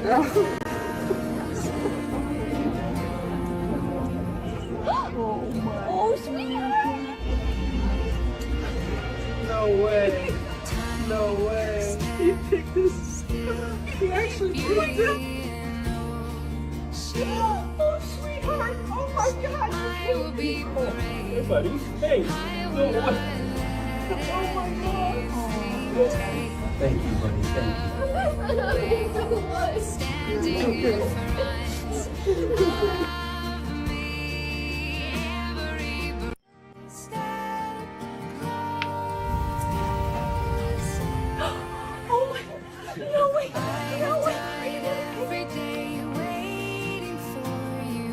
Oh, sweetheart! No way. No way. He picked this. He actually picked it. Oh, sweetheart! Oh my God! Hey, buddy. Hey. No way. Oh my God! Thank you, buddy. Thank you. I love you so much. Standing in front. Oh my God! No way! No way! Are you gonna Every day waiting for you,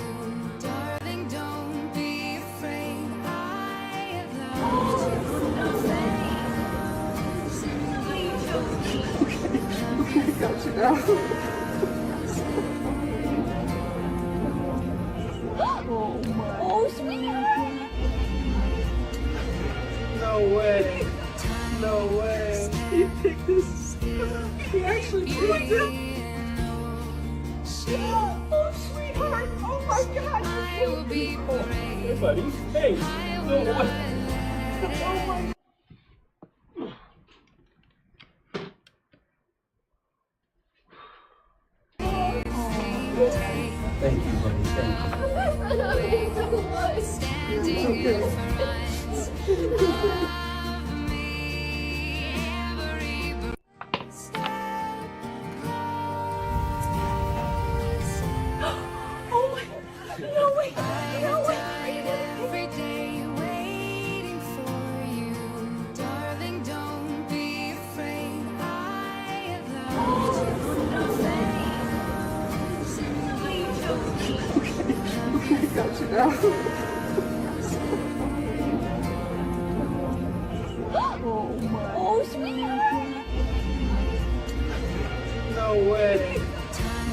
darling. Don't be afraid. I have loved Got you now. Oh, sweetheart! No way. No way. He picked this. He actually picked it. Oh, sweetheart! Oh my God! I will be Hey, brave. buddy. Hey. No way. Oh my Thank you, buddy. Thank you. I love you so much. Standing in front. Oh my God! No way! No way! Are you gonna Every day waiting for you, darling. Don't be afraid. I have loved Got you now. Oh, sweetheart! No way.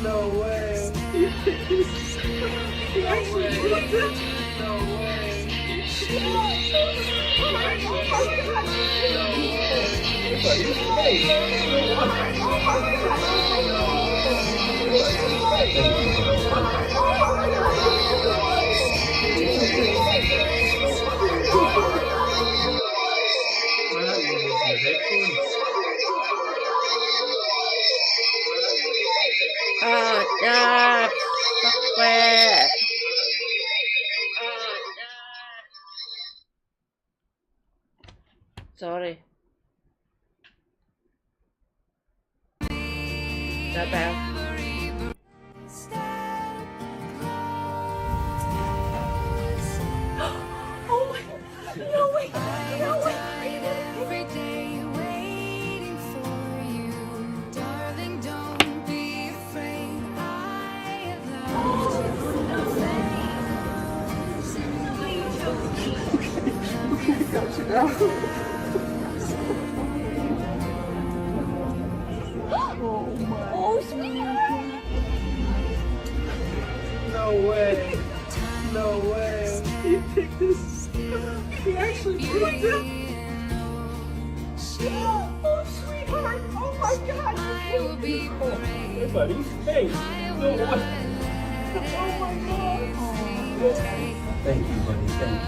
No way. He picked this. He actually picked it. No way. Oh my God! Hey, buddy. Why not use your headphones? Software. Sorry. That bad. Oh my God! No way! No way! Are you gonna Every day waiting for you, darling. Don't be afraid. I have Got you now. Oh, sweetheart! No way. No way. He picked this. He actually picked it. Oh, sweetheart! Oh my God! I will be brave. Hey, buddy. Hey. No way. Oh my God! Thank you, buddy. Thank you.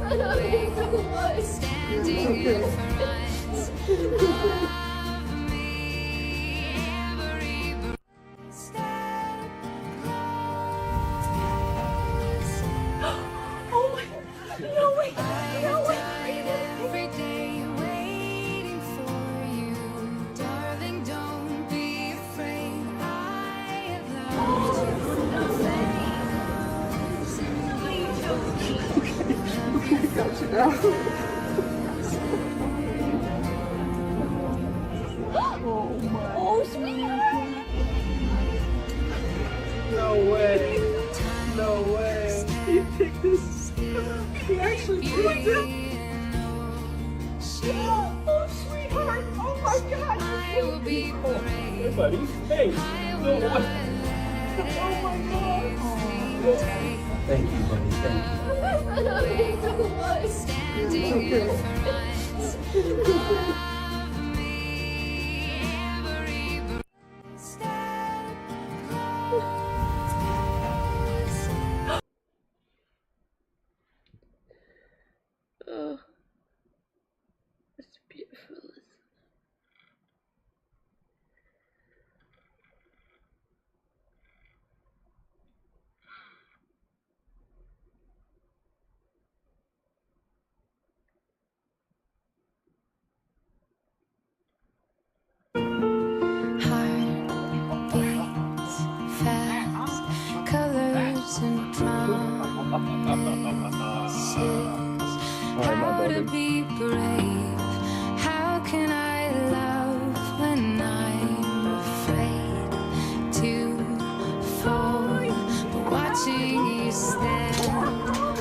I love you so much. Standing in front. Oh my God! No way! No way! Are you gonna Every day waiting for you, darling. Don't be afraid. I have loved Got you now. Oh, sweetheart! No way. No way. He picked this. He actually picked it. Oh, sweetheart! Oh my God! I will be brave. Hey, buddy. Hey. No way. Oh my God! Thank you, buddy. Thank you. I love you so much. Standing in front. Oh, it's beautiful. Heart beats fast, colors and promises. How to be brave? How can I love when I'm afraid to fall? But watching you stand alone,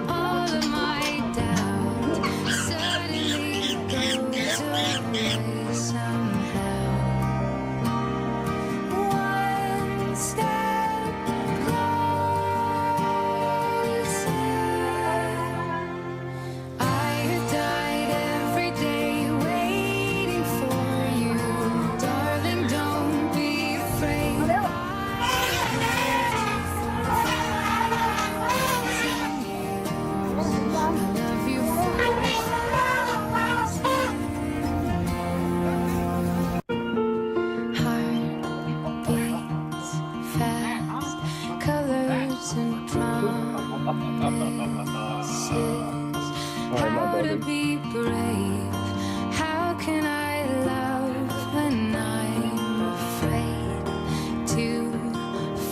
all of my doubt suddenly goes away somehow. One step closer. I have died every day waiting for you, darling. Don't be afraid. I love you Heart beats fast, colors and promises. How to be brave? How can I love when I'm afraid to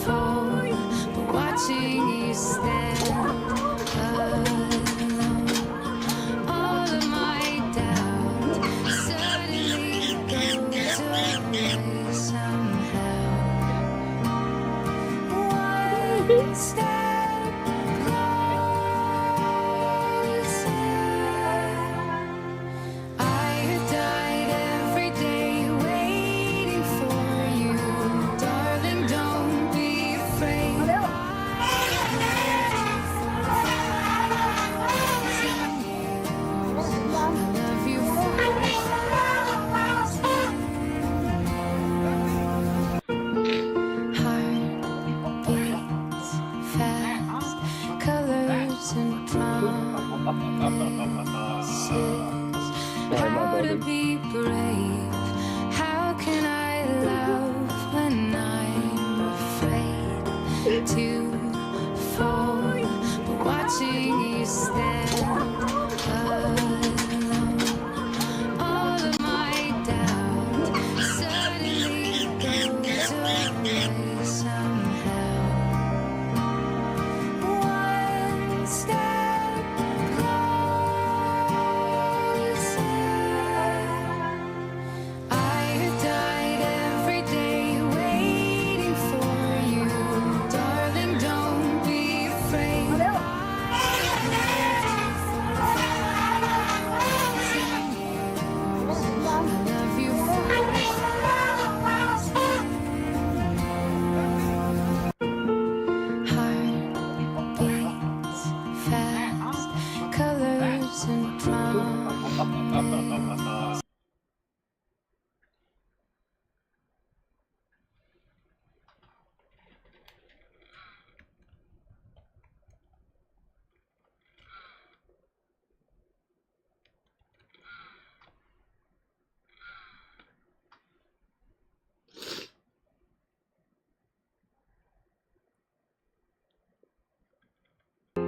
fall? But watching you stand alone, all of my doubt suddenly goes away somehow. One step closer. I have died every day waiting for you, darling. Don't be afraid. I love you Heart beats fast, colors and promises. How to be brave? How can I love when I'm afraid to fall? But watching you stand alone, all of my doubt suddenly goes away somehow. One step closer. I have died every day waiting for you, darling. Don't be afraid. I love you Heart beats fast, colors and promises.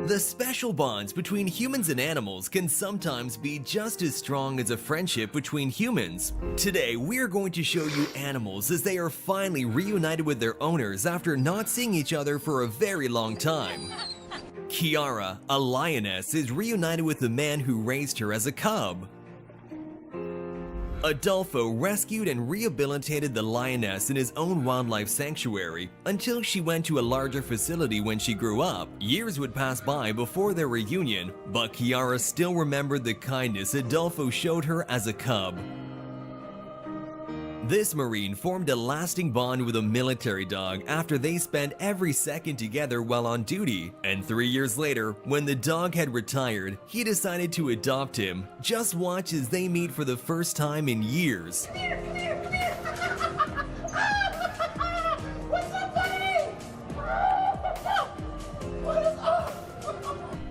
The special bonds between humans and animals can sometimes be just as strong as a friendship between humans. Today, we're going to show you animals as they are finally reunited with their owners after not seeing each other for a very long time. Kiara, a lioness, is reunited with the man who raised her as a cub. Adolfo rescued and rehabilitated the lioness in his own wildlife sanctuary until she went to a larger facility when she grew up. Years would pass by before their reunion, but Kiara still remembered the kindness Adolfo showed her as a cub. This Marine formed a lasting bond with a military dog after they spent every second together while on duty, and 3 years later, when the dog had retired, he decided to adopt him. Just watch as they meet for the first time in years. Come here, come here, come here. What's up, buddy? What is up?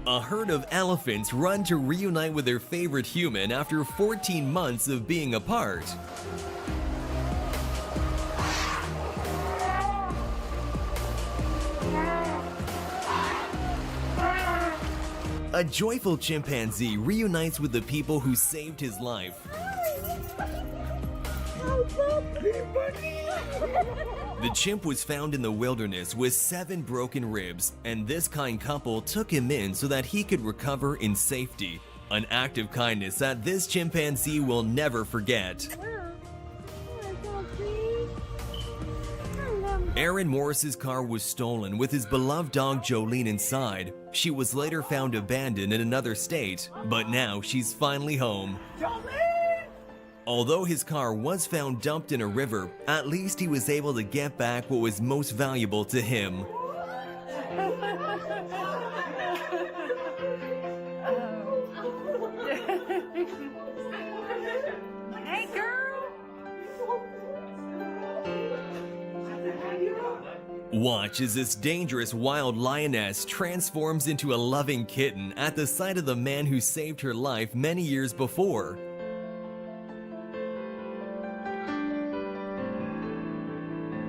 A herd of elephants run to reunite with their favorite human after 14 months of being apart. A joyful chimpanzee reunites with the people who saved his life. The chimp was found in the wilderness with 7 broken ribs, and this kind couple took him in so that he could recover in safety. An act of kindness that this chimpanzee will never forget. Aaron Morris's car was stolen with his beloved dog Jolene inside. She was later found abandoned in another state, but now she's finally home. Although his car was found dumped in a river, at least he was able to get back what was most valuable to him. Hey, girl. Watch as this dangerous wild lioness transforms into a loving kitten at the sight of the man who saved her life many years before.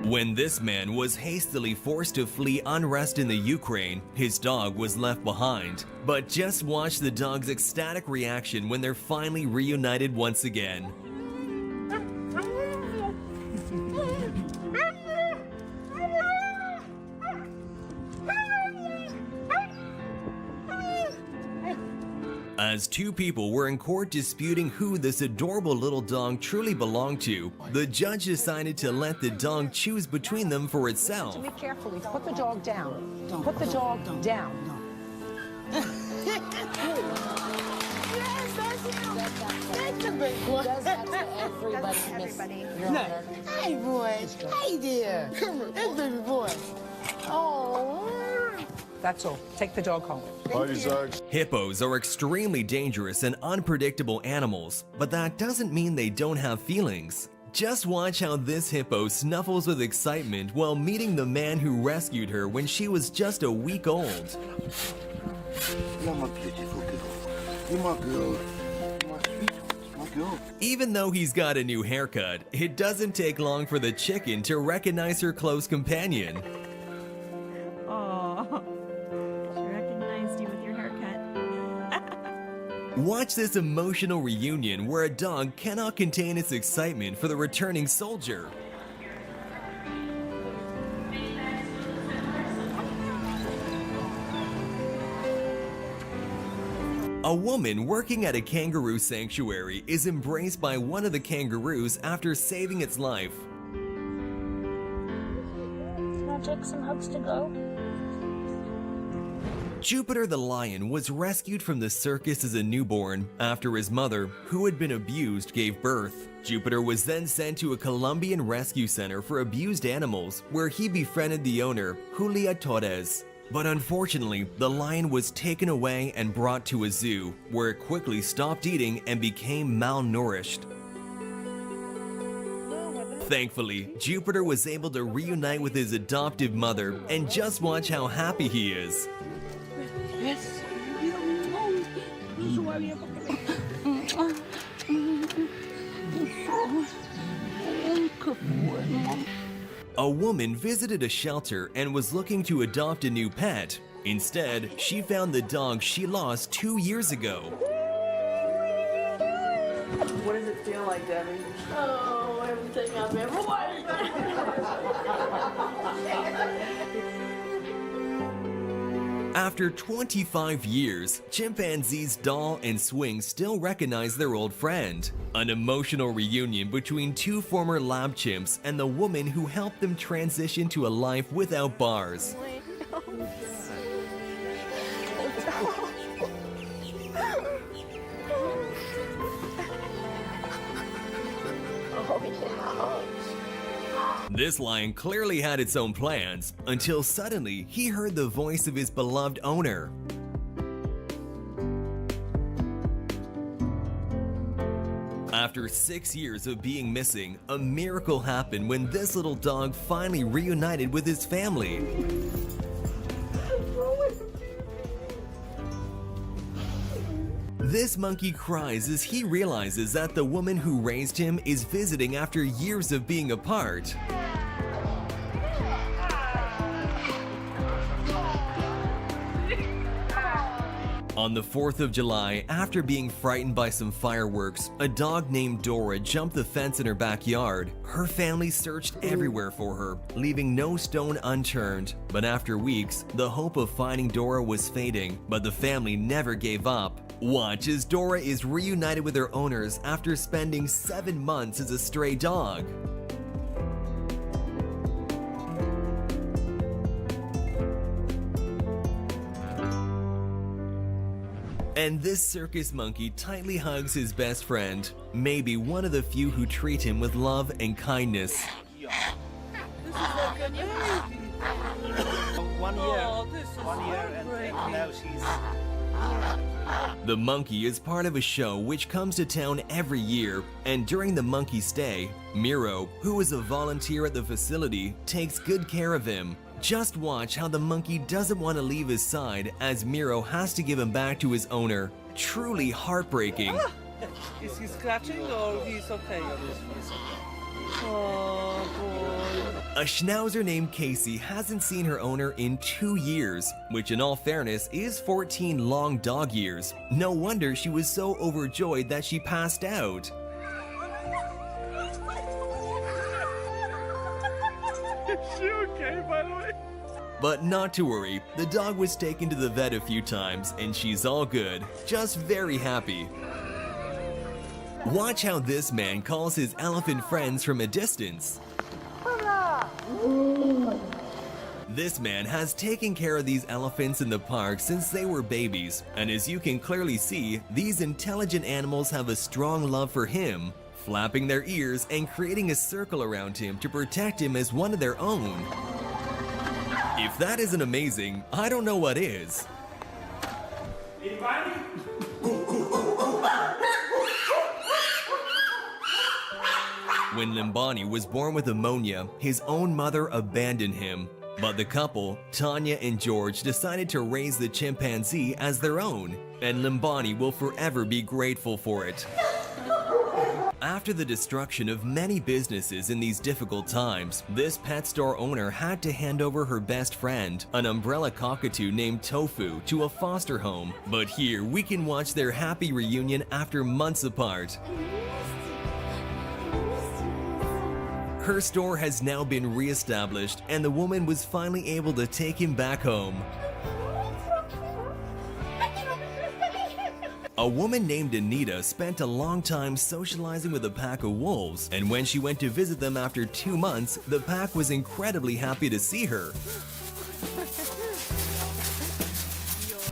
When this man was hastily forced to flee unrest in the Ukraine, his dog was left behind. But just watch the dog's ecstatic reaction when they're finally reunited once again. As 2 people were in court disputing who this adorable little dog truly belonged to, the judge decided to let the dog choose between them for itself. To me carefully. Put the dog down. Put the dog down. Yes, that's him. That's a big boy. Does that to everybody, That's Miss everybody. Your Honor. Hey, boy. Hey there. Come on. Hey, baby boy. Oh. That's all. Take the dog home. Hippos are extremely dangerous and unpredictable animals, but that doesn't mean they don't have feelings. Just watch how this hippo snuffles with excitement while meeting the man who rescued her when she was just a week old. You're my beautiful girl. You're my girl. You're my sweet one. My girl. Even though he's got a new haircut, it doesn't take long for the chicken to recognize her close companion. Oh. She recognized you with your haircut. Watch this emotional reunion where a dog cannot contain its excitement for the returning soldier. A woman working at a kangaroo sanctuary is embraced by one of the kangaroos after saving its life. Can I take some hugs to go? Jupiter the lion was rescued from the circus as a newborn after his mother, who had been abused, gave birth. Jupiter was then sent to a Colombian rescue center for abused animals, where he befriended the owner, Julia Torres. But unfortunately, the lion was taken away and brought to a zoo, where it quickly stopped eating and became malnourished. Thankfully, Jupiter was able to reunite with his adoptive mother, and just watch how happy he is. Yes. A woman visited a shelter and was looking to adopt a new pet. Instead, she found the dog she lost 2 years ago. What does it feel like, Debbie? Oh, everything I've ever wanted. After 25 years, chimpanzees Doll and Swing still recognize their old friend. An emotional reunion between 2 former lab chimps and the woman who helped them transition to a life without bars. This lion clearly had its own plans, until suddenly he heard the voice of his beloved owner. After 6 years of being missing, a miracle happened when this little dog finally reunited with his family. This monkey cries as he realizes that the woman who raised him is visiting after years of being apart. On the 4th of July, after being frightened by some fireworks, a dog named Dora jumped the fence in her backyard. Her family searched everywhere for her, leaving no stone unturned. But after weeks, the hope of finding Dora was fading, but the family never gave up. Watch as Dora is reunited with her owners after spending 7 months as a stray dog. And this circus monkey tightly hugs his best friend, maybe one of the few who treat him with love and kindness. This is like a baby. 1 year. Oh, this is 1 year and heartbreaking. now she's The monkey is part of a show which comes to town every year, and during the monkey stay, Miro, who is a volunteer at the facility, takes good care of him. Just watch how the monkey doesn't want to leave his side as Miro has to give him back to his owner. Truly heartbreaking. Is he scratching or he's okay? Oh boy. A schnauzer named Casey hasn't seen her owner in 2 years, which in all fairness is 14 long dog years. No wonder she was so overjoyed that she passed out. Is she okay, by the way? But not to worry, the dog was taken to the vet a few times and she's all good, just very happy. Watch how this man calls his elephant friends from a distance. This man has taken care of these elephants in the park since they were babies, and as you can clearly see, these intelligent animals have a strong love for him, flapping their ears and creating a circle around him to protect him as one of their own. If that isn't amazing, I don't know what is. When Limbani was born with pneumonia, his own mother abandoned him. But the couple, Tanya and George, decided to raise the chimpanzee as their own, and Limbani will forever be grateful for it. After the destruction of many businesses in these difficult times, this pet store owner had to hand over her best friend, an umbrella cockatoo named Tofu, to a foster home. But here we can watch their happy reunion after months apart. Her store has now been re-established, and the woman was finally able to take him back home. A woman named Anita spent a long time socializing with a pack of wolves, and when she went to visit them after 2 months, the pack was incredibly happy to see her.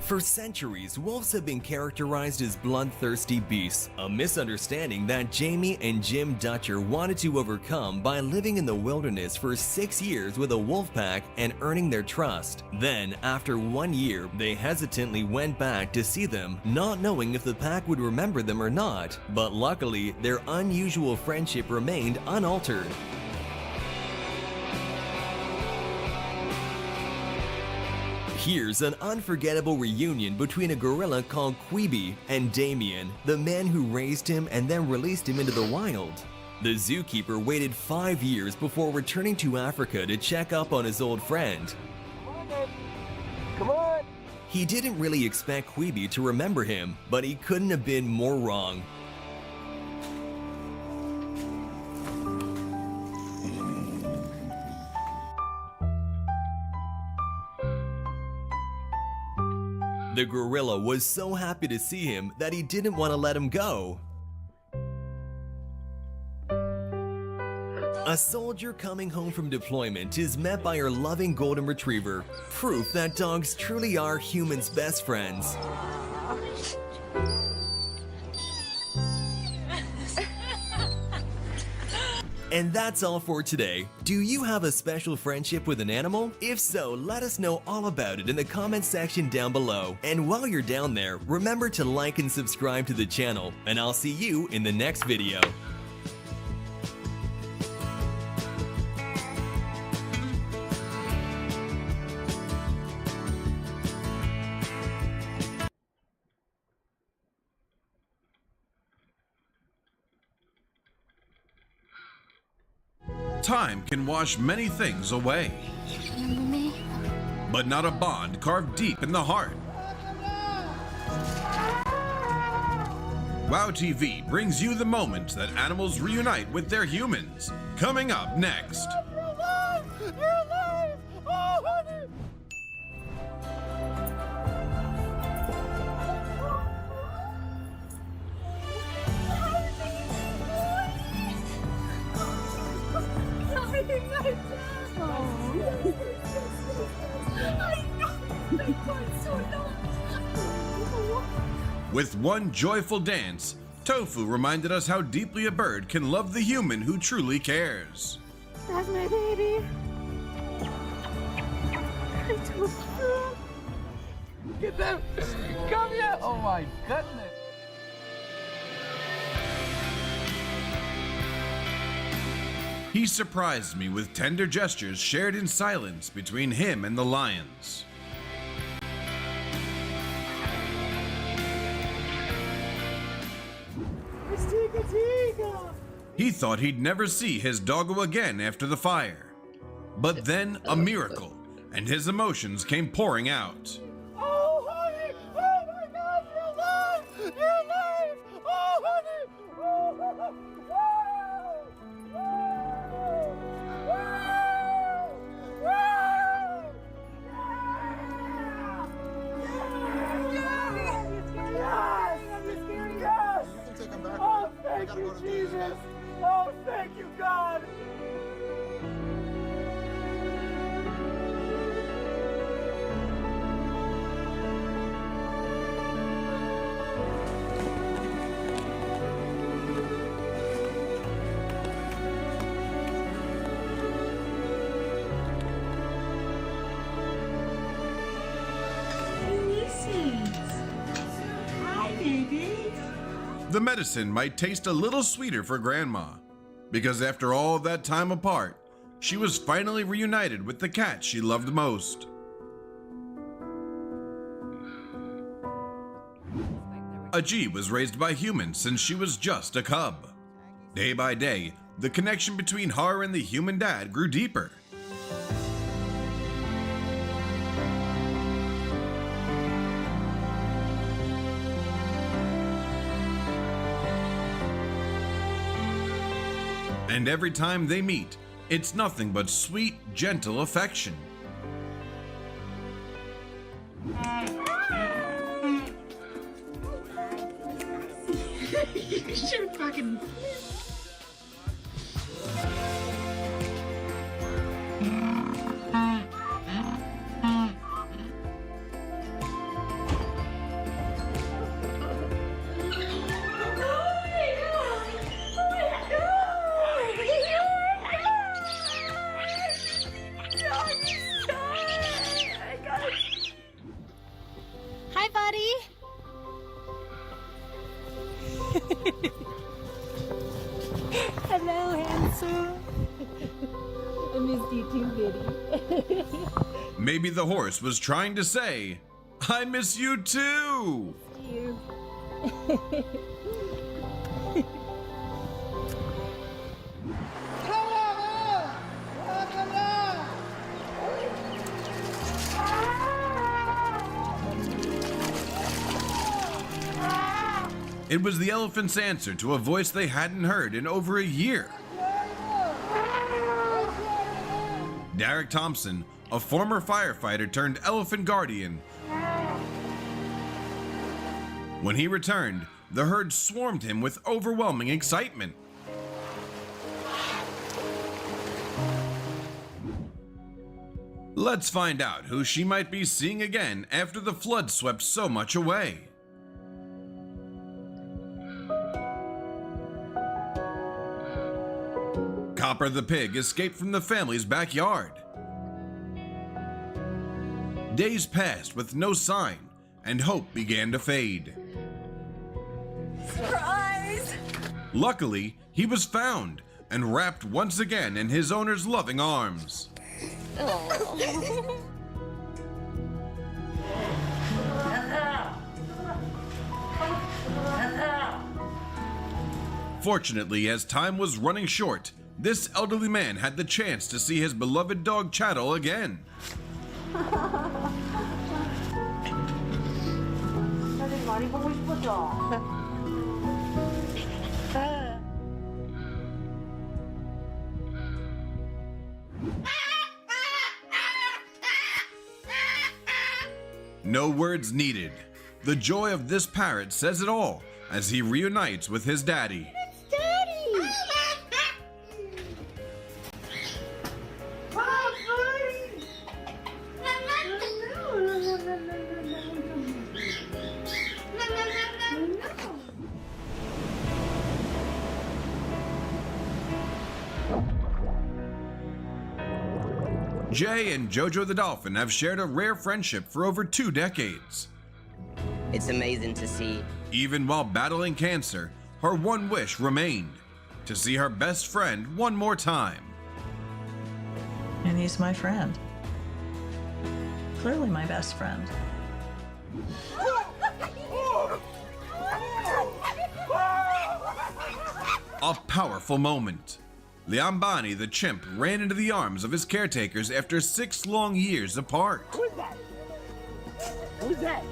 For centuries, wolves have been characterized as bloodthirsty beasts, a misunderstanding that Jamie and Jim Dutcher wanted to overcome by living in the wilderness for 6 years with a wolf pack and earning their trust. Then, after 1 year, they hesitantly went back to see them, not knowing if the pack would remember them or not, but luckily, their unusual friendship remained unaltered. Here's an unforgettable reunion between a gorilla called Quibi and Damien, the man who raised him and then released him into the wild. The zookeeper waited 5 years before returning to Africa to check up on his old friend. Come on! He didn't really expect Quibi to remember him, but he couldn't have been more wrong. The gorilla was so happy to see him that he didn't want to let him go. A soldier coming home from deployment is met by her loving golden retriever, proof that dogs truly are humans' best friends. And that's all for today. Do you have a special friendship with an animal? If so, let us know all about it in the comment section down below. And while you're down there, remember to like and subscribe to the channel, and I'll see you in the next video. Time can wash many things away, Remember me? but not a bond carved deep in the heart. WOW TV brings you the moment that animals reunite with their humans. Coming up next. You're alive! You're alive! Oh, honey! With one joyful dance, Tofu reminded us how deeply a bird can love the human who truly cares. That's my baby. Get them! Come here! Oh my goodness! He surprised me with tender gestures shared in silence between him and the lions. He thought he'd never see his doggo again after the fire. But then a miracle, and his emotions came pouring out. Oh, honey! Oh my God! You're alive! You're alive! Oh, honey! Oh, wow! Oh, thank you, Jesus! Oh, thank you, God! The medicine might taste a little sweeter for Grandma, because after all that time apart, she was finally reunited with the cat she loved most. Ajee was raised by humans since she was just a cub. Day by day, the connection between her and the human dad grew deeper. And every time they meet, it's nothing but sweet, gentle affection. Should fucking. Hi, buddy. Hello, handsome. I missed you too, Biddy. Maybe the horse was trying to say, I miss you too! You. It was the elephant's answer to a voice they hadn't heard in over a year. Derek Thompson, a former firefighter turned elephant guardian. When he returned, the herd swarmed him with overwhelming excitement. Let's find out who she might be seeing again after the flood swept so much away. Copper the pig escaped from the family's backyard. Days passed with no sign, and hope began to fade. Surprise! Luckily, he was found and wrapped once again in his owner's loving arms. Fortunately, as time was running short, this elderly man had the chance to see his beloved dog Chattel again. No words needed. The joy of this parrot says it all as he reunites with his daddy. Jay and Jojo the dolphin have shared a rare friendship for over 2 decades. It's amazing to see. Even while battling cancer, her one wish remained: to see her best friend one more time. And he's my friend. Clearly my best friend. A powerful moment. Liambani the chimp ran into the arms of his caretakers after 6 long years apart. Who's that? Who's that?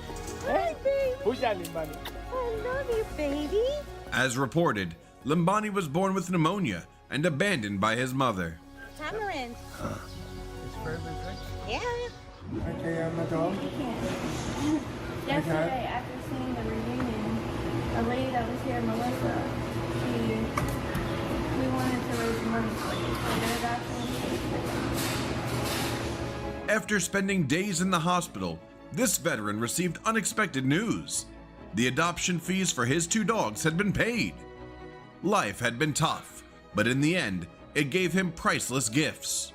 Hey, baby. Who's that, Limbani? I love you, baby. As reported, Limbani was born with pneumonia and abandoned by his mother. Tamarind. It's very good. Yeah. Okay, I'm a dog. Yesterday, after seeing the reunion, a lady that was here, Melissa, we wanted to raise money for you. So there's actually After spending days in the hospital, this veteran received unexpected news. The adoption fees for his 2 dogs had been paid. Life had been tough, but in the end, it gave him priceless gifts.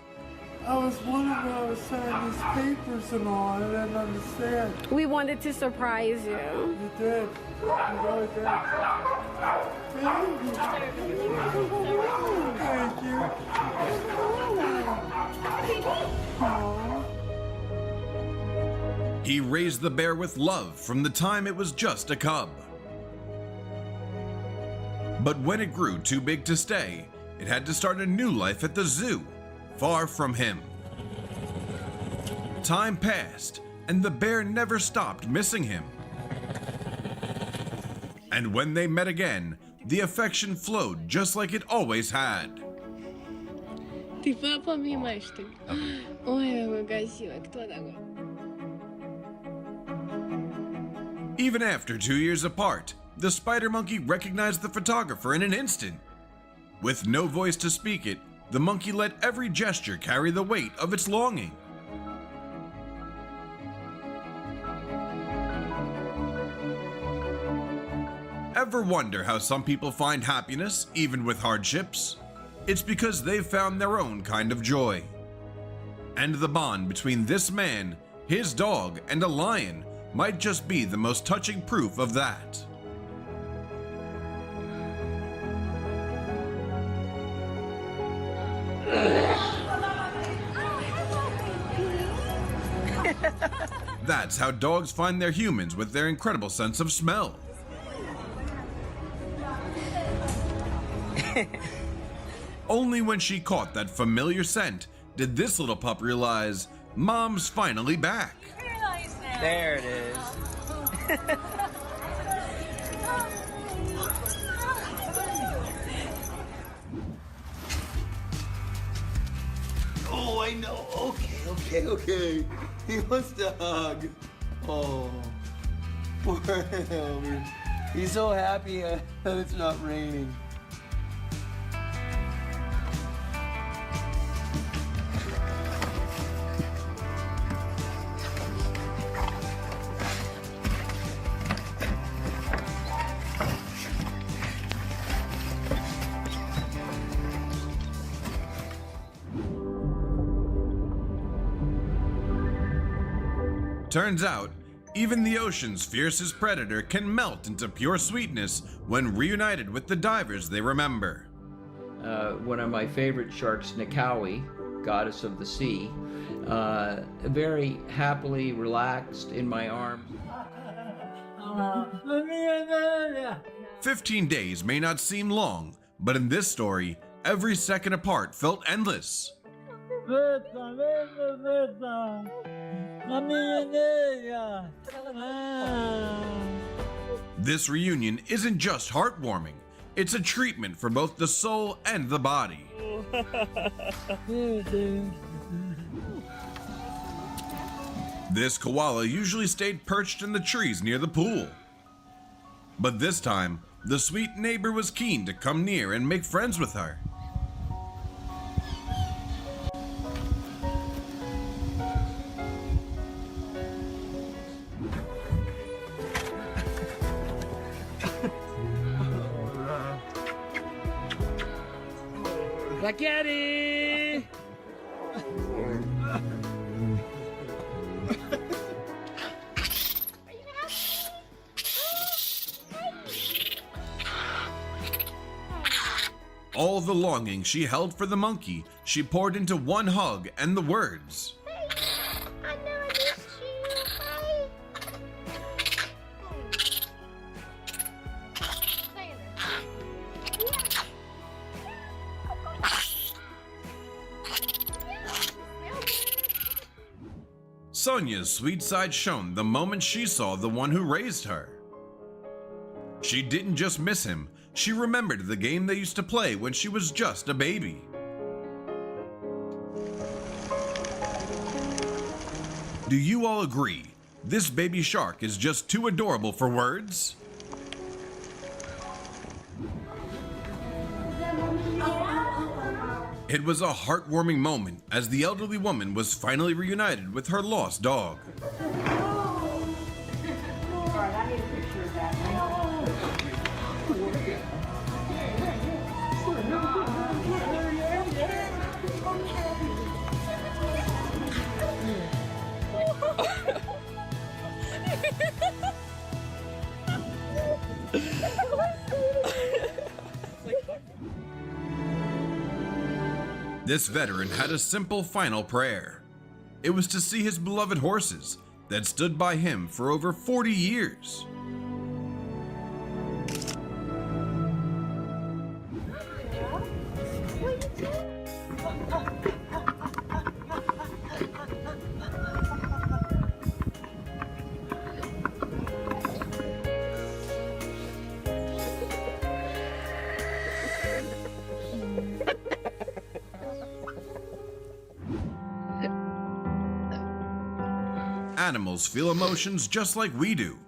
I was wondering when I was signing these papers and all. I didn't understand. We wanted to surprise you. You did. You really did. Thank you. Thank you. Aw. He raised the bear with love from the time it was just a cub. But when it grew too big to stay, it had to start a new life at the zoo, far from him. Time passed, and the bear never stopped missing him. And when they met again, the affection flowed just like it always had. Ты папа обнимаешь ты. Ой, какой красивый. Кто такой? Even after 2 years apart, the spider monkey recognized the photographer in an instant. With no voice to speak it, the monkey let every gesture carry the weight of its longing. Ever wonder how some people find happiness even with hardships? It's because they've found their own kind of joy. And the bond between this man, his dog, and a lion might just be the most touching proof of that. That's how dogs find their humans with their incredible sense of smell. Only when she caught that familiar scent did this little pup realize Mom's finally back. There it is. Oh, I know. Okay. He wants to hug. Oh, poor Elmer. He's so happy that it's not raining. Turns out, even the ocean's fiercest predator can melt into pure sweetness when reunited with the divers they remember. One of my favorite sharks, Nikawi, goddess of the sea, very happily relaxed in my arms. 15 days may not seem long, but in this story, Every second apart felt endless. This reunion isn't just heartwarming, it's a treatment for both the soul and the body. This koala usually stayed perched in the trees near the pool. But this time, the sweet neighbor was keen to come near and make friends with her. Spaghetti! All the longing she held for the monkey, she poured into one hug and the words. I never missed you. Sonia's sweet side shone the moment she saw the one who raised her. She didn't just miss him, she remembered the game they used to play when she was just a baby. Do you all agree? This baby shark is just too adorable for words? It was a heartwarming moment as the elderly woman was finally reunited with her lost dog. This veteran had a simple final prayer. It was to see his beloved horses that stood by him for over 40 years. Animals feel emotions just like we do.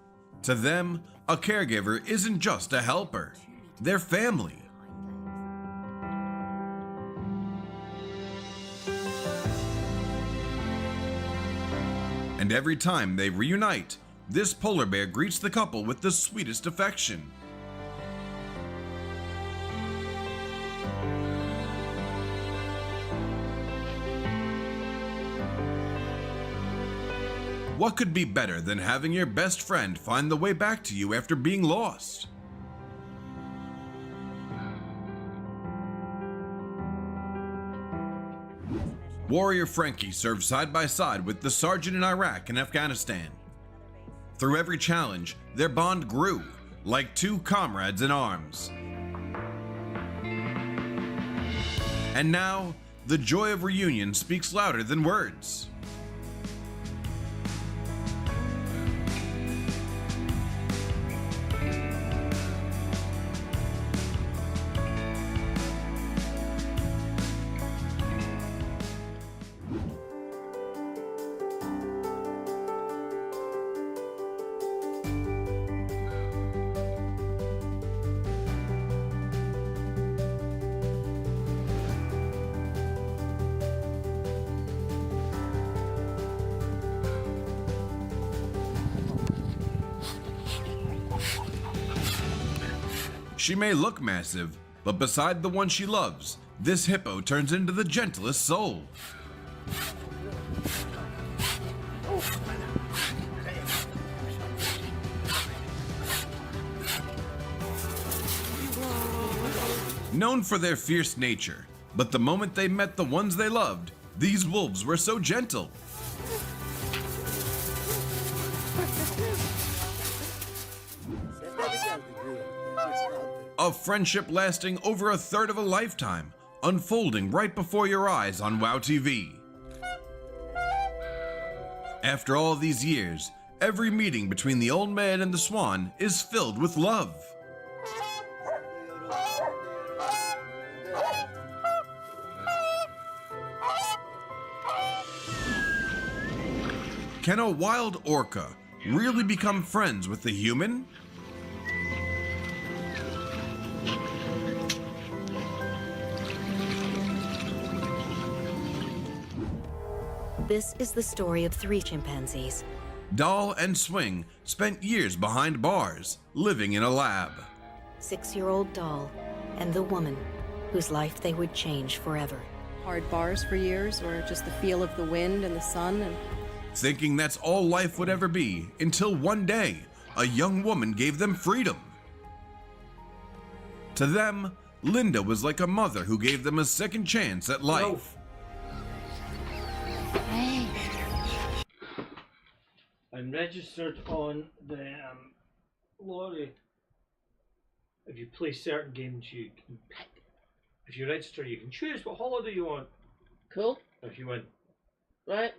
To them, a caregiver isn't just a helper, they're family. And every time they reunite, this polar bear greets the couple with the sweetest affection. What could be better than having your best friend find the way back to you after being lost? Warrior Frankie served side by side with the sergeant in Iraq and Afghanistan. Through every challenge, their bond grew, like two comrades in arms. And now, the joy of reunion speaks louder than words. She may look massive, but beside the one she loves, this hippo turns into the gentlest soul. Known for their fierce nature, but the moment they met the ones they loved, these wolves were so gentle. A friendship lasting over a third of a lifetime, unfolding right before your eyes on WOW TV. After all these years, every meeting between the old man and the swan is filled with love. Can a wild orca really become friends with the human? This is the story of 3 chimpanzees. Doll and Swing spent years behind bars, living in a lab. 6-year-old Doll and the woman whose life they would change forever. Hard bars for years, or just the feel of the wind and the sun and... Thinking that's all life would ever be, until one day, a young woman gave them freedom. To them, Linda was like a mother who gave them a second chance at life. Hey. I'm registered on the lorry. If you play certain games, if you register, you can choose what holiday you want. Cool. If you win. Right.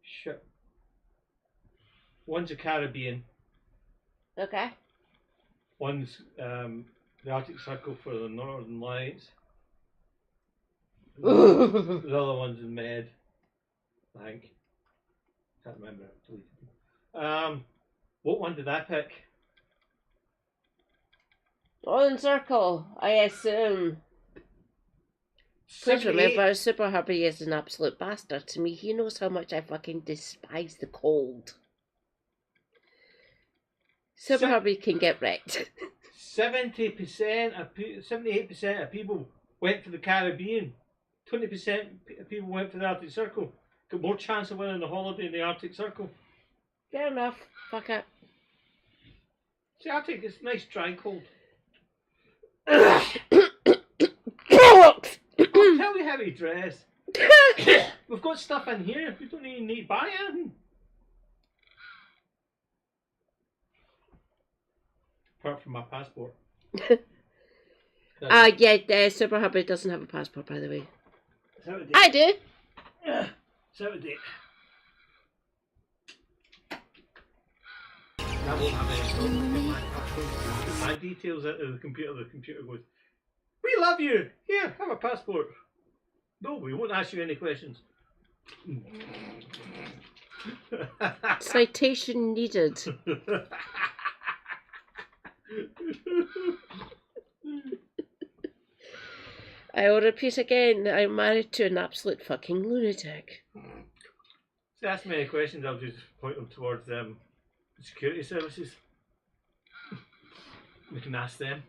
Shit. One's a Caribbean. Okay. One's the Arctic Circle for the Northern Lights. The other one's in Med, I think. Can't remember. What one did I pick? Northern Circle, I assume. Please remember, Super Hubby is an absolute bastard to me. He knows how much I fucking despise the cold. Super Hubby can get wrecked. 78% of people went for the Caribbean. 20% of people went for the Arctic Circle. Got more chance of winning the holiday in the Arctic Circle. Fair enough. Fuck it. See, Arctic is nice, dry, cold. I'll tell you how we dress. We've got stuff in here. We don't even need to buy anything. Apart from my passport. Yeah, Super Hubby doesn't have a passport, by the way. I do. So date. That won't have any my details into the computer goes, "We love you. Here, have a passport." No, we won't ask you any questions. Citation needed. I will repeat again, I'm married to an absolute fucking lunatic. If they ask me any questions, I'll just point them towards the security services. We can ask them.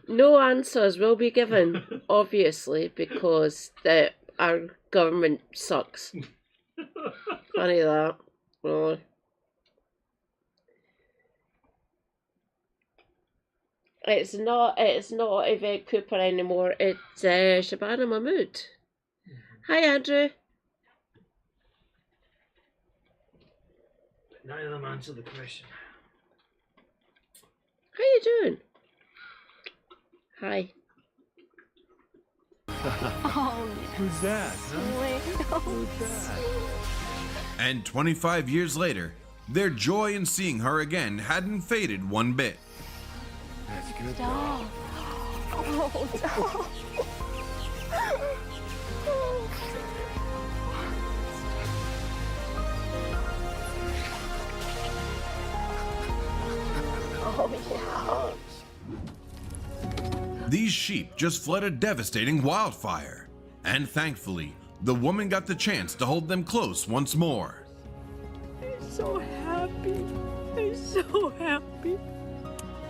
No answers will be given, obviously, because our government sucks. Funny that. Really. It's not Yvette Cooper anymore, it's Shabana Mahmood. Hi Andrew. None of them answer the question. How you doing? Hi. Oh, Who's that? Huh? Who's that? And 25 years later, their joy in seeing her again hadn't faded one bit. That's good. Doll. Oh, Doll. Oh, yeah. These sheep just fled a devastating wildfire, and thankfully, the woman got the chance to hold them close once more. I'm so happy. I'm so happy.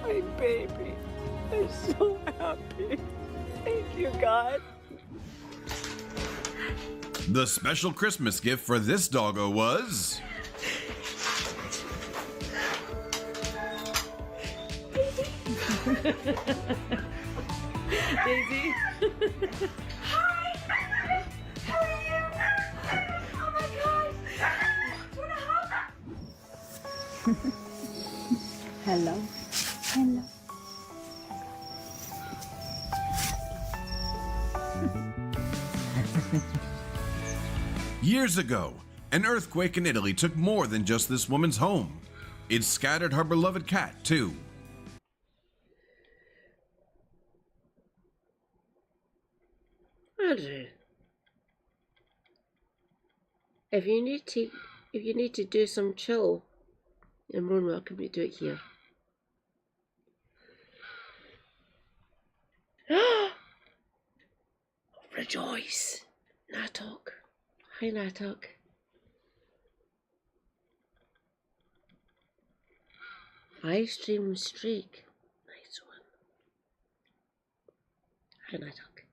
My baby. I'm so happy. Thank you, God. The special Christmas gift for this doggo was... Daisy. Hi. How are you? Oh my gosh. Do you want a hug? Hello. Hello. Years ago, an earthquake in Italy took more than just this woman's home. It scattered her beloved cat, too. Andrew, if you need to do some chill, you're more than welcome to do it here. Rejoice, Natok. Hi, Natok. Five stream streak. Nice one. Hi, Natok.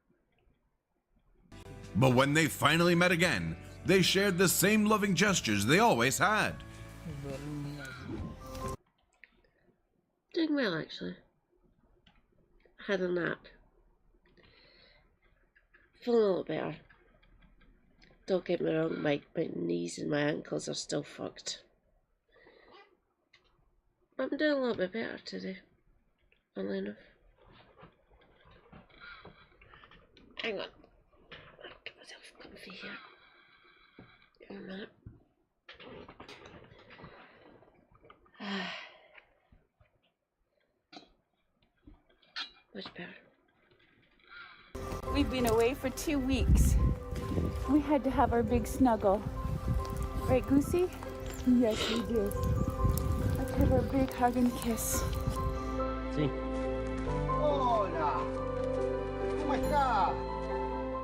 But when they finally met again, they shared the same loving gestures they always had. Doing well, actually. Had a nap. Feeling a little better. Don't get me wrong, my knees and my ankles are still fucked. I'm doing a little bit better today. Funnily enough. Hang on. I'll get myself comfy here. Give me a minute. Much better. We've been away for 2 weeks. We had to have our big snuggle. Right, Goosey? Yes, we did. Let's have our big hug and kiss. See? Hola! ¿Cómo está?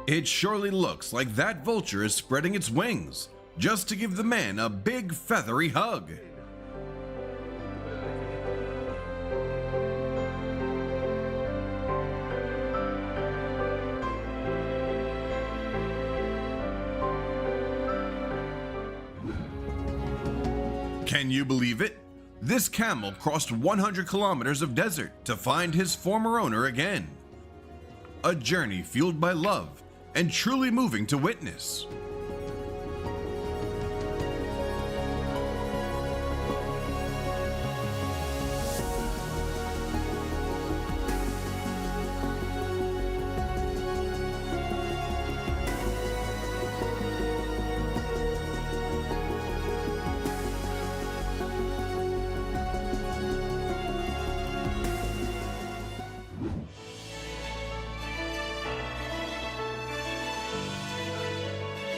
It surely looks like that vulture is spreading its wings, just to give the man a big feathery hug. Can you believe it? This camel crossed 100 kilometers of desert to find his former owner again. A journey fueled by love and truly moving to witness.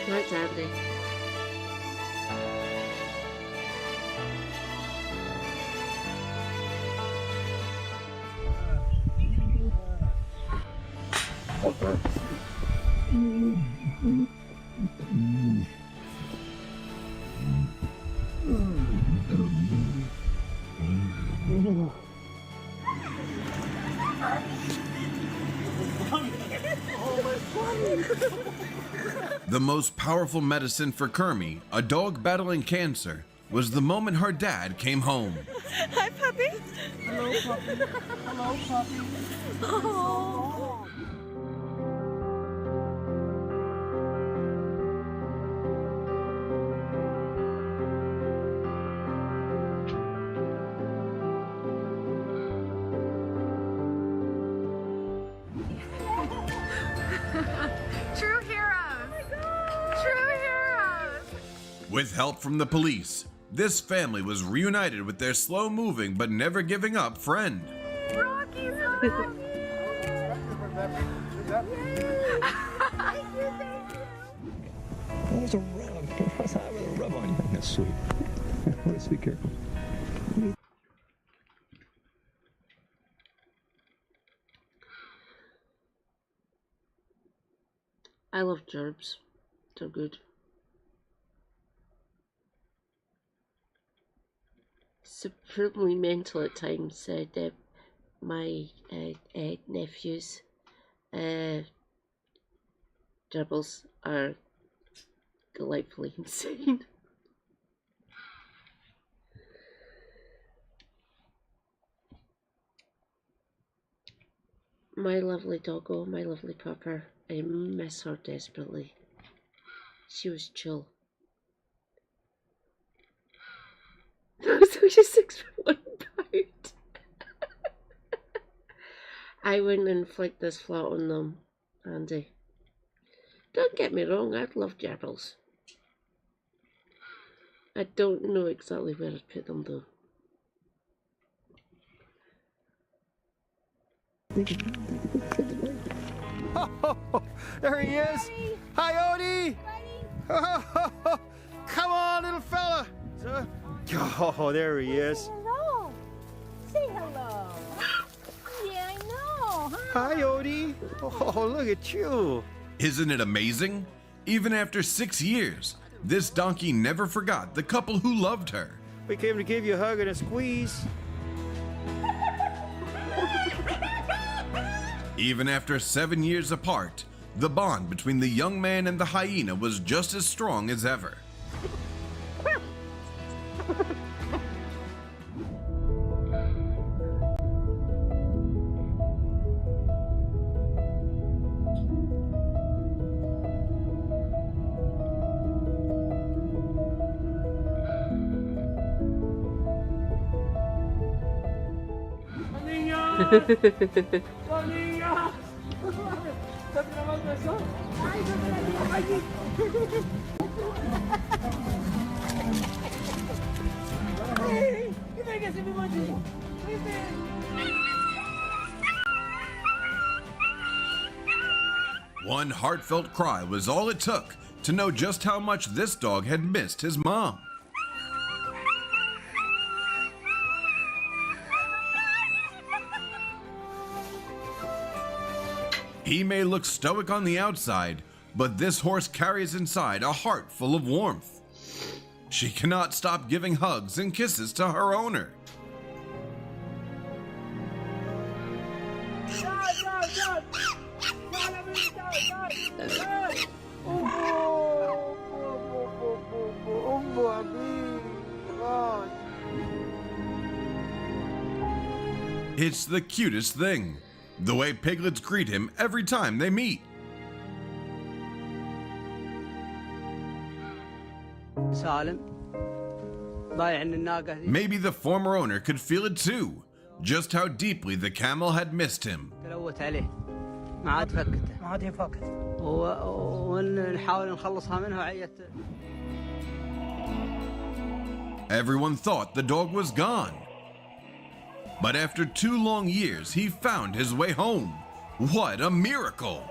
Right, Andy. The most powerful medicine for Kermie, a dog battling cancer, was the moment her dad came home. Hi, puppy. Hello, puppy. Hello, puppy. Oh. True heroes! True heroes! With help from the police, this family was reunited with their slow-moving but never giving up friend. Rocky's home! There's a rub. What's that with a rub on you? That's sweet. Let's be careful. I love gerbs. They're good. Supremely mental at times, said my nephews. Gerbils are delightfully insane. My lovely doggo, my lovely pupper. I miss her desperately. She was chill. So she's 6'1". I wouldn't inflict this flat on them, Andy. Don't get me wrong, I'd love gerbils. I don't know exactly where I'd put them though. Oh, there he is. Hi, Odie. Oh, come on, little fella. Oh, there he is. Hello. Say hello. Yeah, I know. Hi, Odie. Oh, look at you. Isn't it amazing? Even after 6 years, this donkey never forgot the couple who loved her. We came to give you a hug and a squeeze. Even after 7 years apart, the bond between the young man and the hyena was just as strong as ever. One heartfelt cry was all it took to know just how much this dog had missed his mom. He may look stoic on the outside, but this horse carries inside a heart full of warmth. She cannot stop giving hugs and kisses to her owner. It's the cutest thing, the way piglets greet him every time they meet. Maybe the former owner could feel it too, just how deeply the camel had missed him. Everyone thought the dog was gone. But after 2 long years, he found his way home. What a miracle!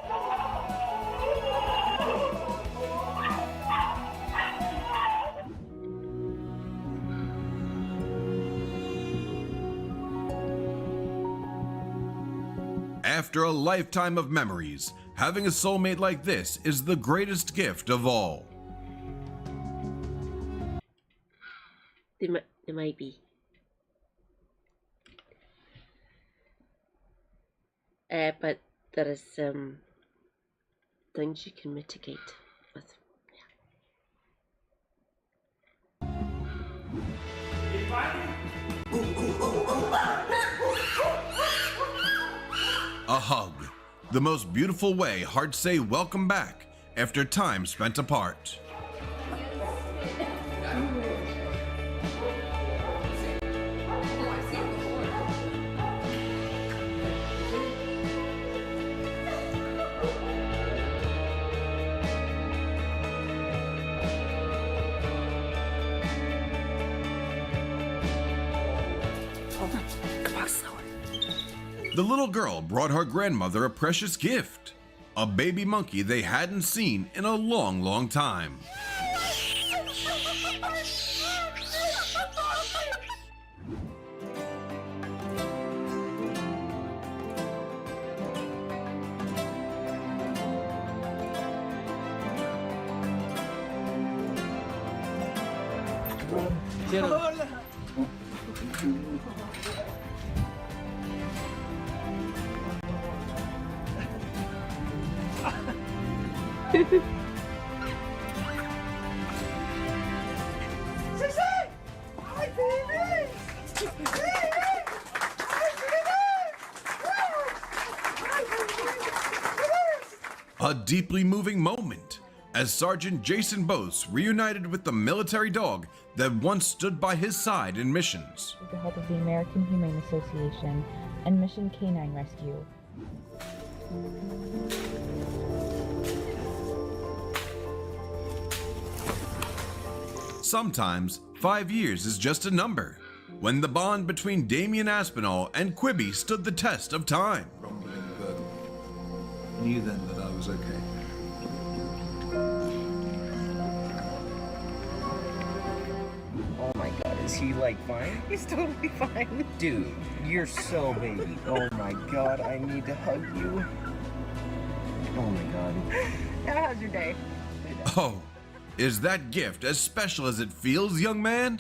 After a lifetime of memories, having a soulmate like this is the greatest gift of all. There might be. But there is things you can mitigate with. A hug, the most beautiful way hearts say welcome back after time spent apart. The little girl brought her grandmother a precious gift, a baby monkey they hadn't seen in a long, long time. A deeply moving moment as Sergeant Jason Bose reunited with the military dog that once stood by his side in missions. With the help of the American Humane Association and Mission Canine Rescue. sometimes 5 years is just a number, when the bond between Damien Aspinall and Quibi stood the test of time. Knew then that I was okay. Oh my god, is he like fine? He's totally fine. Dude, you're so baby. Oh my god, I need to hug you. Oh my god. How's your day? Oh, is that gift as special as it feels, young man?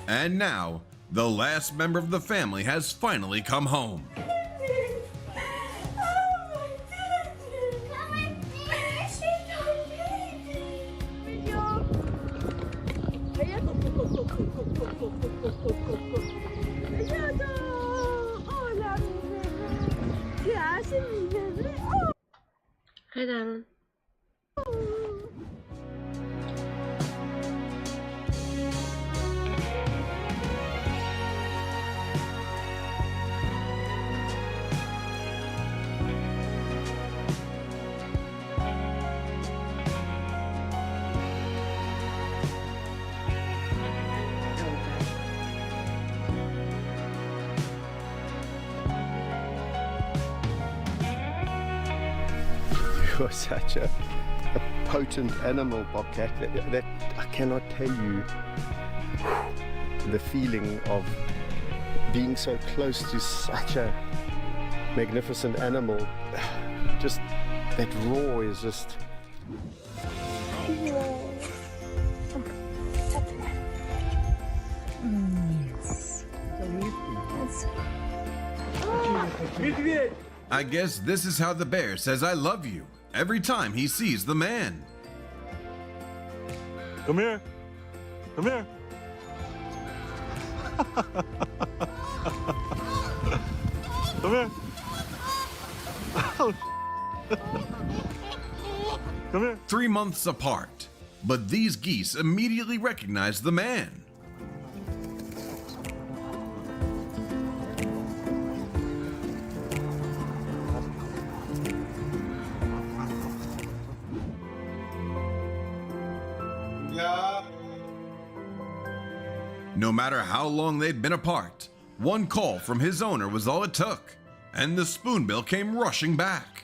And now, the last member of the family has finally come home. Hi, darling. You're such a potent animal, Bobcat. That I cannot tell you the feeling of being so close to such a magnificent animal. Just that roar is just. I guess this is how the bear says I love you every time he sees the man. Come here. Come here. Come here. Come here. 3 months apart, but these geese immediately recognize the man. No matter how long they'd been apart, one call from his owner was all it took, and the spoonbill came rushing back.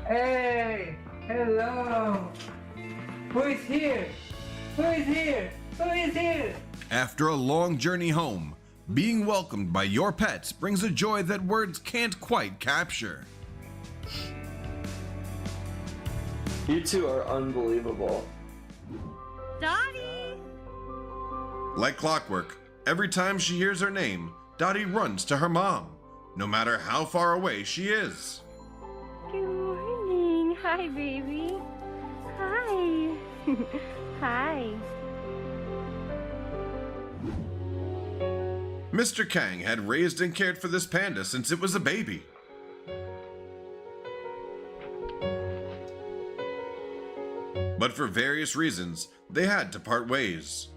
Hey, hello. Who is here? Who is here? Who is here? After a long journey home, being welcomed by your pets brings a joy that words can't quite capture. You two are unbelievable. Dottie! Like clockwork, every time she hears her name, Dottie runs to her mom, no matter how far away she is. Good morning. Hi, baby. Hi. Hi. Mr. Kang had raised and cared for this panda since it was a baby. But for various reasons, they had to part ways.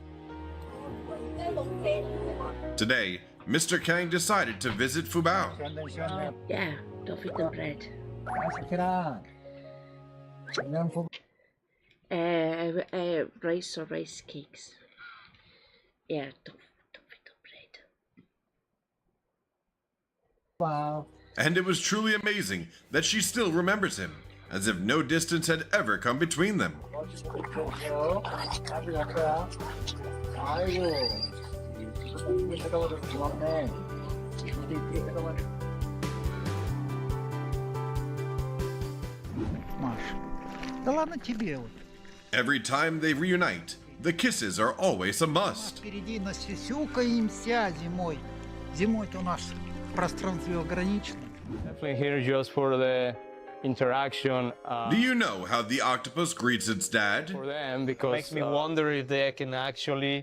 Today, Mr. Kang decided to visit Fubao. Yeah, don't feed them bread. Rice or rice cakes. Yeah, don't feed them bread. Wow. And it was truly amazing that she still remembers him, as if no distance had ever come between them. Every time they reunite, the kisses are always a must. Впереди нас сюсюкаемся зимой. Зимой-то у нас пространство ограничено. Definitely here just for the interaction. Do you know how the octopus greets its dad? For them, because makes me wonder if they can actually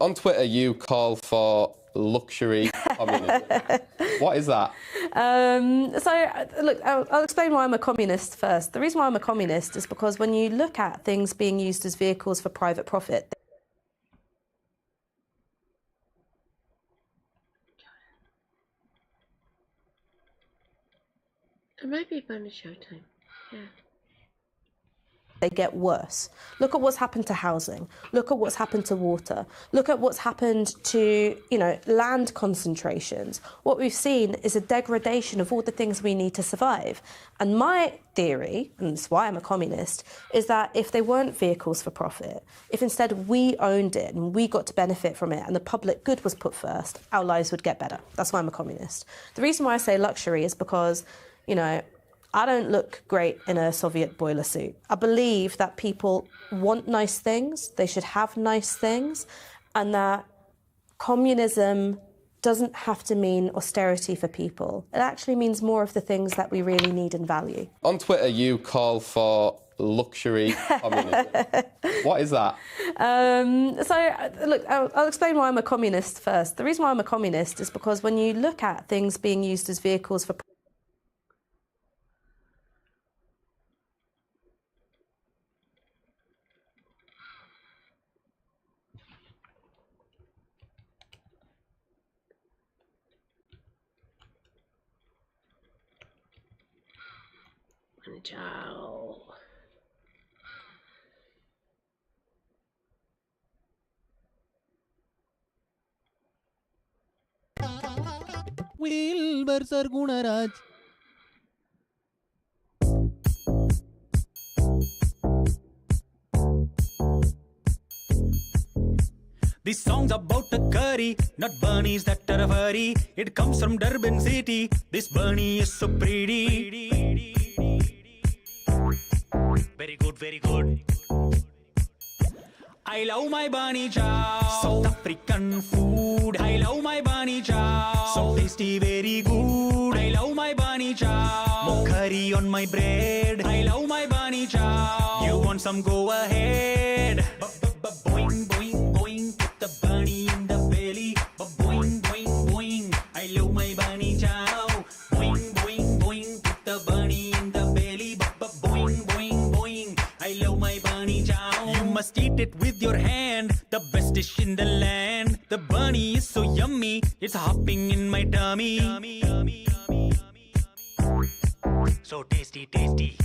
On Twitter, you call for luxury communism. What is that? Look, I'll explain why I'm a communist first. The reason why I'm a communist is because when you look at things being used as vehicles for private profit, It might be by the showtime. Yeah. they get worse. Look at what's happened to housing. Look at what's happened to water. Look at what's happened to, land concentrations. What we've seen is a degradation of all the things we need to survive. And my theory, and that's why I'm a communist, is that if they weren't vehicles for profit, if instead we owned it and we got to benefit from it and the public good was put first, our lives would get better. That's why I'm a communist. The reason why I say luxury is because, I don't look great in a Soviet boiler suit. I believe that people want nice things, they should have nice things, and that communism doesn't have to mean austerity for people. It actually means more of the things that we really need and value. On Twitter, you call for luxury communism. What is that? Look, I'll explain why I'm a communist first. The reason why I'm a communist is because when you look at things being used as vehicles for Ciao. Wilbur Sir Gunaraj. This song's about a curry, not bunnies that are a furry. It comes from Durban City. This bunny is so pretty. Very good, very good. I love my bunny chow. South African food. I love my bunny chow. So tasty, very good. I love my bunny chow. More curry on my bread. I love my bunny chow. You want some? Go ahead. Boing, boing, boing. Put the bunny in the belly. Boing, boing, boing. I love my bunny chow. Boing, boing, boing. Put the bunny in the belly. Boing, boing, boing. I love my bunny chow. You must eat it with your hand. The best dish in the land. The bunny is so yummy. It's hopping in my tummy. So tasty, tasty.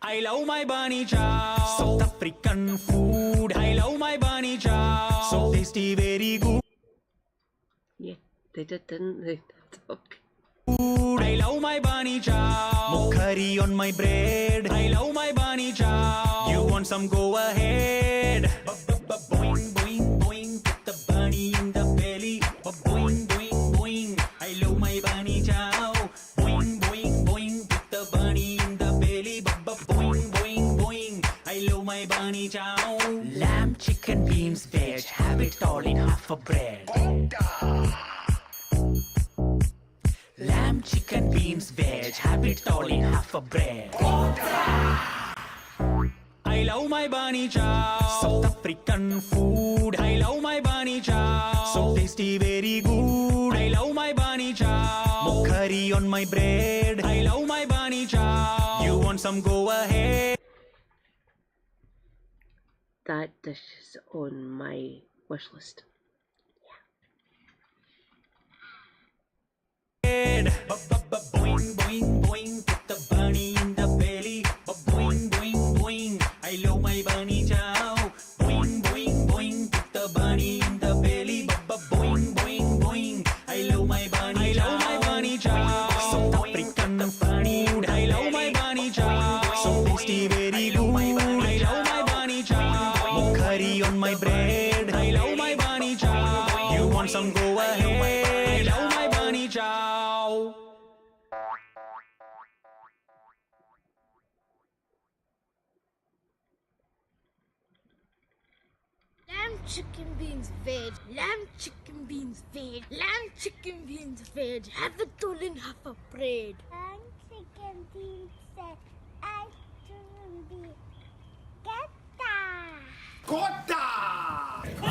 I love my bunny chow. South African food. I love my bunny chow. So tasty, very good. Yeah, they did, didn't they? I love my bunny chow. More curry on my bread. I love my bunny chow. You want some? Go ahead. Boing, boing, boing. Put the bunny in the belly. Boing, boing, boing. I love my bunny chow. Boing, boing, boing. Put the bunny in the belly. Boing, boing, boing. I love my bunny chow. Lamb, chicken, beans, veg. Have it all in half a bread. Lamb, chicken, beans, veg. Have it all in half a bread. I love my bunny chow. South African food. I love my bunny chow. So tasty, very good. I love my bunny chow. More curry on my bread. I love my bunny chow. You want some? Go ahead. That dish is on my wish list. Boing, boing, boing. Put the bunny in the belly. Boing, boing, boing. I love my bunny chow. Boing, boing, boing. Put the bunny in the belly. Boing, boing, boing. I love my bunny chow. I love my bunny chow. South African food. I love my bunny chow. So tasty, very good. I love my bunny chow. More curry on my bread. I love my bunny chow. You want some? Go ahead. I love my bunny chow. Lamb, chicken, beans, veg. Lamb, chicken, beans, veg. Lamb, chicken, beans, veg. Have it all in half a bread. Lamb, chicken, beans, veg. I shouldn't be. Get that.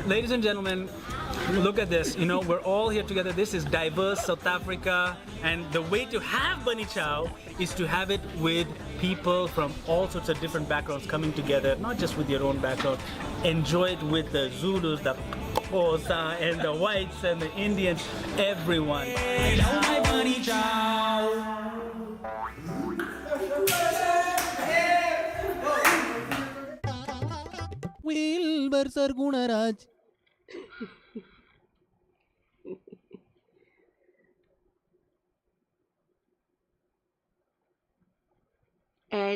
Ladies and gentlemen, look at this. You know, we're all here together. This is diverse South Africa, and the way to have Bunny Chow is to have it with people from all sorts of different backgrounds coming together, not just with your own background. Enjoy it with the Zulus, the Xhosa, and the whites and the Indians, everyone. My Bunny Chow. Wilber Sir Gunaraj.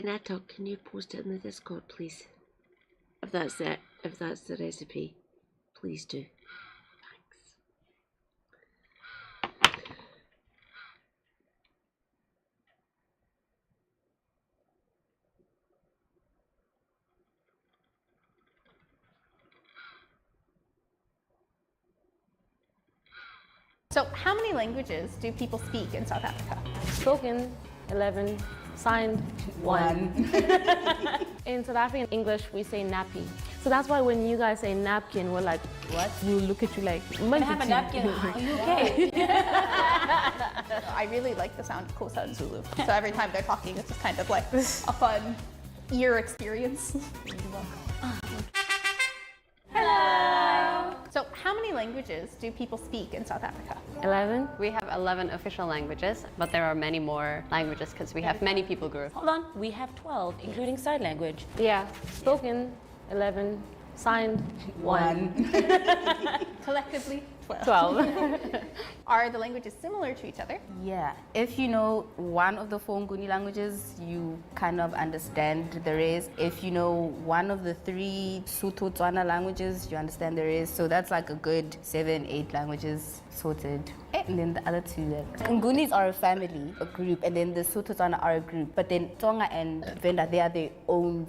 Nato, can you post it in the Discord, please? If that's it, if that's the recipe, please do. So how many languages do people speak in South Africa? Spoken, 11. Signed, 1. In South African English, we say nappy. So that's why when you guys say napkin, we're like, what? We look at you like, Can I have a napkin? Are you okay? I really like the sound of Xhosa and Zulu. So every time they're talking, it's just kind of like a fun ear experience. Hello! So how many languages do people speak in South Africa? 11. We have 11 official languages, but there are many more languages because we have many people groups. Hold on, we have 12, including sign language. Yeah, spoken, 11. Signed, 1. Collectively, 12. 12. Are the languages similar to each other? Yeah, if you know one of the 4 Nguni languages, you kind of understand the rest. If you know one of the 3 Sotho Tswana languages, you understand the rest. So that's like a good 7, 8 languages sorted. And then the other 2, Ngunis are a family, a group, and then the Sotho Tswana are a group. But then Tsonga and Venda, they are their own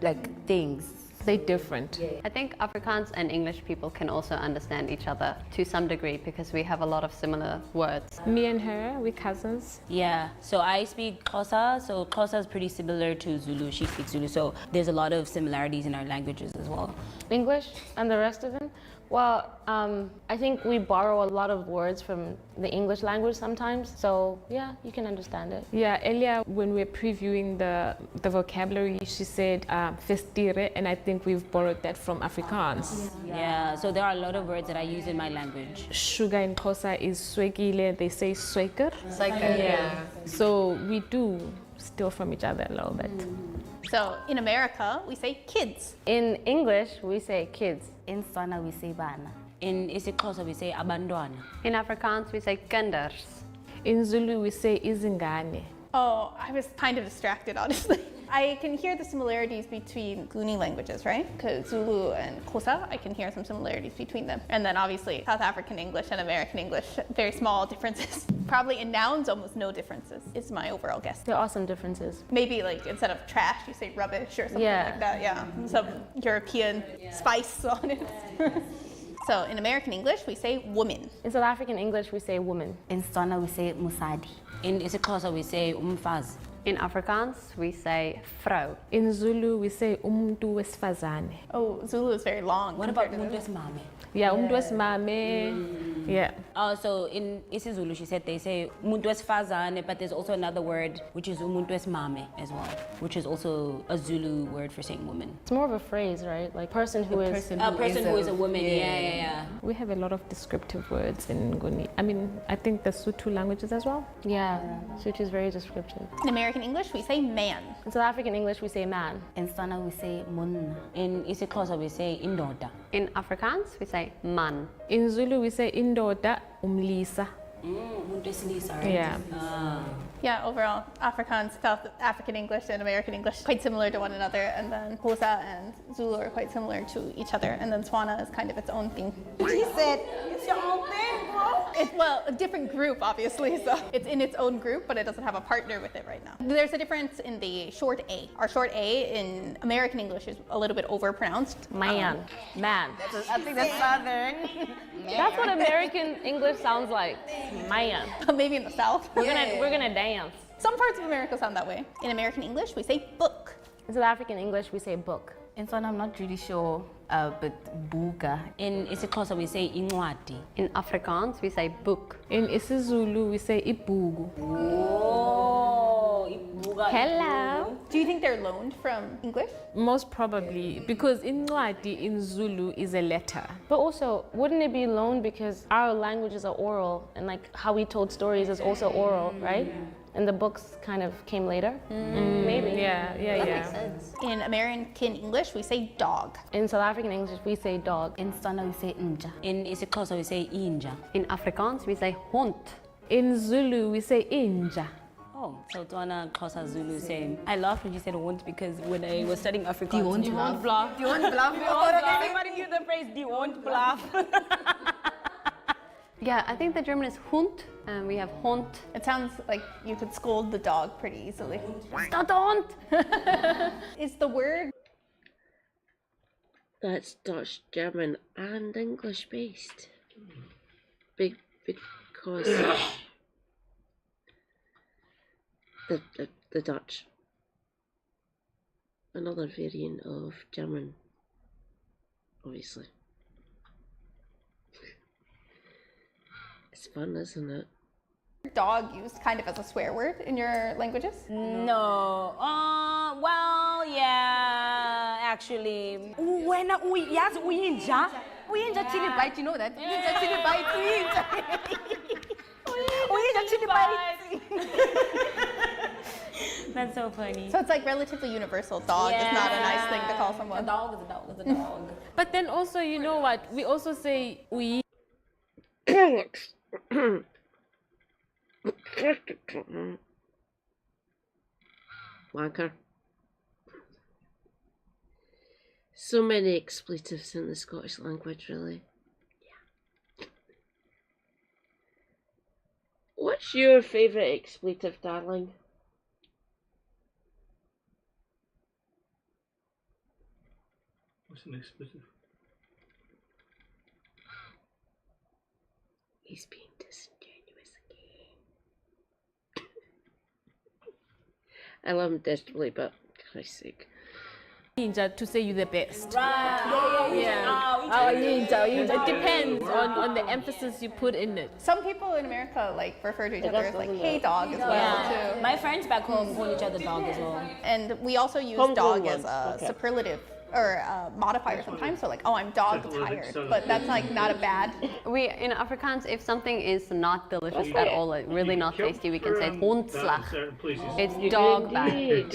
like things. They're different. I think Afrikaans and English people can also understand each other to some degree because we have a lot of similar words. Me and her, we're cousins. Yeah, so I speak Xhosa, so Xhosa is pretty similar to Zulu. She speaks Zulu, so there's a lot of similarities in our languages as well. English and the rest of them? Well, I think we borrow a lot of words from the English language sometimes, so yeah, you can understand it. Yeah, earlier when we were previewing the vocabulary, she said festire, and I think we've borrowed that from Afrikaans. Yeah, so there are a lot of words that I use in my language. Sugar in Xhosa is swekile, they say sweker. Sweker. Yeah, so we do steal from each other a little bit. So in America, we say kids. In English, we say kids. In Tswana, we say bana. In isiXhosa, we say abantwana. In Afrikaans, we say kinders. In Zulu, we say izingane. Oh, I was kind of distracted, honestly. I can hear the similarities between Nguni languages, right? Because Zulu and Xhosa, I can hear some similarities between them. And then obviously South African English and American English, very small differences. Probably in nouns, almost no differences, is my overall guess. There are some differences. Maybe like instead of trash, you say rubbish or something like that, yeah. Some European spice on it. So in American English, we say woman. In South African English, we say woman. In Tswana, we say musadi. In isiXhosa, we say umfazi. In Afrikaans, we say vrou. In Zulu, we say umuntu wesifazane. Oh, Zulu is very long. What about umuntu wesimame? Yeah, umuntu wesimame. Yeah. So in isiZulu, she said they say umuntu wesifazane, but there's also another word which is umuntu wesimame as well, which is also a Zulu word for saying woman. It's more of a phrase, right? Like person who is a woman. Yeah. We have a lot of descriptive words in Nguni. I mean, I think the Sotho languages as well. Yeah, Sotho is very descriptive. In American English, we say man. In South African English, we say man. In Tswana, we say monna. In isiXhosa, we say indoda. In Afrikaans, we say man. In Zulu, we say indoda umlisa. Umuntu wesilisa, right? Yeah. Yeah, overall, Afrikaans, South African English, and American English quite similar to one another, and then Xhosa and Zulu are quite similar to each other, and then Tswana is kind of its own thing. She said, it's your own thing, bro. It's, well, a different group, obviously, so it's in its own group, but it doesn't have a partner with it right now. There's a difference in the short A. Our short A in American English is a little bit overpronounced. Man. Man. I think that's Southern. That's what American English sounds like. Man. Maybe in the South. We're gonna dance. Some parts of America sound that way. In American English, we say book. In South African English, we say book. In Tswana, I'm not really sure, but buka. In isiXhosa we say incwadi. In Afrikaans, we say book. In isiZulu, we say ibhuku. Oh, ibuka. Hello. Do you think they're loaned from English? Most probably, because incwadi in Zulu is a letter. But also, wouldn't it be loaned because our languages are oral and like how we told stories is also oral, right? And the books kind of came later? Maybe. Yeah. That makes sense. In American English, we say dog. In South African English, we say dog. In Tswana, we say nja. In isiXhosa we say inja. In Afrikaans, we say hond. In Zulu, we say inja. Oh, so Tswana, Xhosa, Zulu, same. I laughed when you said hond because when I was studying Afrikaans, Die Hond bluff. Die Hond bluff. Everybody knew the phrase, die Hond bluff. Yeah, I think the German is Hund, and we have Hond. It sounds like you could scold the dog pretty easily. Not the Hund! Is the word... That's Dutch, German, and English based. Because the Dutch, another variant of German, obviously. It's fun, isn't it? Dog used kind of as a swear word in your languages? No. Well, yeah, actually. When yes, uyinja. Uyinja chili bite, you know that? Uyinja chili bite, uyinja. Uyinja chili bite. That's so funny. So it's like relatively universal. Dog is not a nice thing to call someone. A dog is a dog is a dog. But then also, you know what? We also say we. Wanker. So many expletives in the Scottish language, really. Yeah. What's your favourite expletive, darling? What's an expletive? He's being disingenuous again. I love him desperately, but Christ's sake. Ninja to say you're the best. Right. Yeah. It depends on the emphasis you put in it. Some people in America like refer to each other as like hey dog as well too. My friends back home call each other dog as well. And we also use dog as a superlative or a modifier sometimes. So like, oh, I'm dog tired, but that's like not a bad. We in Afrikaans, if something is not delicious at all, like really not tasty, we can say hondslag. It's dog bad.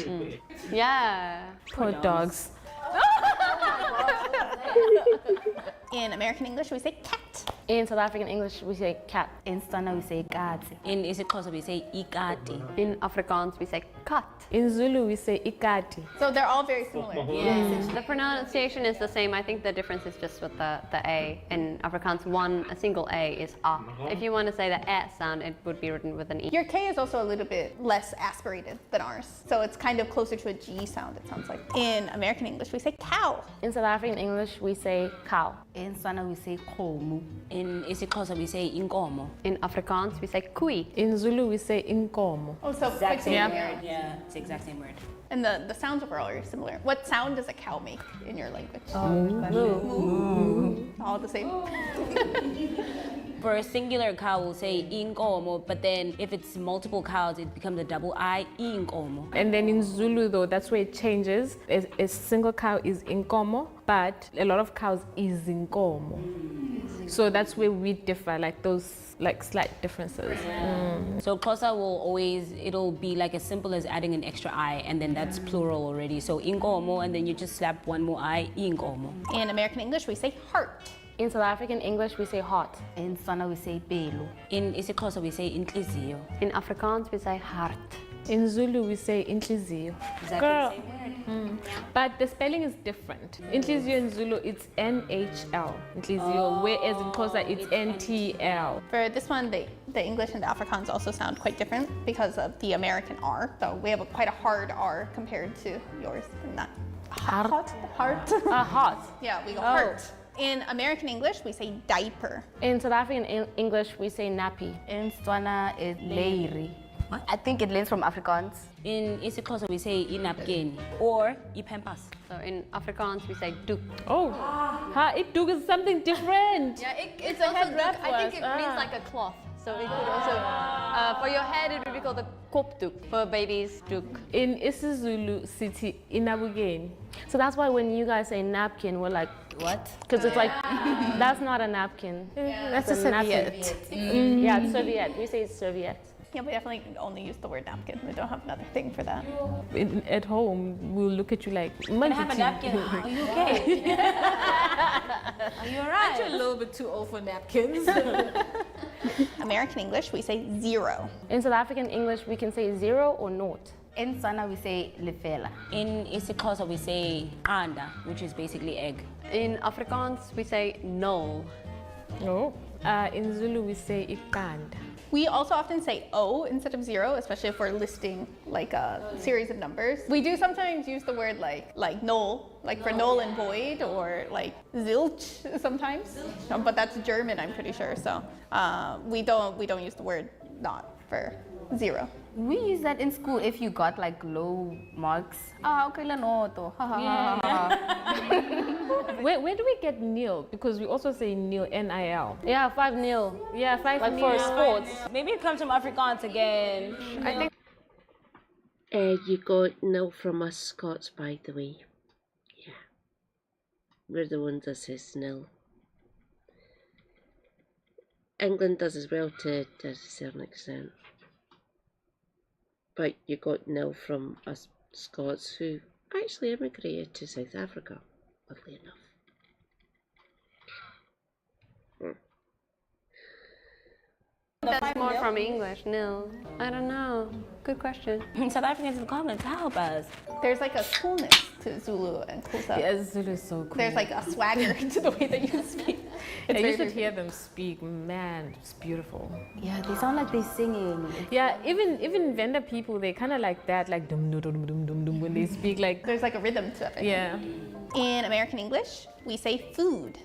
Yeah. Poor dogs. In American English, we say cat. In South African English, we say cat. In Tswana, we say kati. In isiXhosa we say ikati. In Afrikaans, we say kat. In Zulu, we say ikati. So they're all very similar. Yes. The pronunciation is the same. I think the difference is just with the A. In Afrikaans, a single A is a. If you want to say the E sound, it would be written with an E. Your K is also a little bit less aspirated than ours. So it's kind of closer to a G sound, it sounds like. In American English, we say cow. In South African English, we say cow. In Tswana, we say khomo. In isiXhosa we say inkomo. In Afrikaans, we say koei. In Zulu, we say inkomo. Oh, so exact same same word. Yeah, it's the exact same word. And the sounds overall are similar. What sound does a cow make in your language? Moo. All the same. For a singular cow, we'll say inkomo, but then if it's multiple cows, it becomes a double I, inkomo. And then in Zulu, though, that's where it changes. A single cow is inkomo, but a lot of cows is inkomo. So that's where we differ, like those slight differences. So Xhosa will always, it'll be like as simple as adding an extra I, and then that's plural already. So inkomo, and then you just slap one more I, inkomo. In American English, we say heart. In South African English, we say heart. In Tswana, we say pelo. In isiXhosa, we say inhliziyo. In Afrikaans, we say hart. In Zulu, we say inhliziyo. Exactly Girl. the same word. But the spelling is different. Inhliziyo in Zulu, it's NHL. Inhliziyo, whereas in Xhosa, it's NTL. For this one, the English and the Afrikaans also sound quite different because of the American R. So we have quite a hard R compared to yours. And that heart. Heart. Heart. Yeah, we go heart. In American English, we say diaper. In South African English, we say nappy. In Tswana, it's leiri. What? I think it learns from Afrikaans. In isiXhosa we say inapken or ipampas. So in Afrikaans we say doek. Oh, doek is something different. Yeah, it's a also head doek. wrap I think was, it means like a cloth. So it could also, for your head it would be called a kopdoek. For babies, doek. In isiZulu city inabugeni. So that's why when you guys say napkin, we're like, what? Because it's like, that's not a napkin. That's a serviette. Yeah, it's serviette. We say it's serviette. Yeah, we definitely only use the word napkin. We don't have another thing for that. At home, we'll look at you like, Can I have a napkin? Are you okay? Are you alright? Actually, a little bit too old for napkins. American English, we say zero. In South African English, we can say zero or naught. In Tswana, we say lefela. In isiXhosa we say anda, which is basically egg. In Afrikaans we say nul. No. In Zulu, we say ikanda. We also often say O instead of zero, especially if we're listing like a series of numbers. We do sometimes use the word like null, like for null and void, or like zilch sometimes. But that's German, I'm pretty sure. So we don't use the word not for zero. We use that in school if you got like low marks. Okay, la noto. Where do we get nil? Because we also say nil, N-I-L. Yeah, 5-0. Yeah, 5 Like nil. for sports. Maybe it comes from Afrikaans again. I think. You got nil from us Scots, by the way. Yeah. We're the ones that says nil. England does as well to a certain extent. But you got nil from us Scots who actually immigrated to South Africa, oddly enough. That's more from English, nil. I don't know. Good question. South Africans in the comments, help us. There's like a coolness to Zulu and Xhosa. Yeah, Zulu is so cool. There's like a swagger to the way that you speak. Yeah, you should hear them speak. Man, it's beautiful. Yeah, they sound like they're singing. Yeah, even Venda people, they kind of like that, like dum dum dum dum dum dum when they speak. Like there's like a rhythm to it. Yeah. In American English, we say food.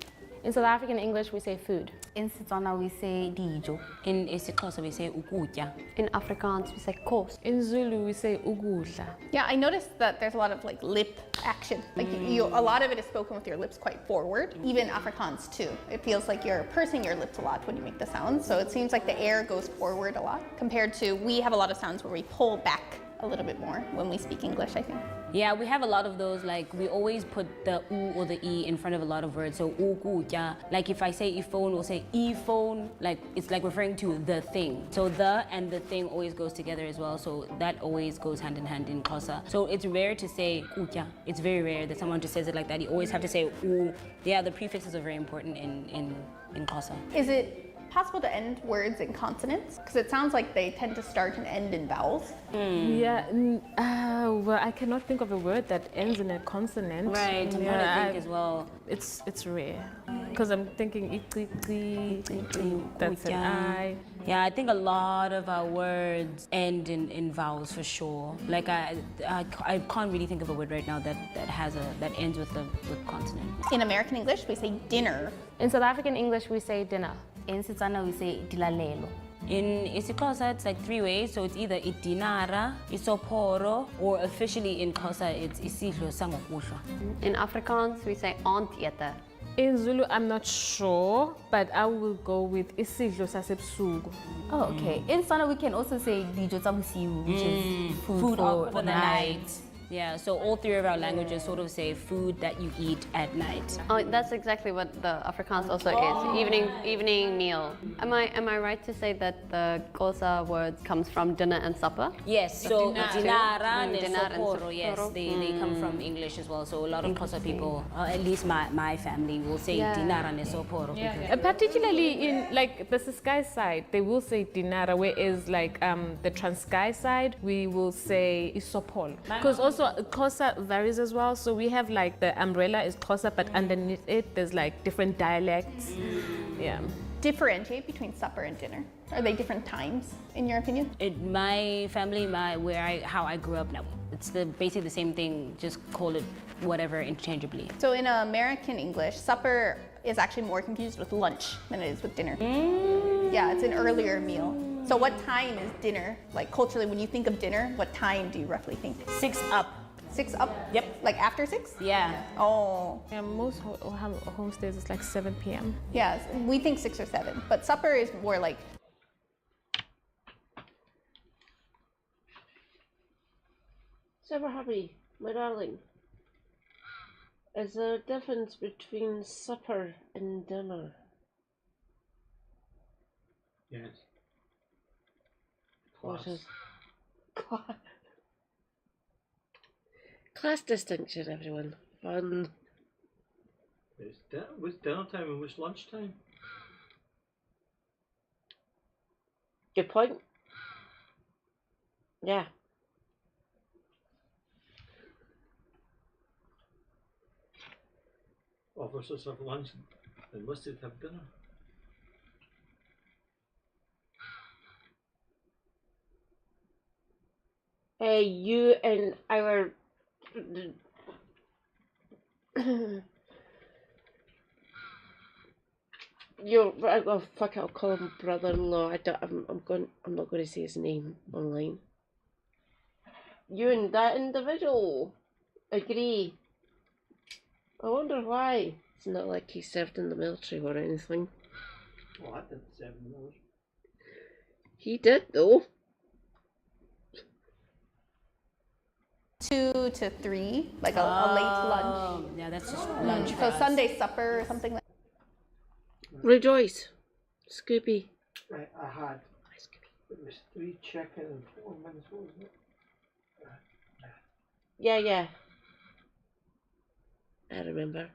In South African English, we say food. In Setswana, we say dijo. In isiXhosa we say ukutya. In Afrikaans we say kos. In Zulu, we say ukudla. Yeah, I noticed that there's a lot of like lip action. Like a lot of it is spoken with your lips quite forward. Even Afrikaans too. It feels like you're pursing your lips a lot when you make the sounds. So it seems like the air goes forward a lot compared to we have a lot of sounds where we pull back a little bit more when we speak English, I think. Yeah, we have a lot of those, like we always put the u or the e in front of a lot of words. So ukutya, like if I say iphone, we'll say e-phone, like it's like referring to the thing. So the and the thing always goes together as well. So that always goes hand in hand in Xhosa. So it's rare to say kutya. It's very rare that someone just says it like that. You always have to say u. Yeah, the prefixes are very important in Xhosa. Is it possible to end words in consonants? Because it sounds like they tend to start and end in vowels. Yeah, well, I cannot think of a word that ends in a consonant. Right, I'm trying to think as well. It's rare. Because I'm thinking that's an I. Yeah, I think a lot of our words end in vowels for sure. Like I can't really think of a word right now that ends with consonant. In American English, we say dinner. In South African English, we say dinner. In Setswana, we say dilalelo. In isiXhosa, it's like 3 ways. So it's either idinara, isoporo, or officially in Xhosa, it's isidlo sangokuhlwa. In Afrikaans, we say aandete. In Zulu, I'm not sure, but I will go with isidlo sasebusuku. Oh, okay. In Tswana, we can also say dijo tsa bosiu, which is food for the night. Yeah, so all 3 of our languages sort of say food that you eat at night. Oh, that's exactly what the Afrikaans also is. Evening meal. Am I right to say that the Xhosa word comes from dinner and supper? Yes, so dinara and dinar and soporo, yes, they come from English as well. So a lot of Xhosa people, at least my family, will say dinara and soporo. Yeah. Particularly in like the Ciskei side, they will say dinara, whereas like the Transkei side, we will say isopolo. Because also Xhosa varies as well. So we have like the umbrella is Xhosa, but underneath it there's like different dialects. Yeah. Differentiate between supper and dinner. Are they different times, in your opinion? My family, how I grew up now, it's basically the same thing. Just call it whatever interchangeably. So in American English, supper is actually more confused with lunch than it is with dinner. Yeah, it's an earlier meal. So what time is dinner? Like culturally, when you think of dinner, what time do you roughly think? 6 up. 6 up? Yep. Like after 6? Yeah. Oh. Yeah, most homestays is like 7 p.m. Yeah, we think 6 or 7, but supper is more like. Super happy, my darling. Is there a difference between supper and dinner? Yes. What is class distinction, everyone. Fun. What's dinner time and what's lunchtime? Good point. Yeah. Officers have lunch and enlisted have dinner. You and our oh fuck it, I'll call him brother-in-law. I'm not going to say his name online. You and that individual agree. I wonder why. It's not like he served in the military or anything. Well, I didn't serve in the military. He did though. 2 to 3, like a late lunch. Yeah, that's just lunch. So Sunday supper or something like that. Rejoice. Scooby. I had. It was 3 chicken and 4 mince, wasn't it? Yeah. I remember.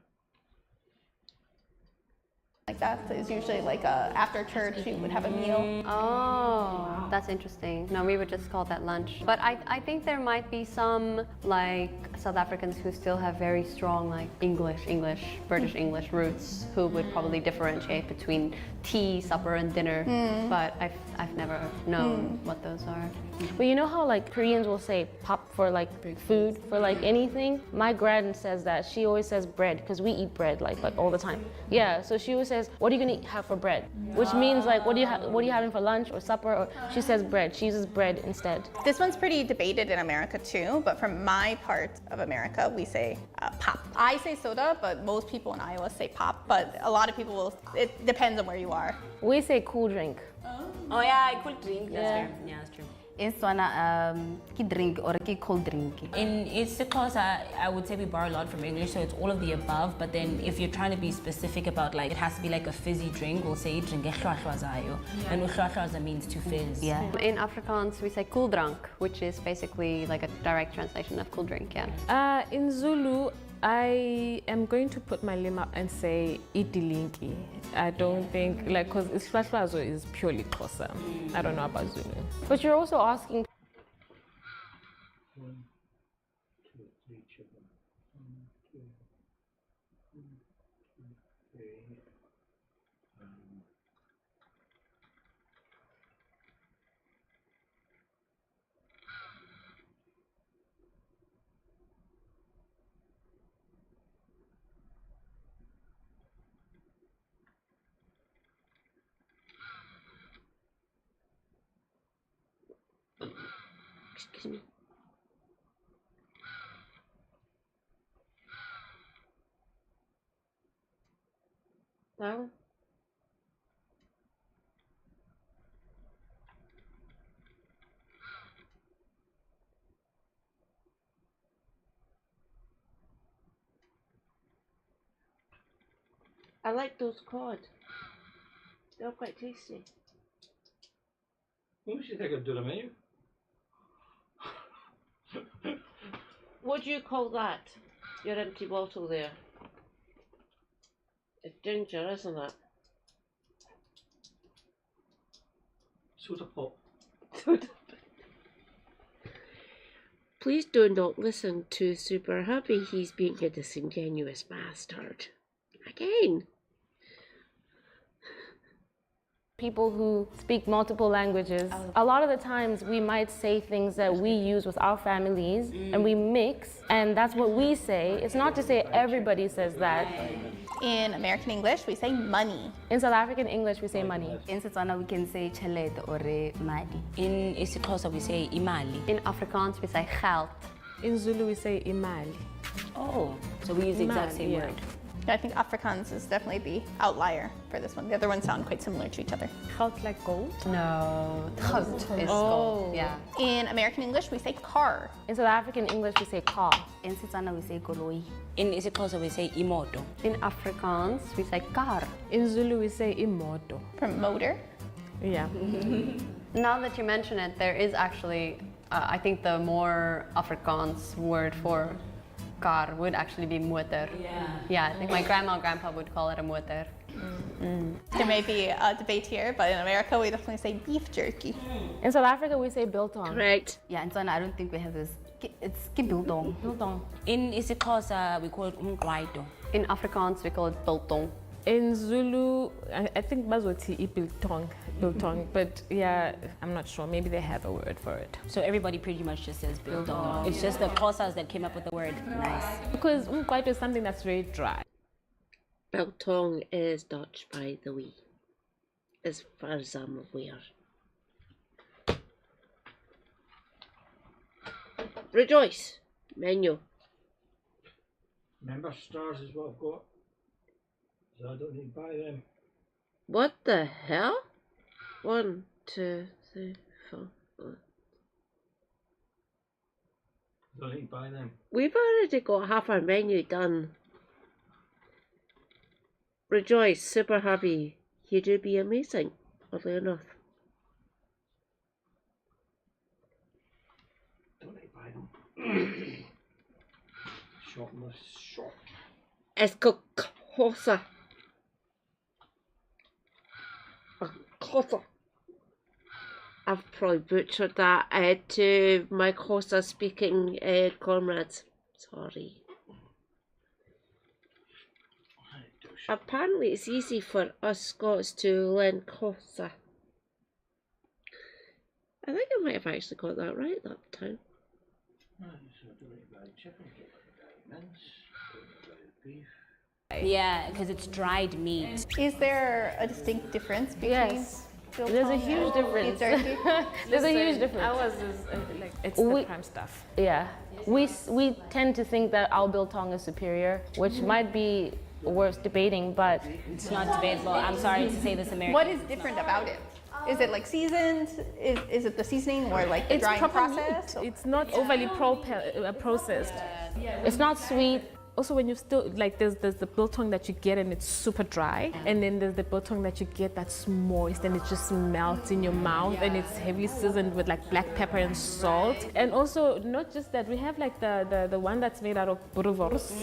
Like that. So it's usually like after church you would have a meal. Oh, that's interesting. No, we would just call that lunch. But I think there might be some like South Africans who still have very strong like British English roots who would probably differentiate between tea, supper, and dinner. But I've never known what those are. But you know how like Koreans will say pop for like food, for like anything? My grand says that. She always says bread because we eat bread like all the time. Yeah, so she always says, what are you gonna have for bread? Which means like, what are you having for lunch or supper? Or she says bread. She uses bread instead. This one's pretty debated in America too, but from my part of America, we say pop. I say soda, but most people in Iowa say pop, but a lot of people will, it depends on where you are. We say cool drink. Oh yeah, cool drink. That's fair. Yeah, that's true. It's one drink or cold drink. In East Coast, I would say we borrow a lot from English, so it's all of the above. But then if you're trying to be specific about like, it has to be like a fizzy drink, we'll say drink zayo. And uhlwahlwaza means to fizz. Yeah. In Afrikaans, we say koeldrank, which is basically like a direct translation of cool drink, yeah. In Zulu, I am going to put my limb up and say itilinki. I don't think, like, because isihlahlazo is purely Xhosa. I don't know about Zulu. But you're also asking. 1, 2, 3 chicken. 1, 2, 3. Excuse me. Darling? I like those cod. They're quite tasty. What do you think I'd do to me? What do you call that? Your empty bottle there. It's ginger, isn't it? Soda pop. Please do not listen to Super Happy. He's being a disingenuous bastard. Again. People who speak multiple languages, a lot of the times we might say things that we use with our families and we mix, and that's what we say. It's not to say everybody says that. In American English, we say money. In South African English, we say money. In Setswana, we can say chelete or madi. In isiXhosa we say imali. In Afrikaans, we say geld. In Zulu, we say imali. Oh, so we use the exact Imali, same yeah. word. I think Afrikaans is definitely the outlier for this one. The other ones sound quite similar to each other. Geld like gold? No, goud is gold. Yeah. In American English, we say car. In South African English, we say car. In Setswana, we say koloi. In isiXhosa we say imoto. In Afrikaans, we say kar. In Zulu, we say imoto. From motor. Yeah. Now that you mention it, there is actually, I think the more Afrikaans word for car would actually be motor. Yeah, I think my grandma and grandpa would call it a motor. There may be a debate here, but in America, we definitely say beef jerky. In South Africa, we say biltong. Correct. Yeah, in Tswana, I don't think we have this. It's biltong. Biltong. In isiXhosa we call it umqwayito. In Afrikaans, we call it biltong. In Zulu, I think bazoti biltong, but yeah, I'm not sure. Maybe they have a word for it. So everybody pretty much just says biltong. It's just the Xhosas that came up with the word. Nice. Because umqwayito is something that's very dry. Biltong is Dutch, by the way, as far as I'm aware. Rejoice, menu. Remember, stars is what I've got. So I don't need to buy them. What the hell? 1, 2, 3, 4. Don't need to buy them. We've already got half our menu done. Rejoice, super happy. You do be amazing, oddly enough. Don't need to buy them. Shopless shop. Escocosa. Xhosa. I've probably butchered that to my Xhosa speaking comrades. Sorry. Apparently it's easy for us Scots to learn Xhosa. I think I might have actually got that right that time. Yeah, because it's dried meat. Is there a distinct difference between? Yes. biltong There's a and huge difference. beef jerky? There's a huge difference. Ours is like it's the prime stuff. Yeah, we tend to think that our biltong is superior, which might be worth debating, but it's not debatable. I'm sorry to say this, American. What is different about it? Is it like seasoned? Is it the seasoning or like the drying process? It's not overly processed. it's not sweet. Also, when you still like, there's the biltong that you get and it's super dry, and then there's the biltong that you get that's moist and it just melts in your mouth, and it's heavily seasoned with like black pepper and salt. And also, not just that, we have like the one that's made out of boerewors.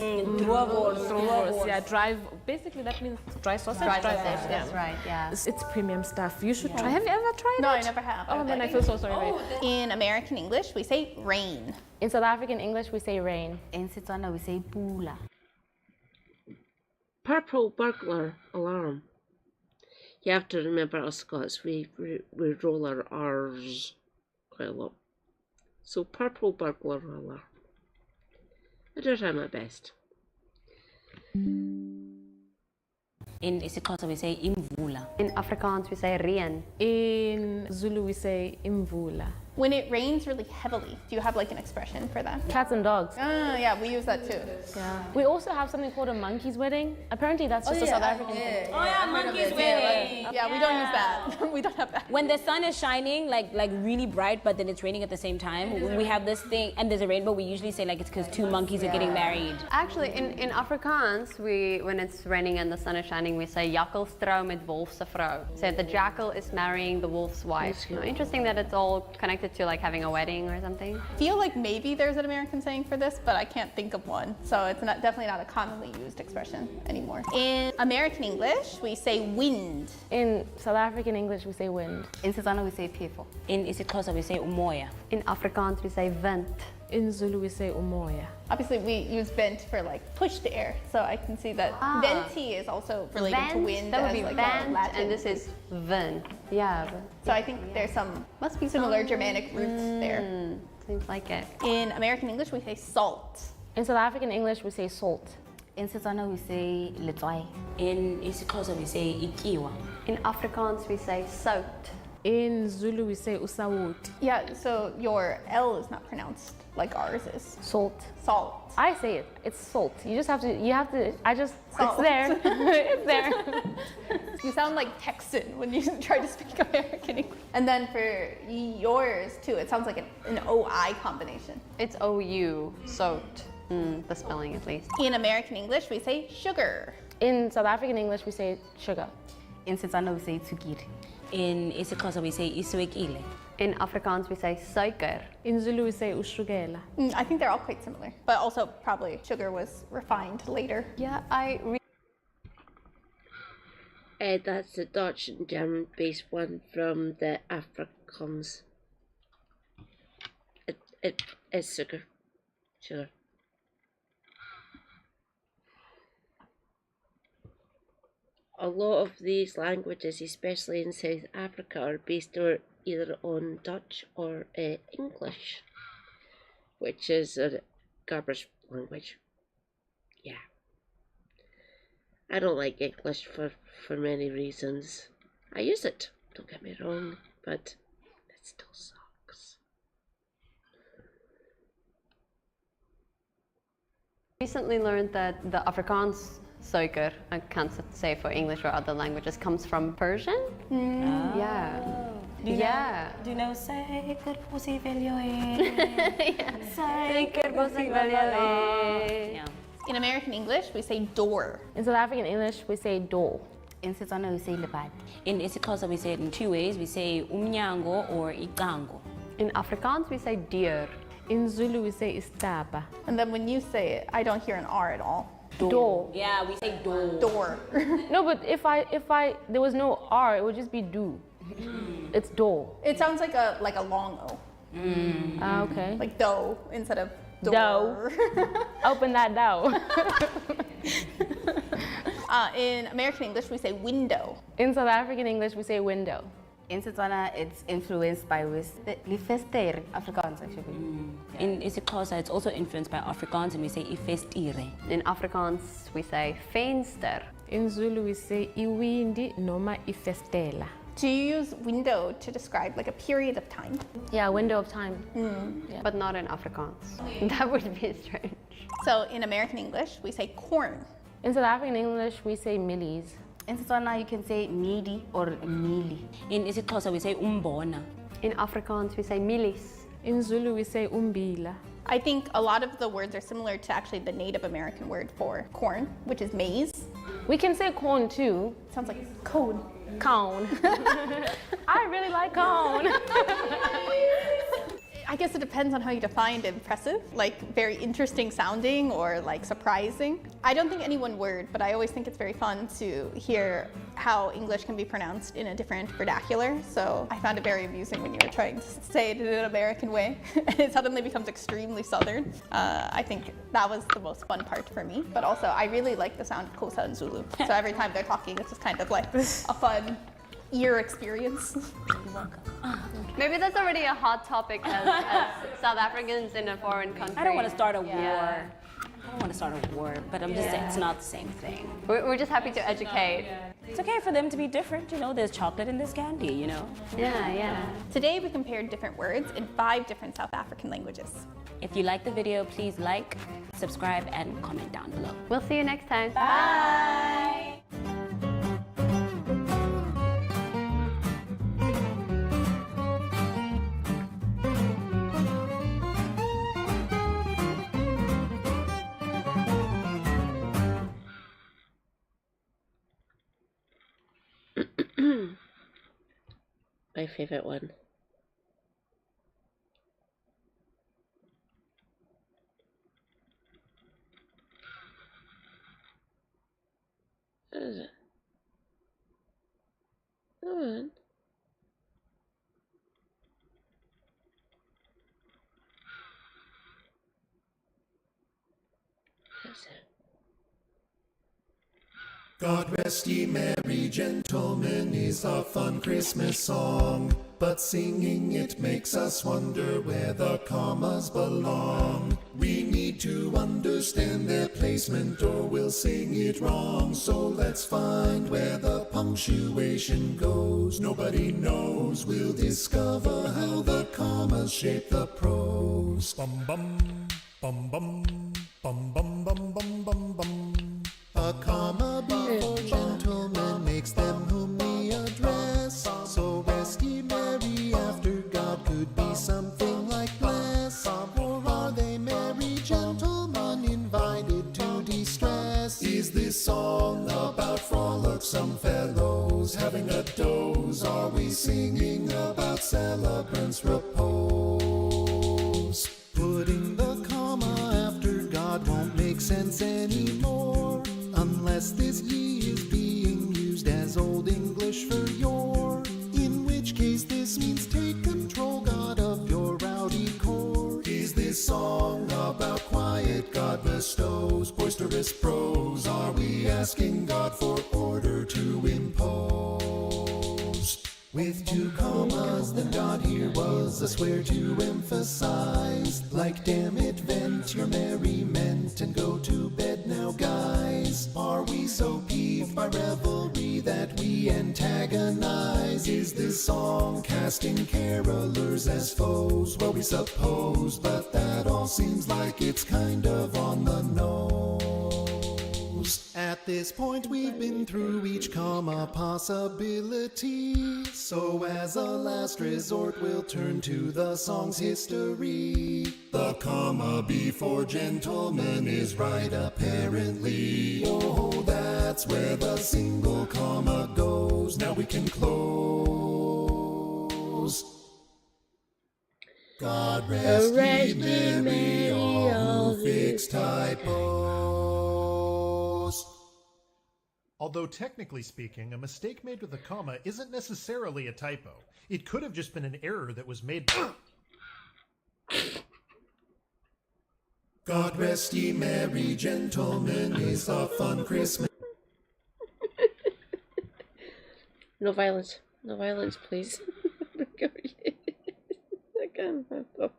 Boerewors, yeah, dry. Basically, that means dry sausage. Dry sausage, yeah. that's right, yeah. It's premium stuff. You should try. Have you ever tried it? No, I never have. Oh, then I feel so sorry. In American English, we say rain. In South African English, we say rain. In Setswana, we say pula. Purple burglar alarm. You have to remember us Scots, we roll our R's quite a lot. So purple burglar alarm. I do try my best. In isiXhosa we say imvula. In Afrikaans we say reën. In Zulu we say imvula. When it rains really heavily, do you have like an expression for that? Cats and dogs. Yeah, we use that too. Yeah. We also have something called a monkey's wedding. Apparently that's just a South African thing. Oh yeah, monkey's wedding. Yeah, we don't use that. We don't have that. When the sun is shining like really bright, but then it's raining at the same time, we have this thing, and there's a rainbow, we usually say like it's because two monkeys are getting married. Actually, in Afrikaans, when it's raining and the sun is shining, we say jakkelstrou met wolfse vrou. So the jackal is marrying the wolf's wife. Interesting that it's all connected to like having a wedding or something. I feel like maybe there's an American saying for this, but I can't think of one. So it's definitely not a commonly used expression anymore. In American English, we say wind. In South African English, we say wind. In Setswana, we say phefo. In isiXhosa we say umoya. In Afrikaans, we say wind. In Zulu we say umoya. Obviously, we use vent for like pushed air, so I can see that venti is also related to wind. That would be like vent, Latin. and this is vin. Yeah. So I think there's must be similar Germanic roots there. Seems like it. In American English, we say salt. In South African English, we say salt. In Setswana we say letswai. In isiXhosa we say ikiwa. In Afrikaans we say sout. In Zulu we say usawoti. Yeah, so your L is not pronounced like ours is. Salt. Salt. I say it. It's salt. You have to, Salt. it's there. It's there. You sound like Texan when you try to speak American English. And then for yours too, it sounds like an OI combination. It's OU, soat. The spelling at least. In American English, we say sugar. In South African English we say sugar. In Setswana we say tsukiri. In isiXhosa we say iswekile. In Afrikaans we say suiker. In Zulu we say ushukela. I think they're all quite similar, but also probably sugar was refined later. Yeah, that's the Dutch and German based one from the Afrikaans. It is sugar. Sugar. A lot of these languages, especially in South Africa, are based either on Dutch or English, which is a garbage language. Yeah. I don't like English for many reasons. I use it, don't get me wrong, but it still sucks. Recently learned that the Afrikaans suiker, I can't say for English or other languages, comes from Persian. Yeah. Do you know suiker pussy veljoe? Suiker pussy veljoe. Yeah. In American English, we say door. In South African English we say door. In Setswana we say lebat. In isiXhosa we say it in two ways. We say umnyango or ikango. In Afrikaans we say deur. In Zulu we say istaba. And then when you say it, I don't hear an R at all. Door. Yeah, we say door. Door. No, but if there was no R, it would just be do. It's door. It sounds like a long O. Okay. Like dough instead of door. Dough. Open that dough. In American English, we say window. In South African English, we say window. In Setswana, it's influenced by Lifester, Afrikaans actually. In isiXhosa, it's also influenced by Afrikaans, and we say ifestire. In Afrikaans we say venster. In Zulu we say iwindi noma ifestela. Do you use window to describe like a period of time? Yeah, window of time. Yeah. But not in Afrikaans. That would be strange. So in American English, we say corn. In South African English, we say millies. In Setswana, you can say midi or mili. In isiXhosa, we say umbona. In Afrikaans we say milis. In Zulu we say umbila. I think a lot of the words are similar to actually the Native American word for corn, which is maize. We can say corn too. Sounds like cone. Cone. I really like cone. I guess it depends on how you define impressive, like very interesting sounding or like surprising. I don't think any one word, but I always think it's very fun to hear how English can be pronounced in a different vernacular. So I found it very amusing when you were trying to say it in an American way and it suddenly becomes extremely Southern. I think that was the most fun part for me. But also I really like the sound of Xhosa and Zulu. So every time they're talking, it's just kind of like a fun ear experience. Maybe that's already a hot topic as South Africans in a foreign country. I don't want to start a war. I don't want to start a war, but I'm just saying it's not the same thing. We're just happy to educate. It's okay for them to be different, you know, there's chocolate in this candy, you know? Yeah. Today we compared different words in 5 different South African languages. If you like the video, please like, subscribe, and comment down below. We'll see you next time. Bye! My favorite one. What is it? Come on. What is it? God rest ye merry gentlemen is a fun Christmas song, but singing it makes us wonder where the commas belong. We need to understand their place replacement or we'll sing it wrong. So let's find where the punctuation goes. Nobody knows, we'll discover how the commas shape the prose. Bum bum, bum bum, bum bum bum bum bum bum. A comma before gentlemen makes them whom we address. So rest ye merry after God could be something like bless. Or are they merry gentlemen invited to distress? Is this song about frolicsome fellows having a doze? Are we singing about celebrants' repose? Putting the comma after God won't make sense anymore, unless this ye is being used as Old English for yore, in which case this means take control, God, of your rowdy core. Is this song about quiet God bestows boisterous prose? Are we asking God for order to impose? With two commas, then God here was a swear to emphasize, like damn it, vent your merriment and go to bed now, guys. Are we so peeved by revelry that we antagonize? Is this song casting carolers as foes? Well, we suppose, but that all seems like it's kind of on the nose. At this point we've been through each comma possibility, so as a last resort we'll turn to the song's history. The comma before gentlemen is right apparently. Oh, that's where the single comma goes. Now we can close. God rest ye merry, all who fix typos. Although technically speaking, a mistake made with a comma isn't necessarily a typo. It could have just been an error that was made by... God rest ye merry gentlemen, is a fun Christmas. No violence. No violence, please. I can't handle.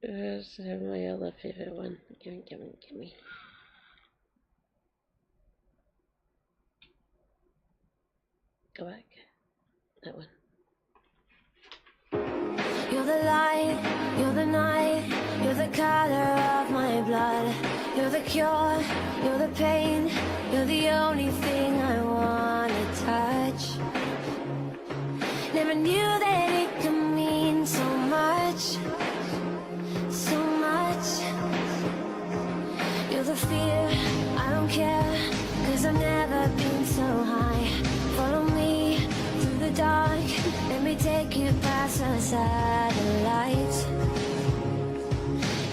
Here's my other favorite one. Gimme. Go back. That one. You're the light, you're the night, you're the color of my blood. You're the cure, you're the pain, you're the only thing I wanna touch. Never knew that it could mean so much, so much. You're the fear, I don't care, 'cause I've never been so high. Follow me through the dark, let me take you past the satellites.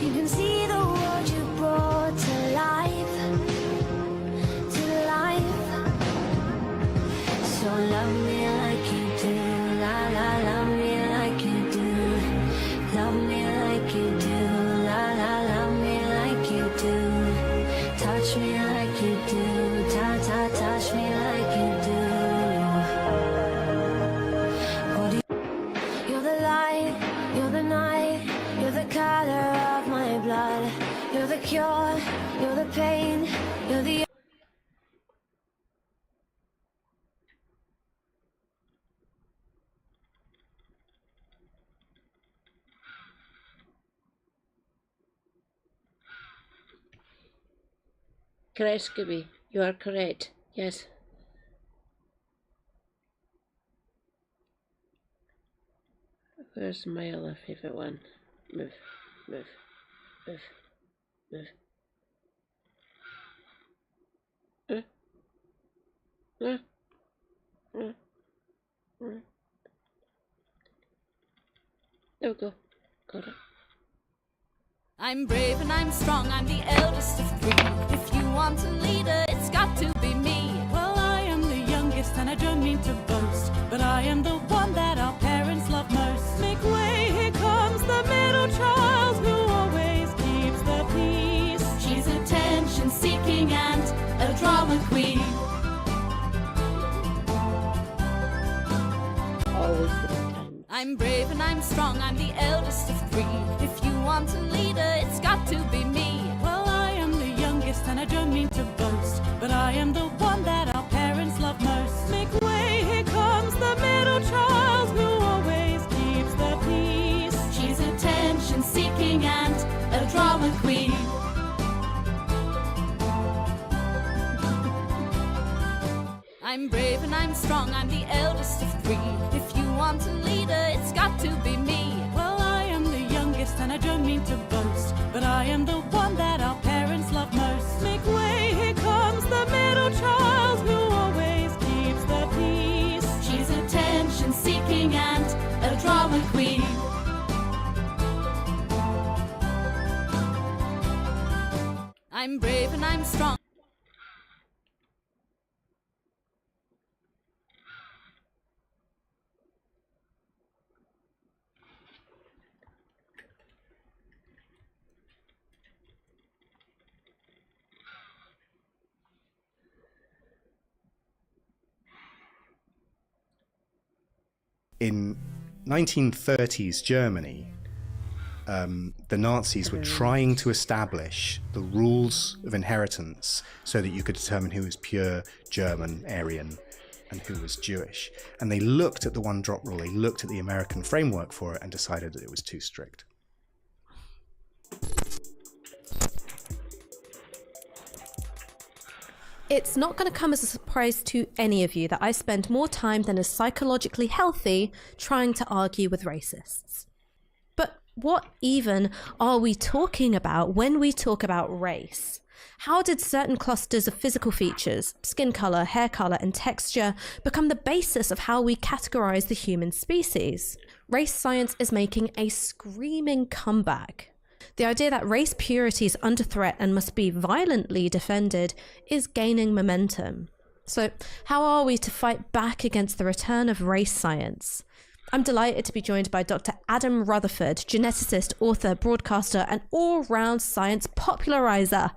You can see the world you brought to life, to life. So love me like you do, la la, love me like you do. Love me like you do, la la, love me like you do. Touch me like you do, touch me like you do. You're the light, you're the night, you're the color of my blood. You're the cure, you're the pain, you're the... Correct, Scooby. You are correct. Yes. Where's my other favorite one? Move. There we go. Got it. I'm brave and I'm strong, I'm the eldest of three. If you want a leader, it's got to be me. Well, I am the youngest and I don't mean to boast, but I am the one that our parents love most. Make way, here comes the middle child who always keeps the peace. She's attention-seeking and a drama queen. Always the time. I'm brave and I'm strong, I'm the eldest of three. If you want a leader, drama queen. I'm brave and I'm strong, I'm the eldest of three. If you want a leader, it's got to be me. Well, I am the youngest and I don't mean to boast, but I am the one that our parents love most. Make way, here comes the middle child who always keeps the peace. She's attention-seeking and a drama queen. I'm brave and I'm strong. In 1930s Germany, the Nazis were trying to establish the rules of inheritance so that you could determine who was pure German, Aryan, and who was Jewish. And they looked at the one-drop rule, they looked at the American framework for it and decided that it was too strict. It's not going to come as a surprise to any of you that I spend more time than is psychologically healthy trying to argue with racists. But what even are we talking about when we talk about race? How did certain clusters of physical features, skin colour, hair colour and texture become the basis of how we categorise the human species? Race science is making a screaming comeback. The idea that race purity is under threat and must be violently defended is gaining momentum. So, how are we to fight back against the return of race science? I'm delighted to be joined by Dr. Adam Rutherford, geneticist, author, broadcaster, and all-round science popularizer.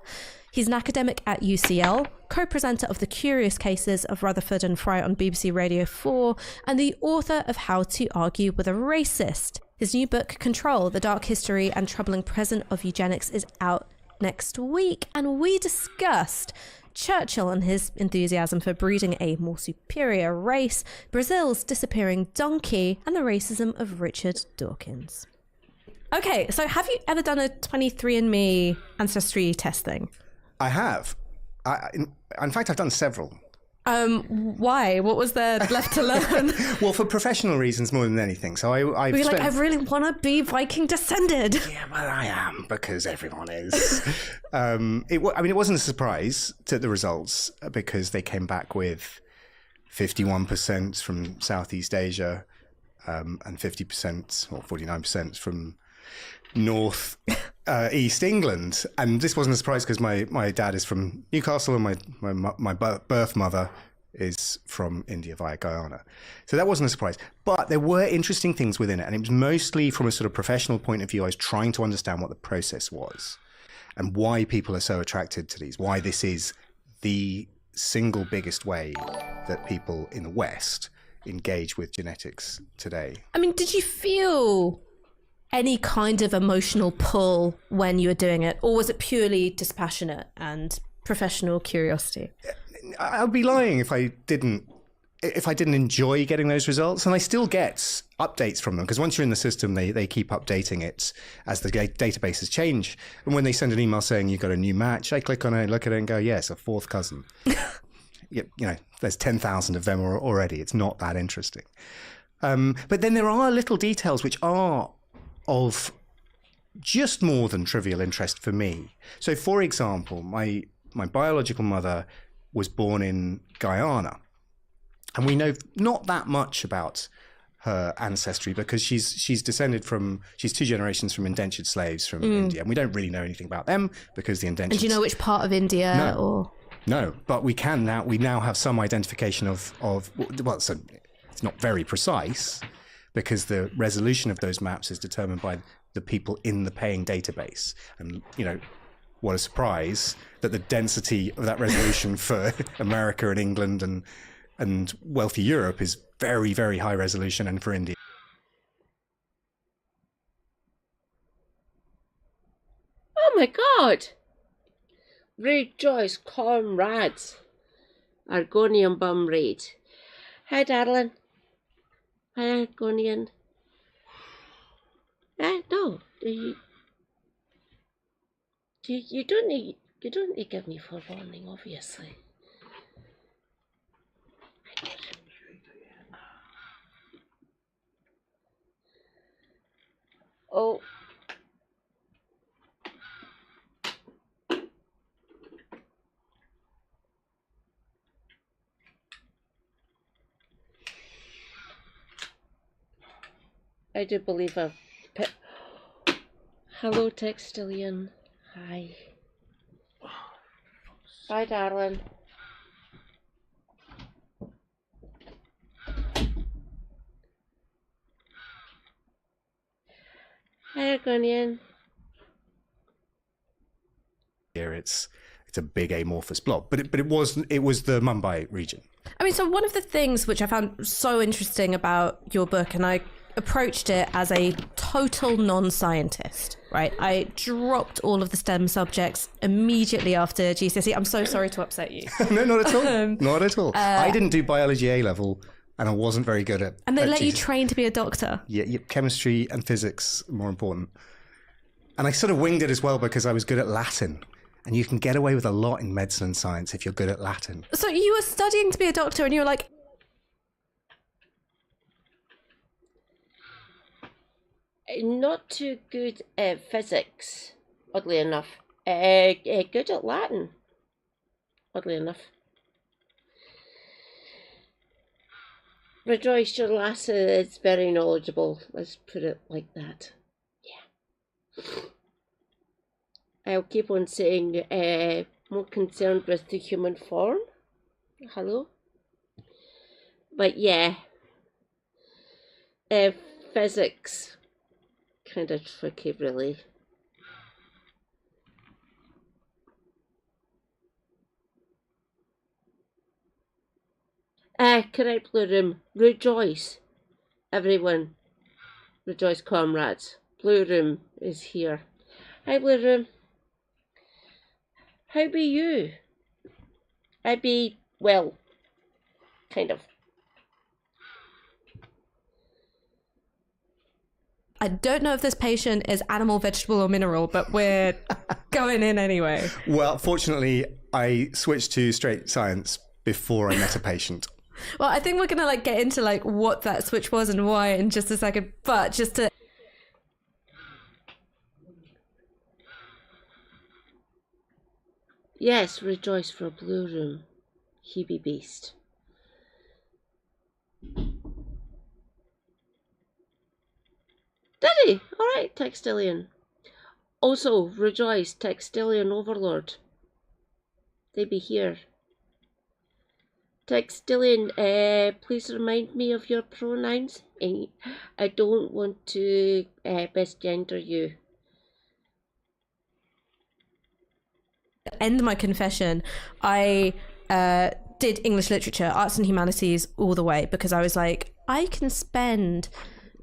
He's an academic at UCL, co-presenter of The Curious Cases of Rutherford and Fry on BBC Radio 4, and the author of How to Argue with a Racist. His new book, Control, The Dark History and Troubling Present of Eugenics, is out next week, and we discussed Churchill and his enthusiasm for breeding a more superior race, Brazil's disappearing donkey, and the racism of Richard Dawkins. Okay, so have you ever done a 23andMe ancestry testing? I have. In fact, I've done several. Why? What was there left to learn? Well, for professional reasons more than anything. So I really want to be Viking descended. Yeah, well, I am, because everyone is. It wasn't a surprise to the results because they came back with 51% from Southeast Asia and 50% or 49% from North East England. And this wasn't a surprise because my dad is from Newcastle and my birth mother is from India via Guyana. So that wasn't a surprise. But there were interesting things within it. And it was mostly from a sort of professional point of view. I was trying to understand what the process was and why people are so attracted to these, why this is the single biggest way that people in the West engage with genetics today. I mean, did you feel any kind of emotional pull when you were doing it, or was it purely dispassionate and professional curiosity? I'd be lying if I didn't enjoy getting those results, and I still get updates from them because once you're in the system, they keep updating it as the databases change. And when they send an email saying you've got a new match, I click on it, look at it, and go, yes, a fourth cousin. You know, there's 10,000 of them already. It's not that interesting. But then there are little details which are of just more than trivial interest for me. So, for example, my biological mother was born in Guyana, and we know not that much about her ancestry because she's descended from, she's two generations from indentured slaves from India, and we don't really know anything about them because the indentured. And do you know which part of India? No. No, but we now have some identification of well, so it's not very precise because the resolution of those maps is determined by the people in the paying database. And, you know, what a surprise that the density of that resolution for America and England and wealthy Europe is very, very high resolution, and for India. Oh my God! Rejoice, comrades. Argonian bum raid. Hi, darling. Hi, Argonian. No. You don't need to give me forewarning, obviously. Oh. I do believe Hello, Textilian. Hi. Hi, darling. Hi, Argonian. Here it's a big amorphous blob, but it was the Mumbai region. I mean, so one of the things which I found so interesting about your book, and I approached it as a total non-scientist, right? I dropped all of the STEM subjects immediately after GCSE. I'm so sorry to upset you. No, not at all. Not at all. I didn't do biology A level, and I wasn't very good at. And they let you train to be a doctor. Yeah, chemistry and physics are more important. And I sort of winged it as well because I was good at Latin. And you can get away with a lot in medicine and science if you're good at Latin. So you were studying to be a doctor and you were like... Not too good at physics, oddly enough. Good at Latin, oddly enough. Rejoice, your lass is very knowledgeable. Let's put it like that. Yeah. I'll keep on saying more concerned with the human form. Hello? But yeah. Physics. Kind of tricky, really. Correct, Blue Room. Rejoice, everyone. Rejoice, comrades. Blue Room is here. Hi, Blue Room. How be you? I be, well, kind of. I don't know if this patient is animal, vegetable, or mineral, but we're going in anyway. Well, fortunately, I switched to straight science before I met a patient. Well, I think we're going to get into what that switch was and why in just a second, but just to... Yes, rejoice for a Blue Room. He be beast. Did he? Alright, Textilian. Also, rejoice, Textilian Overlord. They be here. Textilian, please remind me of your pronouns. I don't want to misgender you. End my confession. I did English literature, arts and humanities all the way because I was like, I can spend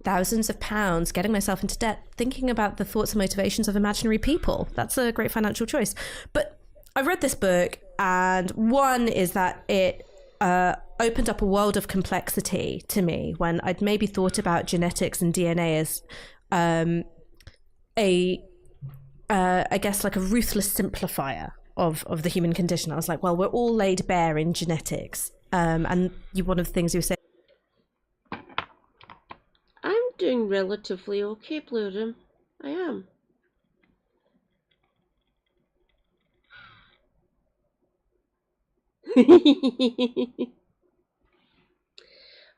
thousands of pounds getting myself into debt thinking about the thoughts and motivations of imaginary people. That's a great financial choice. But I read this book, and one is that it opened up a world of complexity to me when I'd maybe thought about genetics and DNA as I guess a ruthless simplifier of the human condition. I was like, well, we're all laid bare in genetics. And one of the things you said, I'm doing relatively okay, Blue Room. I am.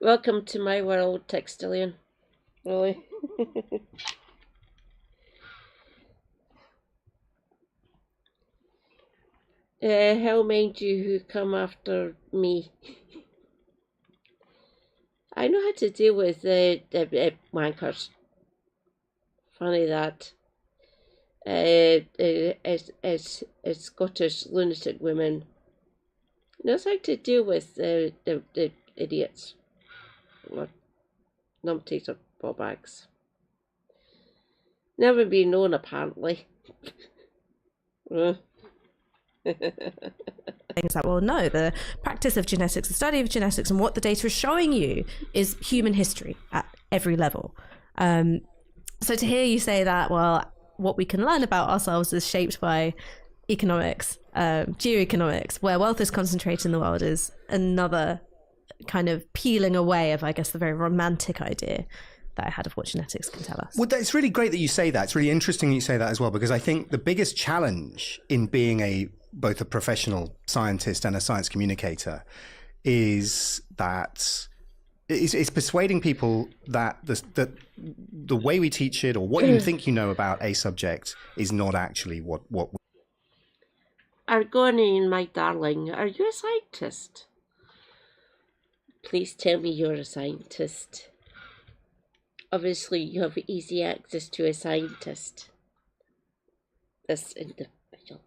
Welcome to my world, Textilian. Really? Hell mind you who come after me. I know how to deal with wankers. Funny that. As Scottish lunatic women knows how to deal with the idiots. Or numpties or ballbags. Never been known, apparently. things like, well, no, the practice of genetics, the study of genetics, and what the data is showing you is human history at every level. So to hear you say that, well, what we can learn about ourselves is shaped by economics, geoeconomics, where wealth is concentrated in the world is another kind of peeling away of, I guess, the very romantic idea that I had of what genetics can tell us. Well, it's really great that you say that. It's really interesting you say that as well, because I think the biggest challenge in being both a professional scientist and a science communicator is that it's persuading people that the way we teach it or what you think you know about a subject is not actually what Argonian, my darling, are you a scientist? Please tell me you're a scientist. Obviously, you have easy access to a scientist. This individual.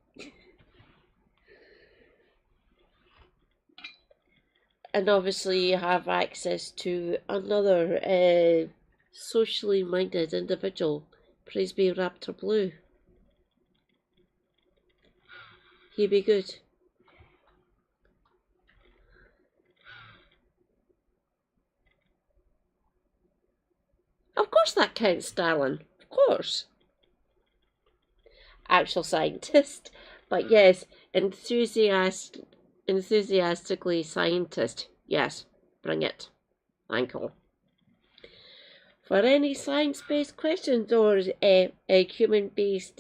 And obviously, you have access to another socially minded individual. Praise be Raptor Blue. He be good. Of course that counts, darling. Of course. Actual scientist. But yes, enthusiastically scientist. Yes, bring it. Thank you. For any science-based questions or human-based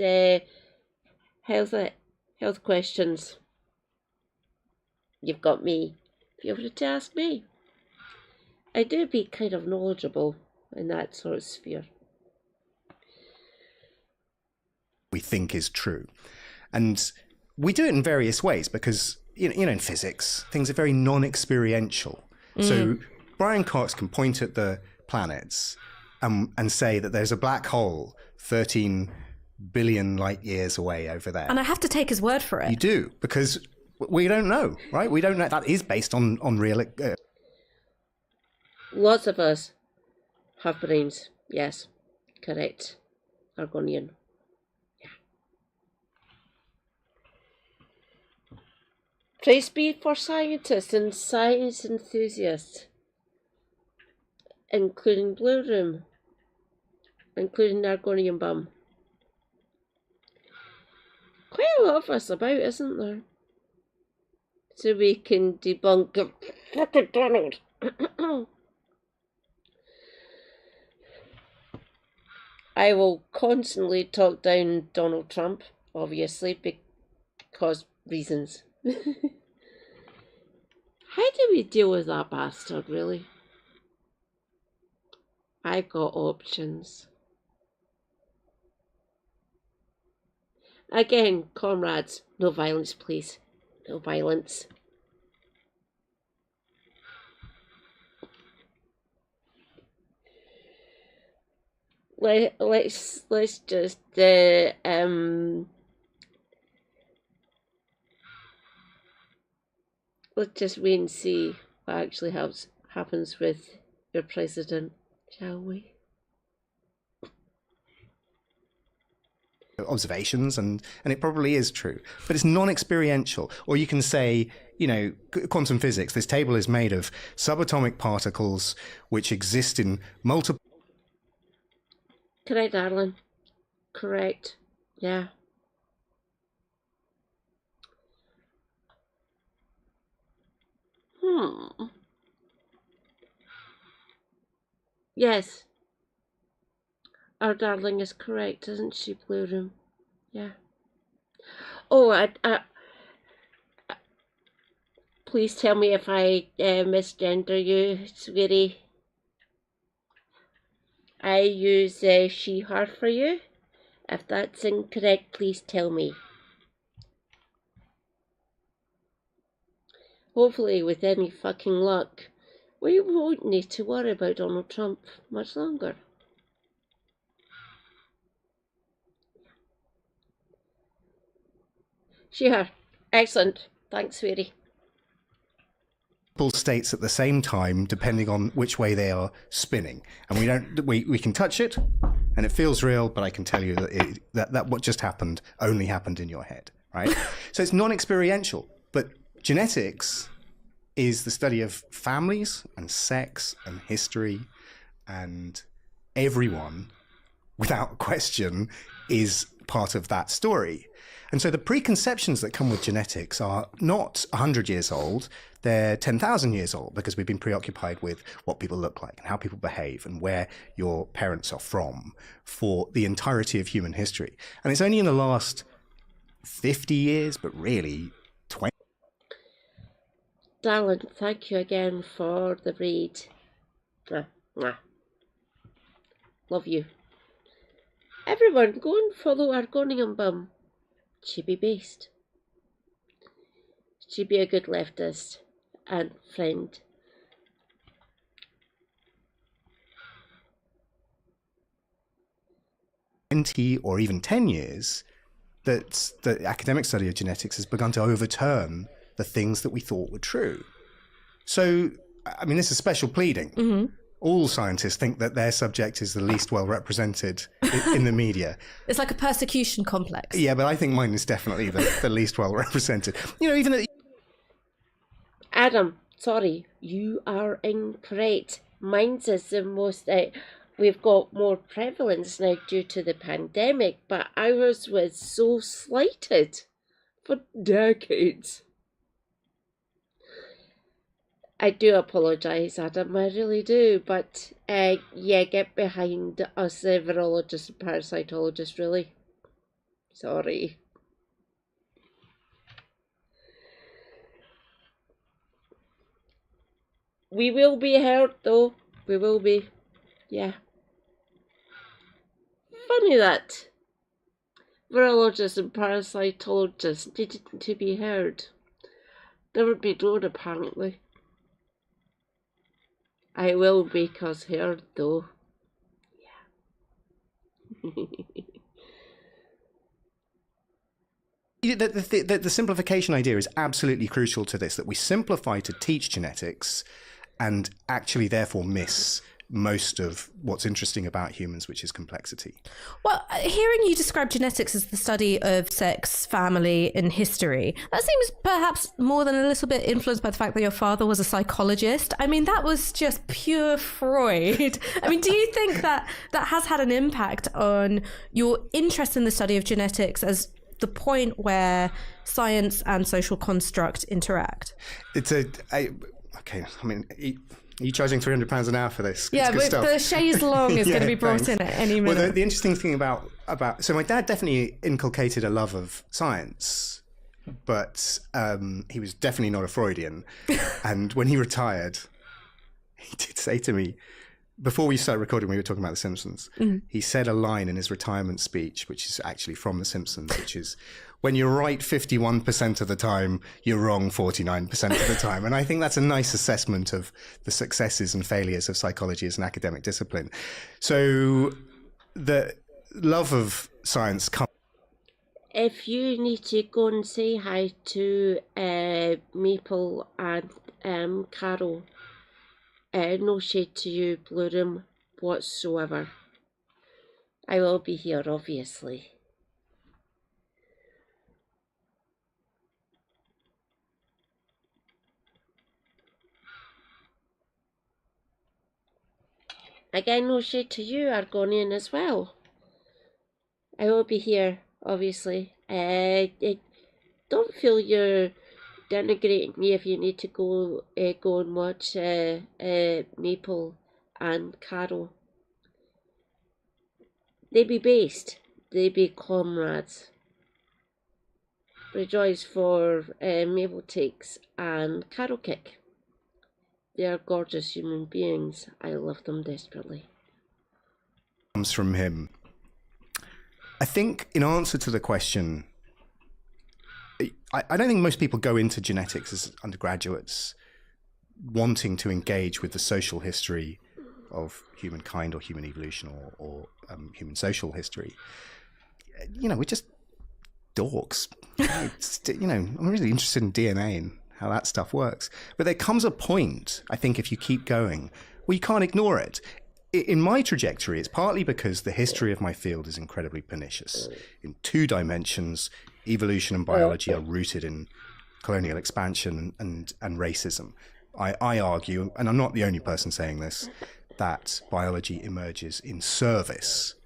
health questions, you've got me. Feel free to ask me. I do be kind of knowledgeable in that sort of sphere. we think is true. And we do it in various ways because, you know, in physics, things are very non-experiential. So Brian Cox can point at the planets and say that there's a black hole 13 billion light years away over there. And I have to take his word for it. You do, because we don't know, right? We don't know. That is based on real... Lots of us have brains. Yes, correct. Argonian. Yeah. Praise be for scientists and science enthusiasts, including Blue Room, including Argonian Bum. Quite a lot of us about, isn't there? So we can debunk fucking Donald. I will constantly talk down Donald Trump, obviously, because reasons. How do we deal with that bastard, really? I've got options. Again, comrades, no violence, please. No violence. Let's just let's just wait and see what actually happens with your president, shall we? Observations, and it probably is true, but it's non-experiential. Or you can say, you know, quantum physics, this table is made of subatomic particles which exist in multiple... Correct, darling. Correct. Yeah. Yes. Our darling is correct, isn't she, Blue Room? Yeah. Oh, please tell me if I misgender you, sweetie. I use she, her for you. If that's incorrect, please tell me. Hopefully, with any fucking luck, we won't need to worry about Donald Trump much longer. She, her. Excellent. Thanks, sweetie. states at the same time, depending on which way they are spinning. And we can touch it, and it feels real, but I can tell you that that what just happened only happened in your head, right? So it's non-experiential, but genetics is the study of families and sex and history and everyone without question, is part of that story. And so the preconceptions that come with genetics are not 100 years old, they're 10,000 years old, because we've been preoccupied with what people look like and how people behave and where your parents are from for the entirety of human history. And it's only in the last 50 years, but really 20. Darling, thank you again for the read. Mwah, mwah. Love you. Everyone, go and follow Argonian Bum. She'd be based. She'd be a good leftist and friend. Or even 10 years, that the academic study of genetics has begun to overturn the things that we thought were true. So, I mean, this is special pleading. Mm-hmm. All scientists think that their subject is the least well represented in the media. It's like a persecution complex. Yeah, but I think mine is definitely the least well represented. You know, even Adam, sorry, you are incorrect. Mine's is the most... we've got more prevalence now due to the pandemic, but ours was so slighted for decades. I do apologise, Adam, I really do, but yeah, get behind us, the virologists and parasitologists, really. Sorry. We will be heard, though. We will be. Yeah. Funny that virologists and parasitologists needed to be heard. Never been known, apparently. I will make us heard, though. Yeah. The simplification idea is absolutely crucial to this, that we simplify to teach genetics and actually therefore miss most of what's interesting about humans, which is complexity. Well, hearing you describe genetics as the study of sex, family, and history, that seems perhaps more than a little bit influenced by the fact that your father was a psychologist. I mean, that was just pure Freud. I mean, do you think that that has had an impact on your interest in the study of genetics as the point where science and social construct interact? Are you charging £300 an hour for this? Yeah, but the chaise longue is going to be brought in at any minute. Well, the interesting thing about so my dad definitely inculcated a love of science, but he was definitely not a Freudian. And when he retired, he did say to me, before we started recording, we were talking about The Simpsons. Mm-hmm. He said a line in his retirement speech, which is actually from The Simpsons, which is, when you're right 51% of the time, you're wrong 49% of the time. And I think that's a nice assessment of the successes and failures of psychology as an academic discipline. So the love of science comes... If you need to go and say hi to Maple and Carol, no shade to you, Blue Room, whatsoever. I will be here, obviously. Again, no shade to you, Argonian, as well. I will be here, obviously. Don't feel you're denigrating me if you need to go and watch Maple and Carol. They be based. They be comrades. Rejoice for Maple Takes and Carol Kick. They are gorgeous human beings. I love them desperately. Comes from him. I think in answer to the question, I don't think most people go into genetics as undergraduates wanting to engage with the social history of humankind or human evolution or human social history. You know, we're just dorks. I'm really interested in DNA and how that stuff works. But there comes a point, I think, if you keep going, where you can't ignore it. In my trajectory, it's partly because the history of my field is incredibly pernicious. In 2 dimensions, evolution and biology are rooted in colonial expansion and racism. I argue, and I'm not the only person saying this, that biology emerges in service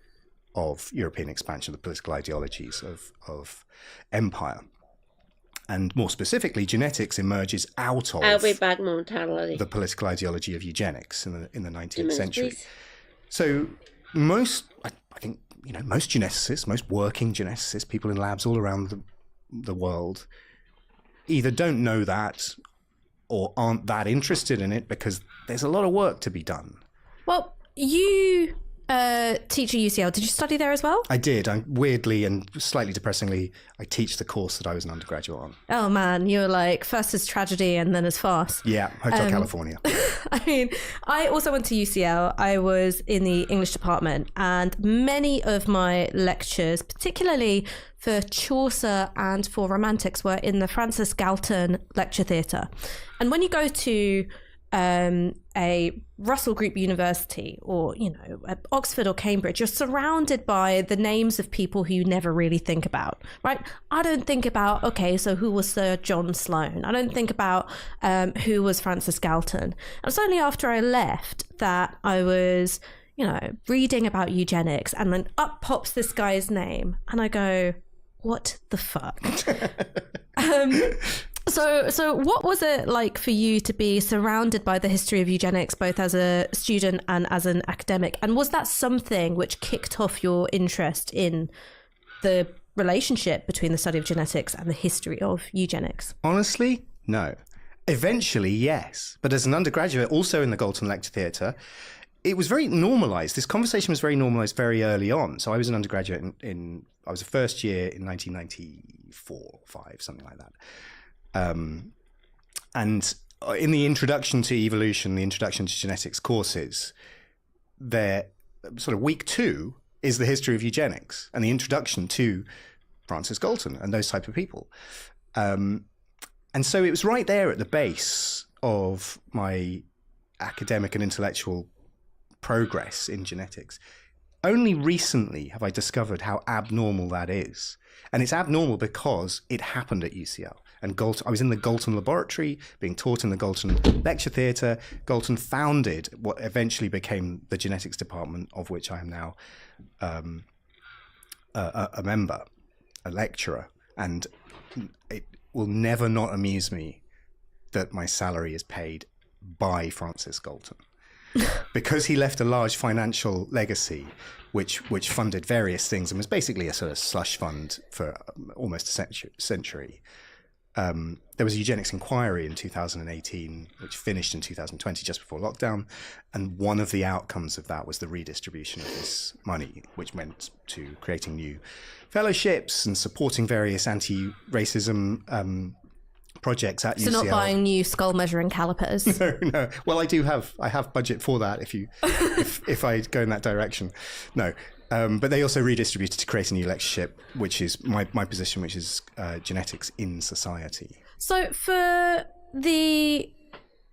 of European expansion, the political ideologies of empire. And more specifically, genetics emerges out of I'll be back momentarily. the political ideology of eugenics in the 19th century. Please. So I think, most geneticists, most working geneticists, people in labs all around the world, either don't know that or aren't that interested in it because there's a lot of work to be done. Well, you teach at UCL. Did you study there as well? I did. Weirdly and slightly depressingly, I teach the course that I was an undergraduate on. Oh man, you're like first as tragedy and then as farce. Yeah, Hotel California. I mean, I also went to UCL. I was in the English department, and many of my lectures, particularly for Chaucer and for Romantics, were in the Francis Galton Lecture Theatre. And when you go to a Russell Group University or, at Oxford or Cambridge, you're surrounded by the names of people who you never really think about, right? I don't think about, okay, so who was Sir John Sloane? I don't think about who was Francis Galton. And it's only after I left that I was, reading about eugenics, and then up pops this guy's name, and I go, what the fuck? So what was it like for you to be surrounded by the history of eugenics, both as a student and as an academic? And was that something which kicked off your interest in the relationship between the study of genetics and the history of eugenics? Honestly, no. Eventually, yes. But as an undergraduate, also in the Galton Lecture Theatre, it was very normalised. This conversation was very normalised very early on. So I was an undergraduate I was a first year in 1994, 5, something like that. And in the introduction to evolution, the introduction to genetics courses, there, sort of week 2 is the history of eugenics and the introduction to Francis Galton and those type of people. And so it was right there at the base of my academic and intellectual progress in genetics. Only recently have I discovered how abnormal that is. And it's abnormal because it happened at UCL. And I was in the Galton laboratory, being taught in the Galton Lecture Theatre. Galton founded what eventually became the genetics department, of which I am now a member, a lecturer. And it will never not amuse me that my salary is paid by Francis Galton. Because he left a large financial legacy, which funded various things and was basically a sort of slush fund for almost a century. There was a eugenics inquiry in 2018, which finished in 2020, just before lockdown. And one of the outcomes of that was the redistribution of this money, which went to creating new fellowships and supporting various anti-racism projects at UCL. So not buying new skull measuring calipers. No. Well, I have budget for that if I go in that direction. No. But they also redistributed to create a new lectureship, which is my position, which is genetics in society. So for the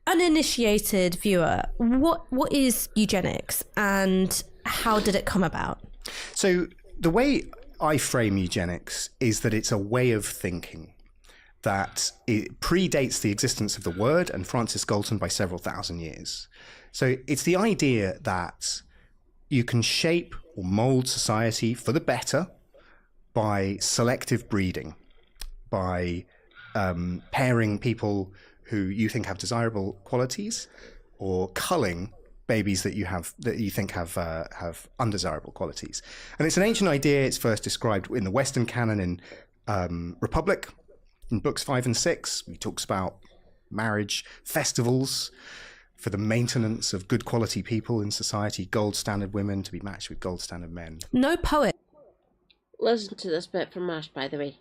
uninitiated viewer, what is eugenics and how did it come about? So the way I frame eugenics is that it's a way of thinking that it predates the existence of the word and Francis Galton by several thousand years. So it's the idea that you can shape or mold society for the better by selective breeding, by pairing people who you think have desirable qualities, or culling babies that you think have undesirable qualities. And it's an ancient idea. It's first described in the Western canon in Republic. In books 5 and 6, he talks about marriage festivals for the maintenance of good quality people in society, gold standard women to be matched with gold standard men. No poet. Listen to this bit from Ash, by the way.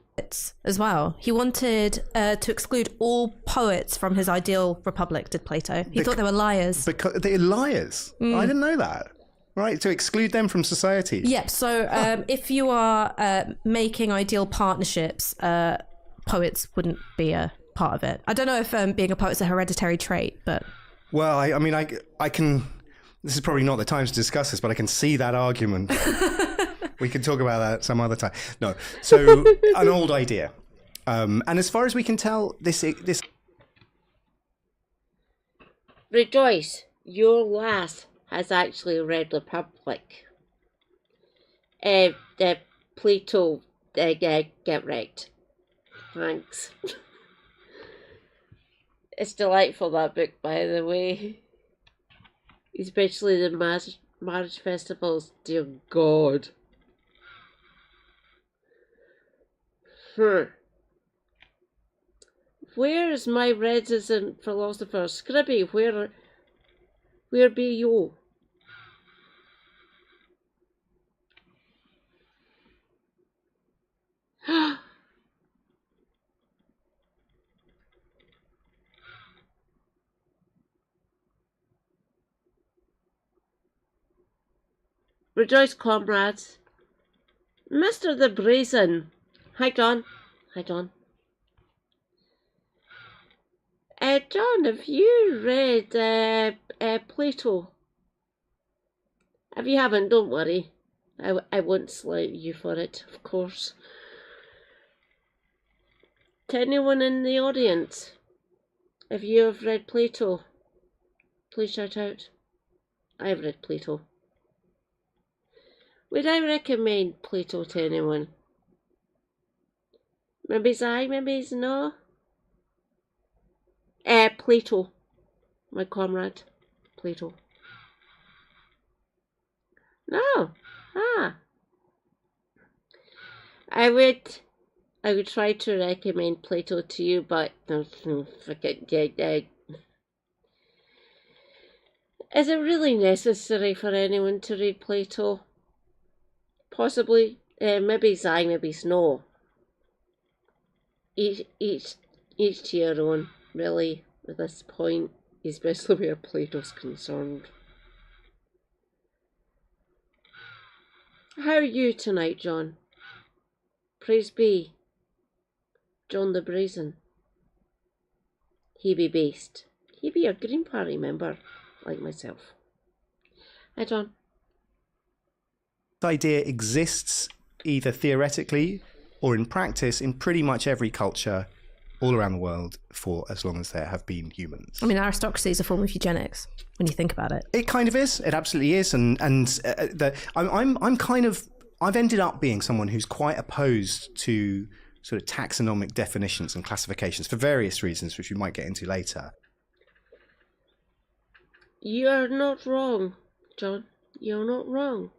As well. He wanted to exclude all poets from his ideal republic, did Plato. He thought they were liars. Because they're liars? I didn't know that. Right, to exclude them from society. Yep, so if you are making ideal partnerships, poets wouldn't be a part of it. I don't know if being a poet's a hereditary trait, but... Well, I mean, I can... This is probably not the time to discuss this, but I can see that argument. We can talk about that some other time. No, so an old idea. And as far as we can tell, this... Rejoice, your lass has actually read Republic. Plato, get wrecked. Thanks. It's delightful, that book, by the way. Especially the marriage festivals. Dear God. Where is my resident philosopher? Scribby, where be you? Rejoice, comrades. Mr. the Brazen. Hi, John. Hi, John. John, have you read Plato? If you haven't, don't worry. I won't slate you for it, of course. To anyone in the audience, if you have read Plato, please shout out. I have read Plato. Would I recommend Plato to anyone? Maybe it's aye, maybe it's no. Plato, my comrade, Plato. No, I would try to recommend Plato to you, but forget. Is it really necessary for anyone to read Plato? Possibly. Maybe it's aye, maybe it's no. Each to your own, really, at this point, especially where Plato's concerned. How are you tonight, John? Praise be. John the Brazen. He be based. He be a Green Party member, like myself. Hi, John. This idea exists either theoretically or in practice in pretty much every culture all around the world for as long as there have been humans. I mean, aristocracy is a form of eugenics when you think about it. It kind of is. It absolutely is. I'm kind of, I've ended up being someone who's quite opposed to sort of taxonomic definitions and classifications for various reasons, which we might get into later. You're not wrong, John. You're not wrong.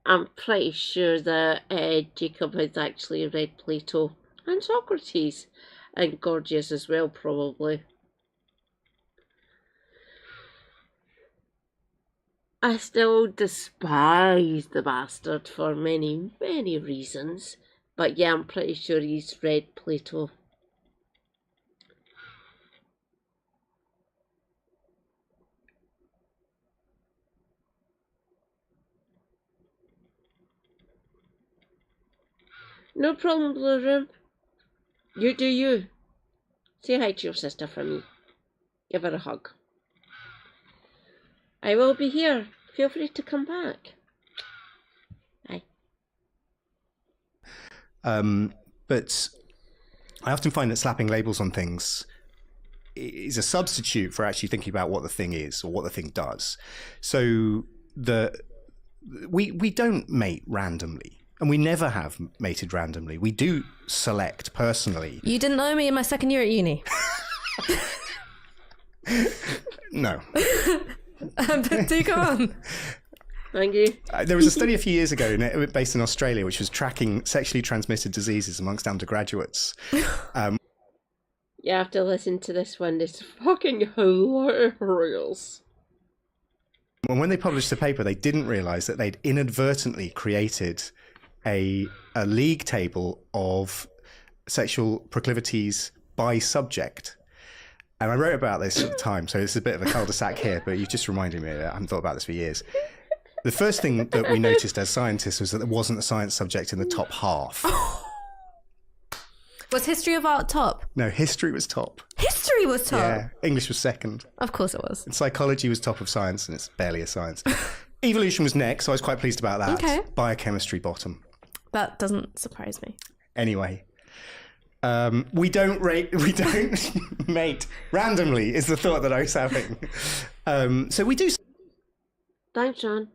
I'm pretty sure that Jacob has actually read Plato and Socrates and Gorgias as well, probably. I still despise the bastard for many, many reasons, but yeah, I'm pretty sure he's read Plato. No problem, Blue Room. You do you. Say hi to your sister for me. Give her a hug. I will be here. Feel free to come back. Bye. But I often find that slapping labels on things is a substitute for actually thinking about what the thing is or what the thing does. So we don't mate randomly. And we never have mated randomly. We do select personally. You didn't know me in my second year at uni. No. But do go on. Thank you. There was a study a few years ago based in Australia which was tracking sexually transmitted diseases amongst undergraduates. You have to listen to this one. It's fucking hilarious. And when they published the paper, they didn't realise that they'd inadvertently created a league table of sexual proclivities by subject. And I wrote about this at the time, so it's a bit of a cul-de-sac here, but you've just reminded me. I haven't thought about this for years. The first thing that we noticed as scientists was that there wasn't a science subject in the top half. Was history of art top? No, history was top. History was top? Yeah, English was second. Of course it was. And psychology was top of science, and it's barely a science. Evolution was next, so I was quite pleased about that. Okay. Biochemistry bottom. That doesn't surprise me. Anyway, we don't mate randomly is the thought that I was having. So we do. Thanks, John.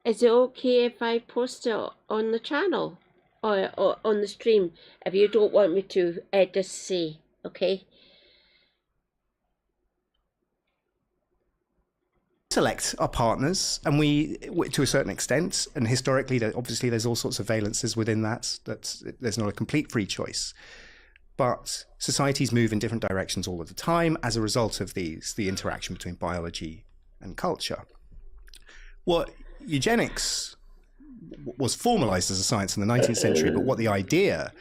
Is it okay if I post it on the channel or on the stream? If you don't want me to, just say, okay? Select our partners, and we, to a certain extent, and historically, obviously, there's all sorts of valences within that. There's not a complete free choice, but societies move in different directions all of the time as a result of the interaction between biology and culture. What eugenics was formalized as a science in the 19th century, but what the idea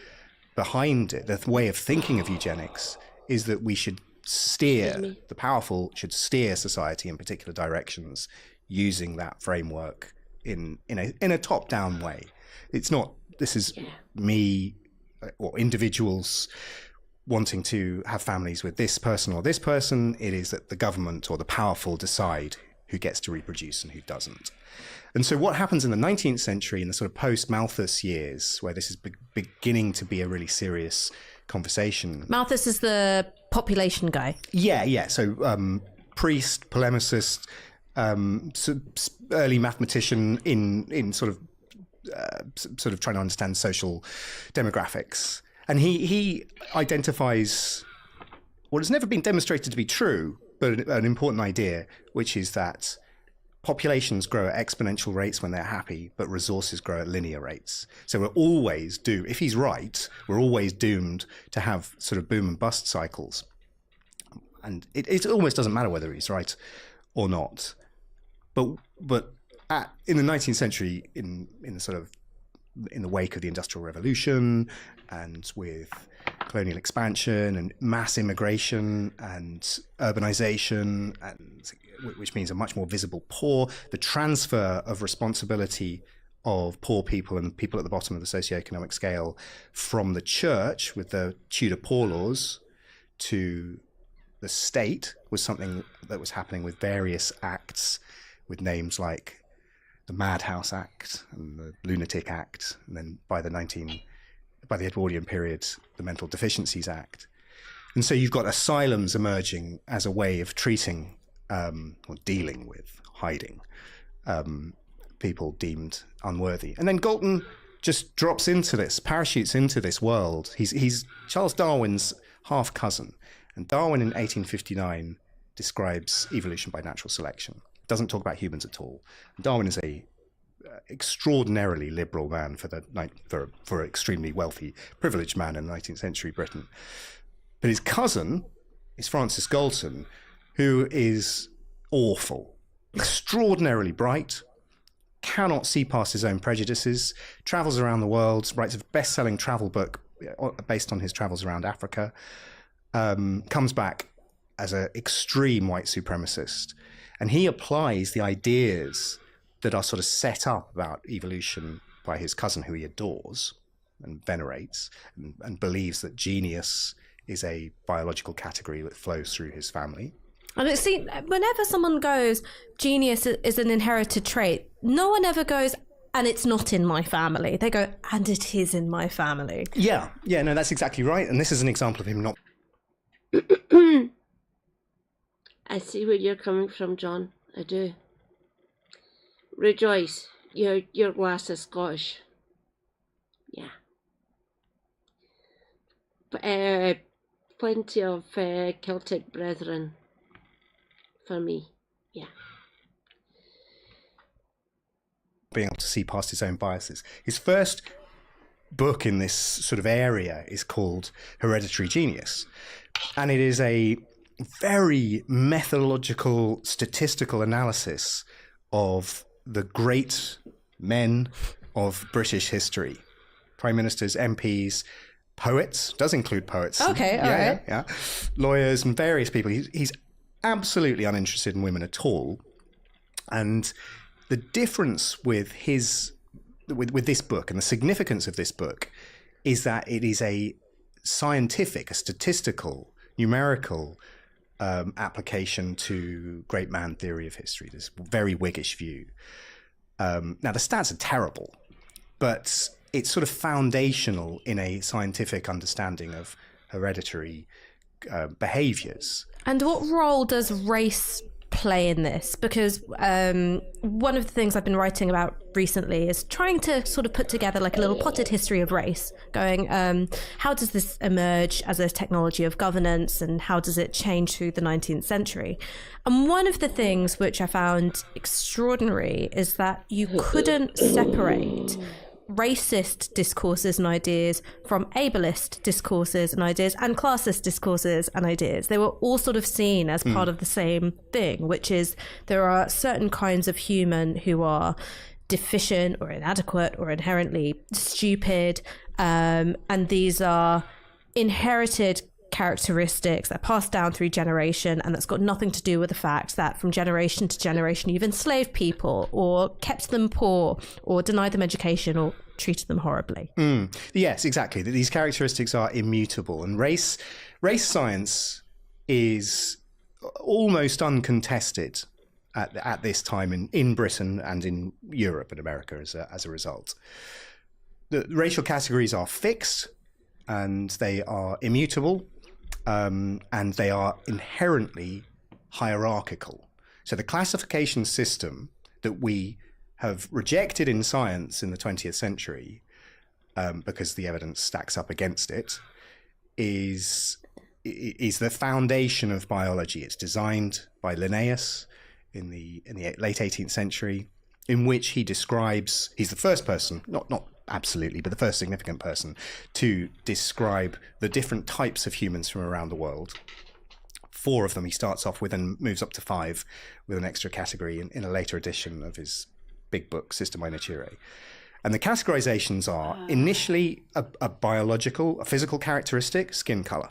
behind it, the way of thinking of eugenics, is that we should steer, the powerful should steer society in particular directions using that framework in a top-down way. It's not, this is me or individuals wanting to have families with this person or this person. It is that the government or the powerful decide who gets to reproduce and who doesn't. And so what happens in the 19th century, in the sort of post-Malthus years, where this is beginning to be a really serious conversation. Malthus is the population guy. Yeah. So priest, polemicist, early mathematician in sort of trying to understand social demographics. And he identifies what has never been demonstrated to be true, but an important idea, which is that populations grow at exponential rates when they're happy, but resources grow at linear rates. So we're always doomed, if he's right, we're always doomed to have sort of boom and bust cycles. And it almost doesn't matter whether he's right or not. But in the 19th century, in the wake of the Industrial Revolution and with colonial expansion and mass immigration and urbanization, and which means a much more visible poor, the transfer of responsibility of poor people and people at the bottom of the socioeconomic scale from the church with the Tudor Poor Laws to the state was something that was happening with various acts with names like the Madhouse Act and the Lunatic Act, and then by the Edwardian period, the Mental Deficiencies Act. And so you've got asylums emerging as a way of treating or dealing with, hiding people deemed unworthy. And then Galton just drops into this, parachutes into this world. He's Charles Darwin's half cousin. And Darwin in 1859 describes evolution by natural selection. Doesn't talk about humans at all. Darwin is a extraordinarily liberal man for an extremely wealthy, privileged man in 19th century Britain. But his cousin is Francis Galton, who is awful, extraordinarily bright, cannot see past his own prejudices, travels around the world, writes a best-selling travel book based on his travels around Africa, comes back as an extreme white supremacist. And he applies the ideas that are sort of set up about evolution by his cousin, who he adores and venerates, and believes that genius is a biological category that flows through his family. And it seems whenever someone goes, genius is an inherited trait, no one ever goes, and it's not in my family. They go, and it is in my family. Yeah, no, that's exactly right. And this is an example of him not... I see where you're coming from, John. I do. Rejoice, your glass is Scottish. Yeah. But, plenty of Celtic brethren for me. Yeah. Being able to see past his own biases. His first book in this sort of area is called Hereditary Genius. And it is a very methodological, statistical analysis of the great men of British history. Prime ministers, MPs, poets, does include poets. Okay, all right. Yeah. Lawyers and various people. He's absolutely uninterested in women at all. And the difference with with this book and the significance of this book is that it is a scientific, a statistical, numerical application to great man theory of history, this very Whiggish view. Now, the stats are terrible, but it's sort of foundational in a scientific understanding of hereditary behaviours. And what role does race play in this? Because one of the things I've been writing about recently is trying to sort of put together like a little potted history of race, going, how does this emerge as a technology of governance, and how does it change through the 19th century? And one of the things which I found extraordinary is that you couldn't separate racist discourses and ideas from ableist discourses and ideas and classist discourses and ideas. They were all sort of seen as part of the same thing, which is there are certain kinds of human who are deficient or inadequate or inherently stupid, and these are inherited characteristics that pass down through generation, and that's got nothing to do with the fact that from generation to generation you've enslaved people or kept them poor or denied them education or treated them horribly. Yes, exactly. These characteristics are immutable, and race science is almost uncontested at this time in Britain and in Europe and America as a result. The racial categories are fixed and they are immutable, and they are inherently hierarchical. So the classification system that we have rejected in science in the 20th century, because the evidence stacks up against it, is the foundation of biology. It's designed by Linnaeus in the late 18th century, in which he describes, he's the first person, not absolutely, but the first significant person to describe the different types of humans from around the world. 4 of them he starts off with and moves up to 5 with an extra category in a later edition of his big book, Systemae Naturae. And the categorizations are initially a biological, a physical characteristic, skin color.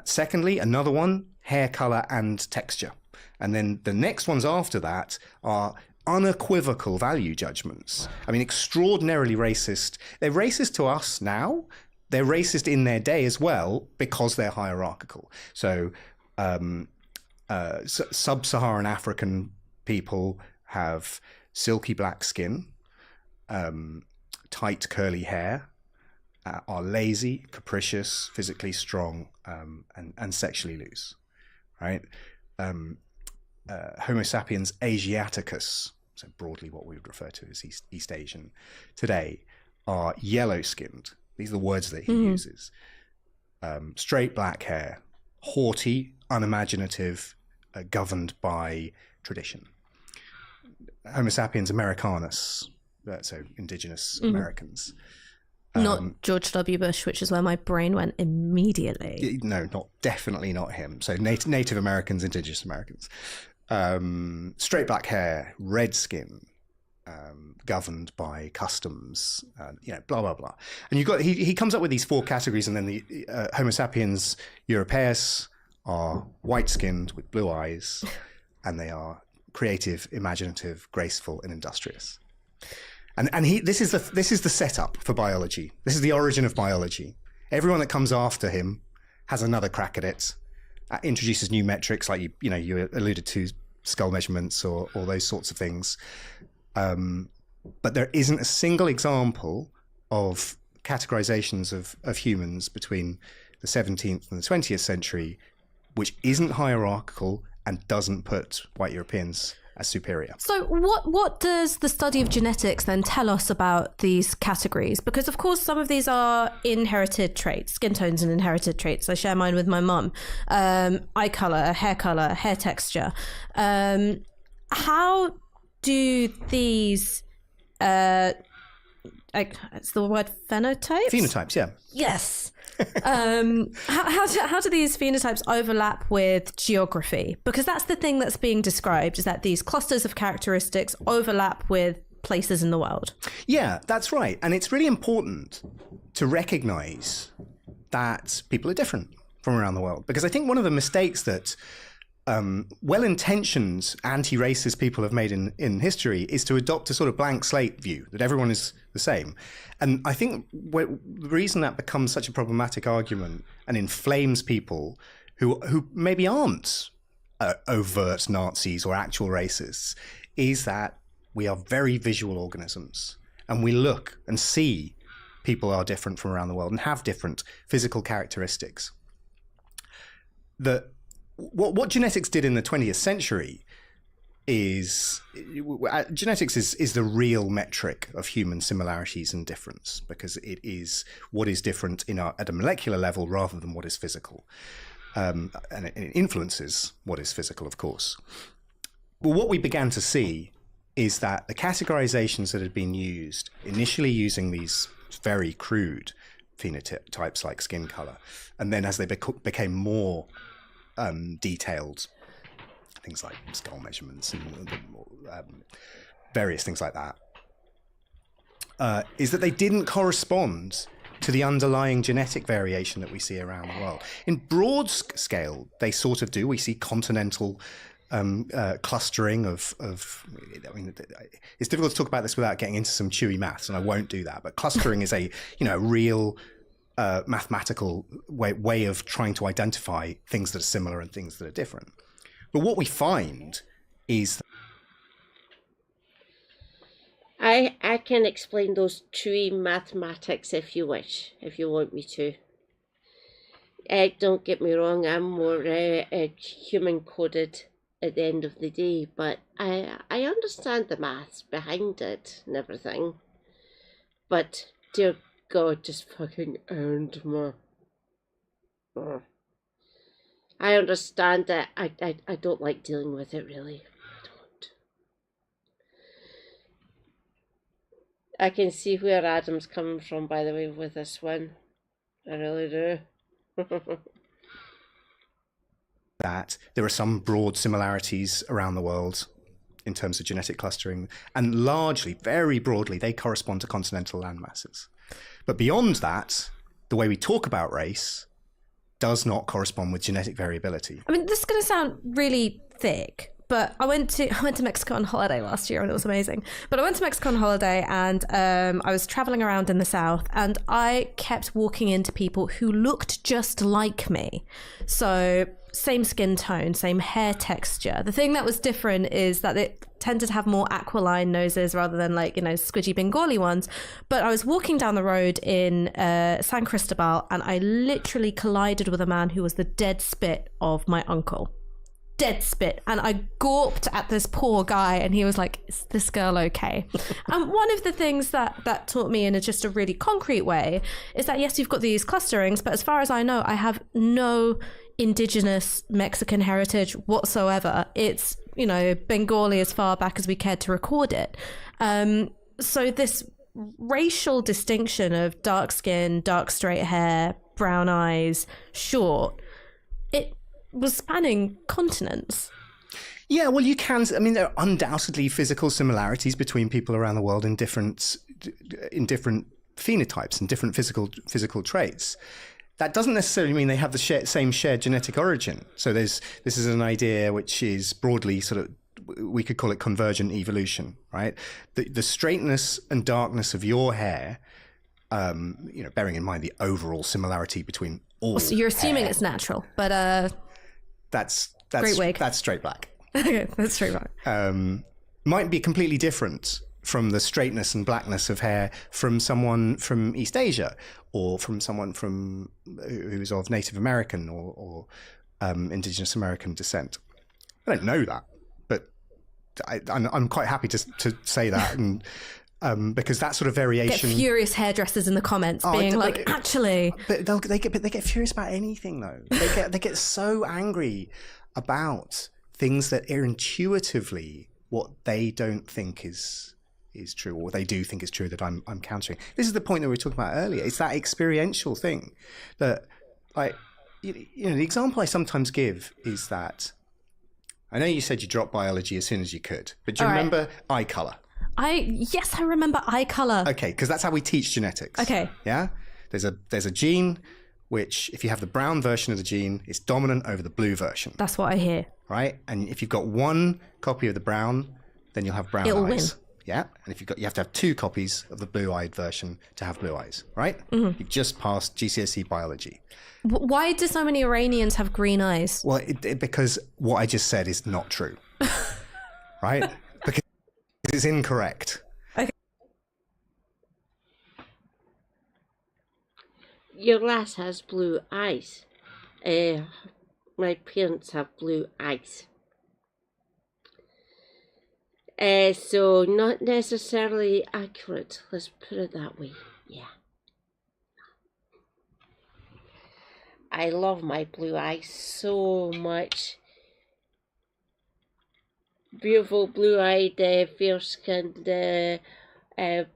Secondly, another one, hair color and texture. And then the next ones after that are unequivocal value judgments. I mean, extraordinarily racist. They're racist to us now. They're racist in their day as well because they're hierarchical. So sub-Saharan African people have silky black skin, tight curly hair, are lazy, capricious, physically strong, and sexually loose, right? Homo sapiens Asiaticus, so broadly what we would refer to as East Asian today, are yellow-skinned. These are the words that he uses. Straight black hair, haughty, unimaginative, governed by tradition. Homo sapiens Americanus, so indigenous Americans. Not George W. Bush, which is where my brain went immediately. No, definitely not him. So Native Americans, indigenous Americans. Straight black hair, red skin, governed by customs, blah, blah, blah. And you've got, he comes up with these 4 categories, and then the Homo sapiens Europaeus are white-skinned with blue eyes, and they are creative, imaginative, graceful, and industrious. And this is the setup for biology. This is the origin of biology. Everyone that comes after him has another crack at it, introduces new metrics like you alluded to, skull measurements or those sorts of things. But there isn't a single example of categorizations of humans between the 17th and the 20th century which isn't hierarchical and doesn't put white Europeans as superior. So what does the study of genetics then tell us about these categories? Because of course some of these are inherited traits. Skin tone's an inherited trait. So I share mine with my mum. Eye colour, hair texture. How do these it's the word phenotypes? Phenotypes, yeah. Yes. How do these phenotypes overlap with geography? Because that's the thing that's being described, is that these clusters of characteristics overlap with places in the world. Yeah, that's right. And it's really important to recognize that people are different from around the world. Because I think one of the mistakes that well-intentioned anti-racist people have made in history is to adopt a sort of blank slate view that everyone is the same. And I think the reason that becomes such a problematic argument and inflames people who maybe aren't overt Nazis or actual racists is that we are very visual organisms, and we look and see people are different from around the world and have different physical characteristics. What genetics did in the 20th century is genetics is the real metric of human similarities and difference, because it is what is different at a molecular level rather than what is physical, and it influences what is physical, of course. Well, what we began to see is that the categorizations that had been used, initially using these very crude phenotypes like skin color, and then as they became more detailed, things like skull measurements and various things like that, is that they didn't correspond to the underlying genetic variation that we see around the world. In broad scale, they sort of do. We see continental clustering of I mean, it's difficult to talk about this without getting into some chewy maths, and I won't do that. But clustering is a real mathematical way of trying to identify things that are similar and things that are different. But what we find is that I can explain those chewy mathematics if you wish, if you want me to. Don't get me wrong, I'm more human coded at the end of the day, but I understand the maths behind it and everything. But dear God, just fucking earned me. I understand that. I don't like dealing with it, really. I don't. I can see where Adam's coming from, by the way, with this one. I really do. that there are some broad similarities around the world in terms of genetic clustering, and largely, very broadly, they correspond to continental landmasses. But beyond that, the way we talk about race does not correspond with genetic variability. I mean, this is going to sound really thick, but I went to Mexico on holiday last year and it was amazing. But I went to Mexico on holiday and I was traveling around in the south, and I kept walking into people who looked just like me. So same skin tone, same hair texture. The thing that was different is that they tended to have more aquiline noses rather than squidgy Bengali ones. But I was walking down the road in San Cristobal and I literally collided with a man who was the dead spit of my uncle. Dead spit. And I gawped at this poor guy and he was like, is this girl okay? And one of the things that taught me in just a really concrete way is that yes, you've got these clusterings, but as far as I know, I have no indigenous Mexican heritage whatsoever. It's, Bengali as far back as we cared to record it. So this racial distinction of dark skin, dark straight hair, brown eyes, short, it was spanning continents. Yeah, well, you can. I mean, there are undoubtedly physical similarities between people around the world in different phenotypes and different physical traits. That doesn't necessarily mean they have the same shared genetic origin. So this is an idea which is broadly we could call it convergent evolution, right? The straightness and darkness of your hair, bearing in mind the overall similarity between all. So you're assuming hair, it's natural, but that's great wig. That's straight black. Okay, that's straight black. Might be completely different from the straightness and blackness of hair from someone from East Asia, or from someone who's of Native American or Indigenous American descent. I don't know that, but I'm quite happy to say that, and because that sort of variation. Get furious hairdressers in the comments being like, actually. But they get furious about anything though. They get so angry about things that are intuitively what they don't think is true, or they do think is true that I'm countering. This is the point that we were talking about earlier. It's that experiential thing that, the example I sometimes give is that I know you said you dropped biology as soon as you could, but do you remember eye color? Yes, I remember eye color. Okay, because that's how we teach genetics. Okay. Yeah, there's a gene which, if you have the brown version of the gene, is dominant over the blue version. That's what I hear. Right, and if you've got one copy of the brown, then you'll have brown It'll eyes. win. Yeah, and you have to have two copies of the blue-eyed version to have blue eyes, right? Mm-hmm. You've just passed GCSE biology. Why do so many Iranians have green eyes? Well, because what I just said is not true, right? Because it's incorrect. Okay. Your lass has blue eyes. My parents have blue eyes. So not necessarily accurate. Let's put it that way. Yeah. I love my blue eyes so much. Beautiful blue-eyed, fair-skinned,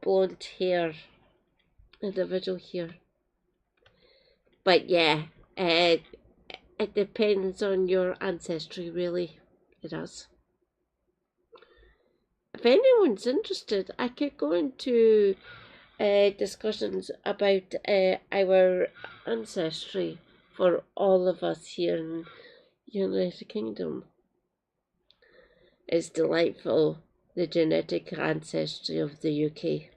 blonde hair individual here. But yeah, it depends on your ancestry, really. It does. If anyone's interested, I could go into discussions about our ancestry for all of us here in the United Kingdom. It's delightful, the genetic ancestry of the UK. It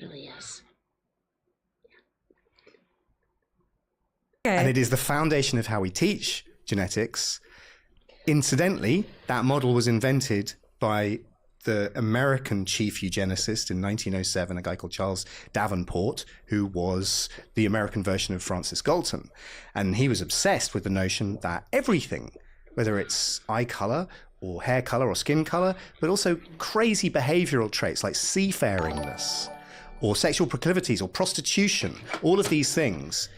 really is. And it is the foundation of how we teach genetics. Incidentally, that model was invented by the American chief eugenicist in 1907, a guy called Charles Davenport, who was the American version of Francis Galton. And he was obsessed with the notion that everything, whether it's eye color or hair color or skin color, but also crazy behavioral traits like seafaringness or sexual proclivities or prostitution, all of these things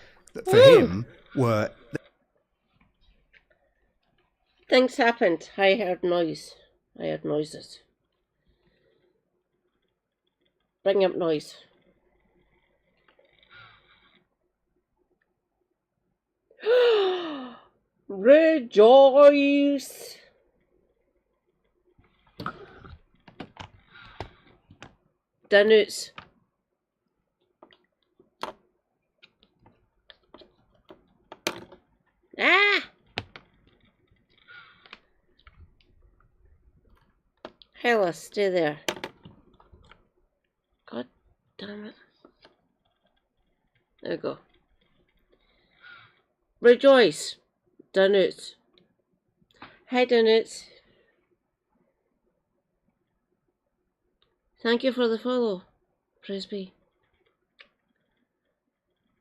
for him were... Things happened. I heard noise. I heard noises. Bring up noise. Rejoice! Donuts. Ah! Hella, stay there. God damn it. There we go. Rejoice. Donuts. Hi, Donuts. Thank you for the follow, Frisbee.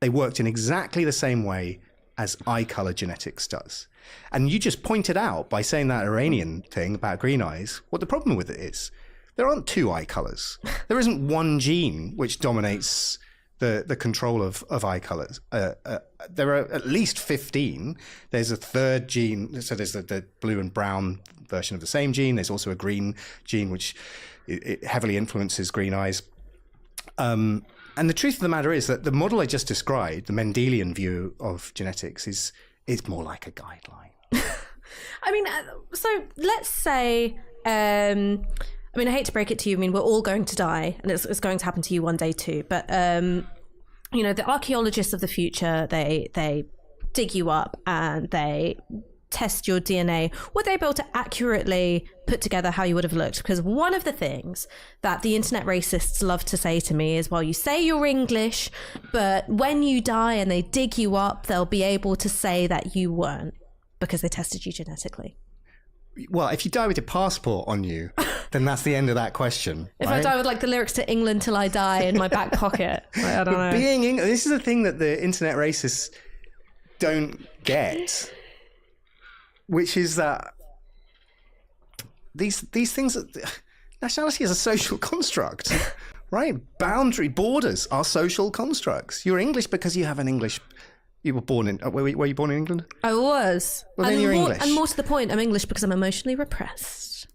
They worked in exactly the same way as eye color genetics does. And you just pointed out by saying that Iranian thing about green eyes, what the problem with it is. There aren't two eye colors. There isn't one gene which dominates the control of eye colors. There are at least 15. There's a third gene. So there's the blue and brown version of the same gene. There's also a green gene which it heavily influences green eyes. And the truth of the matter is that the model I just described, the Mendelian view of genetics, is more like a guideline. I mean, so let's say, I mean, I hate to break it to you. I mean, we're all going to die, and it's going to happen to you one day too. But you know, the archaeologists of the future, they dig you up and they test your DNA. Would they be able to accurately put together how you would have looked? Because one of the things that the internet racists love to say to me is, well, you say you're English, but when you die and they dig you up, they'll be able to say that you weren't because they tested you genetically. Well, if you die with your passport on you, then that's the end of that question. If right? I die with like the lyrics to England Till I Die in my back pocket, I don't know. This is the thing that the internet racists don't get, which is that these things, nationality is a social construct, right? Borders are social constructs. You're English because you have an English. You were born in. Were you born in England? I was. Well, then you're English. And more to the point, I'm English because I'm emotionally repressed.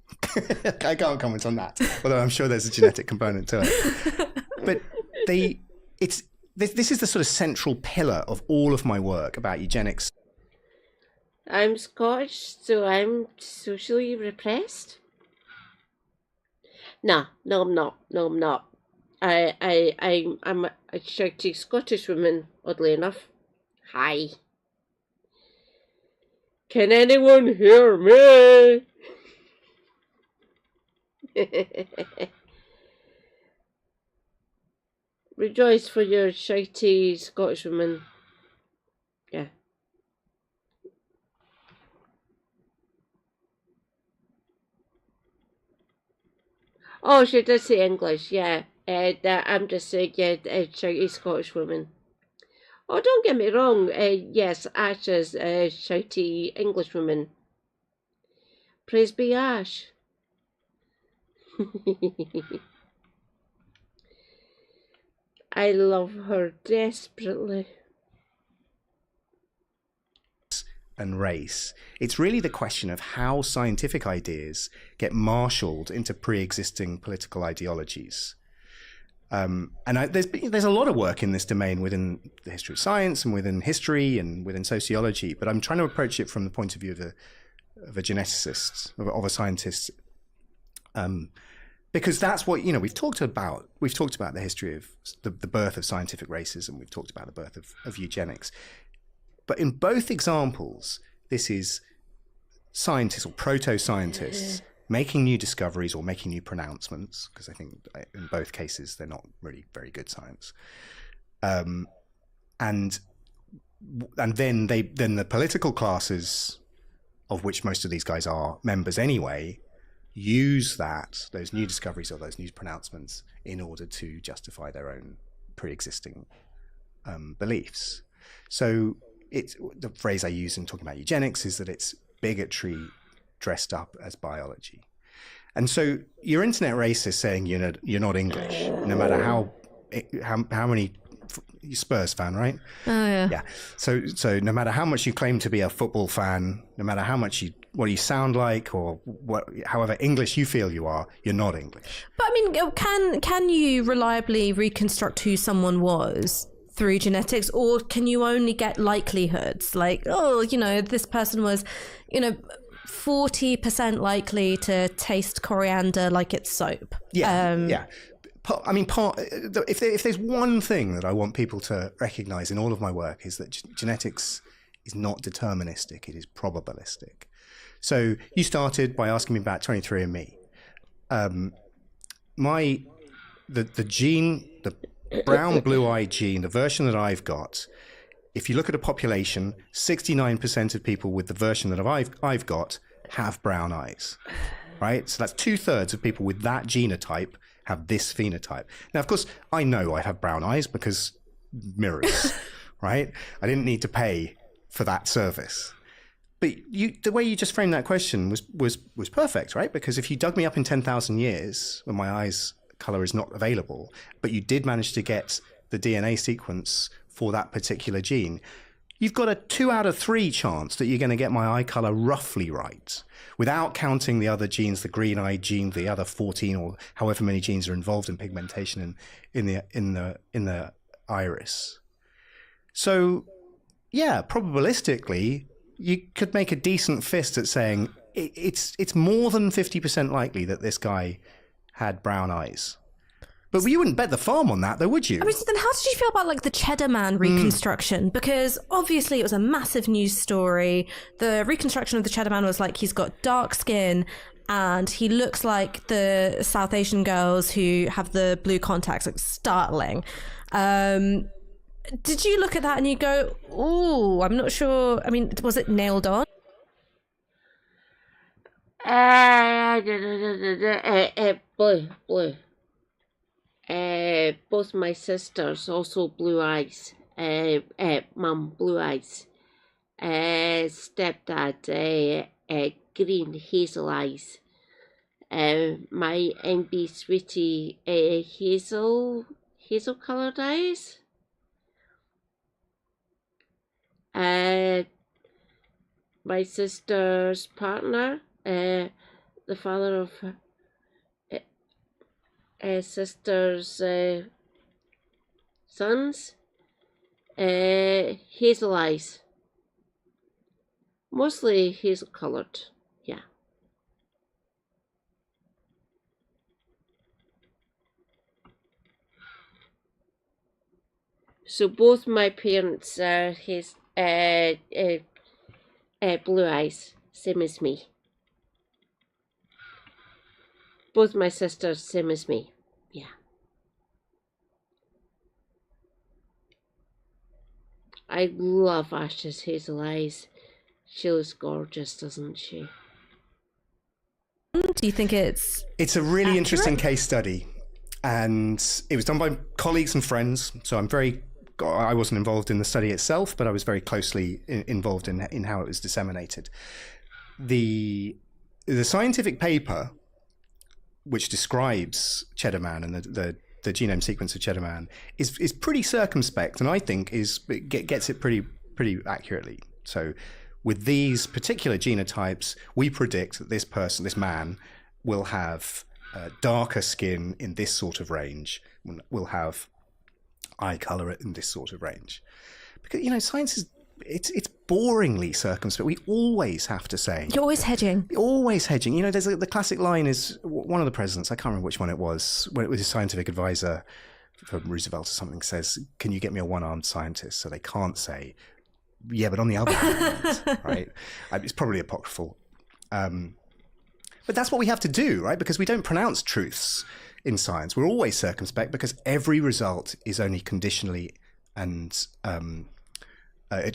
I can't comment on that, although I'm sure there's a genetic component to it. But this is the sort of central pillar of all of my work about eugenics. I'm Scottish, so I'm socially repressed? No, I'm not. I'm a shouty Scottish woman, oddly enough. Hi. Can anyone hear me? Rejoice for your shouty Scottish woman. Yeah. Oh, she did say English, yeah. I'm just saying, yeah, a shouty Scottish woman. Oh, don't get me wrong. Yes, Ash is a shouty English woman. Praise be Ash. I love her desperately. And race. It's really the question of how scientific ideas get marshaled into pre-existing political ideologies. There's a lot of work in this domain within the history of science and within history and within sociology, but I'm trying to approach it from the point of view of a geneticist, of a scientist, because that's what, we've talked about the history of the birth of scientific racism, we've talked about the birth of eugenics. But in both examples, this is scientists or proto-scientists making new discoveries or making new pronouncements, because I think in both cases they're not really very good science. And then the political classes, of which most of these guys are members anyway, use those new discoveries or those new pronouncements in order to justify their own pre-existing beliefs. So the phrase I use in talking about eugenics is that it's bigotry dressed up as biology. And so your internet racist saying you're not English, no matter how many Spurs fan, right? Oh yeah. Yeah. So no matter how much you claim to be a football fan, no matter how much what you sound like or however English you feel you are, you're not English. But I mean, can you reliably reconstruct who someone was through genetics, or can you only get likelihoods? Like, this person was, 40% likely to taste coriander like it's soap. Yeah. Yeah. If there's one thing that I want people to recognize in all of my work is that genetics is not deterministic, it is probabilistic. So you started by asking me about 23andMe. The gene, the brown blue-eyed gene, the version that I've got, if you look at a population, 69% of people with the version that I've got have brown eyes, right? So that's 2/3 of people with that genotype have this phenotype. Now, of course, I know I have brown eyes because mirrors, right? I didn't need to pay for that service. But the way you just framed that question was perfect, right? Because if you dug me up in 10,000 years when my eyes color is not available, but you did manage to get the DNA sequence for that particular gene, you've got a 2 out of 3 chance that you're going to get my eye color roughly right, without counting the other genes, the green-eyed gene, the other 14 or however many genes are involved in pigmentation in the iris. So, yeah, probabilistically, you could make a decent fist at saying it's more than 50% likely that this guy had brown eyes. But you wouldn't bet the farm on that, though, would you? I mean, so then how did you feel about the Cheddar Man reconstruction? Because obviously it was a massive news story. The reconstruction of the Cheddar Man was he's got dark skin and he looks like the South Asian girls who have the blue contacts. It's startling. Did you look at that and you go, "Ooh, I'm not sure"? I mean, was it nailed on? Blue. Both my sisters also blue eyes. Mum blue eyes. Stepdad green hazel eyes. My NB sweetie hazel coloured eyes. My sister's partner, the father of sister's sons, hazel eyes. Mostly hazel coloured, yeah. So both my parents are blue eyes, same as me. Both my sisters, same as me. Yeah. I love Ash's hazel eyes. She looks gorgeous, doesn't she? Do you think it's a really accurate? Interesting case study, and it was done by colleagues and friends. So I wasn't involved in the study itself, but I was very closely involved in how it was disseminated. The scientific paper which describes Cheddar Man and the genome sequence of Cheddar Man is pretty circumspect, and I think gets it pretty accurately. So with these particular genotypes, we predict that this man, will have darker skin in this sort of range, will have eye color in this sort of range. Because, science is, it's boringly circumspect. We always have to say. You're always hedging. Always hedging. There's the classic line is one of the presidents, I can't remember which one it was, when it was his scientific advisor for Roosevelt or something, says, "Can you get me a one-armed scientist?" So they can't say, "Yeah, but on the other hand," right? It's probably apocryphal. But that's what we have to do, right? Because we don't pronounce truths in science. We're always circumspect because every result is only conditionally and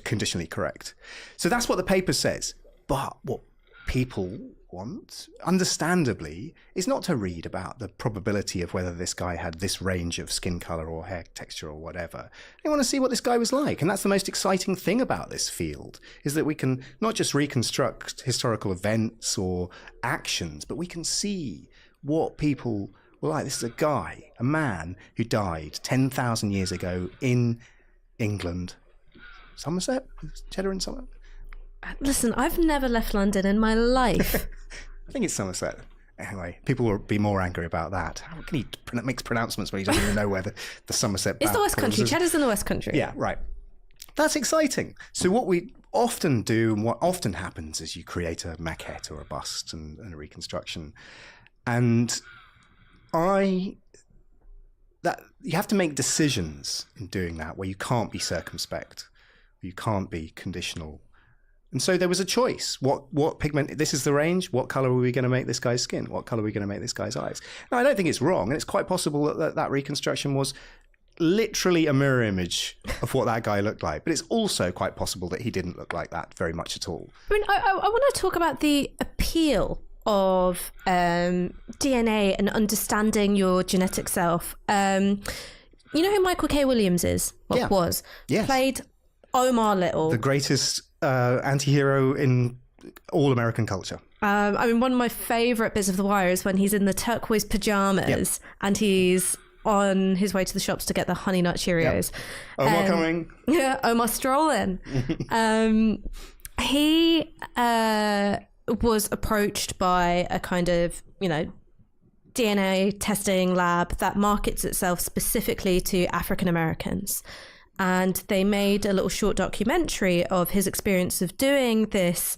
conditionally correct. So that's what the paper says. But what people want, understandably, is not to read about the probability of whether this guy had this range of skin color or hair texture or whatever. They want to see what this guy was like. And that's the most exciting thing about this field, is that we can not just reconstruct historical events or actions, but we can see what people were like. This is a man who died 10,000 years ago in England. Somerset? Cheddar in Somerset? Listen, I've never left London in my life. I think it's Somerset. Anyway, people will be more angry about that. How can he makes pronouncements when he doesn't even know where the Somerset... It's the West Country. Cheddar's in the West Country. Yeah, right. That's exciting. So what we often do, and what often happens, is you create a maquette or a bust and a reconstruction. And you have to make decisions in doing that where you can't be circumspect, you can't be conditional. And so there was a choice. What pigment, this is the range, what color are we going to make this guy's skin? What color are we going to make this guy's eyes? Now, I don't think it's wrong, and it's quite possible that reconstruction was literally a mirror image of what that guy looked like. But it's also quite possible that he didn't look like that very much at all. I mean, I want to talk about the appeal of DNA and understanding your genetic self. You know who Michael K. Williams is? Was? Yes. Played Omar Little. The greatest anti-hero in all American culture. I mean, one of my favourite bits of The Wire is when he's in the turquoise pyjamas and he's on his way to the shops to get the Honey Nut Cheerios. Omar coming. Yeah, Omar strolling. He was approached by a kind of, DNA testing lab that markets itself specifically to African Americans. And they made a little short documentary of his experience of doing this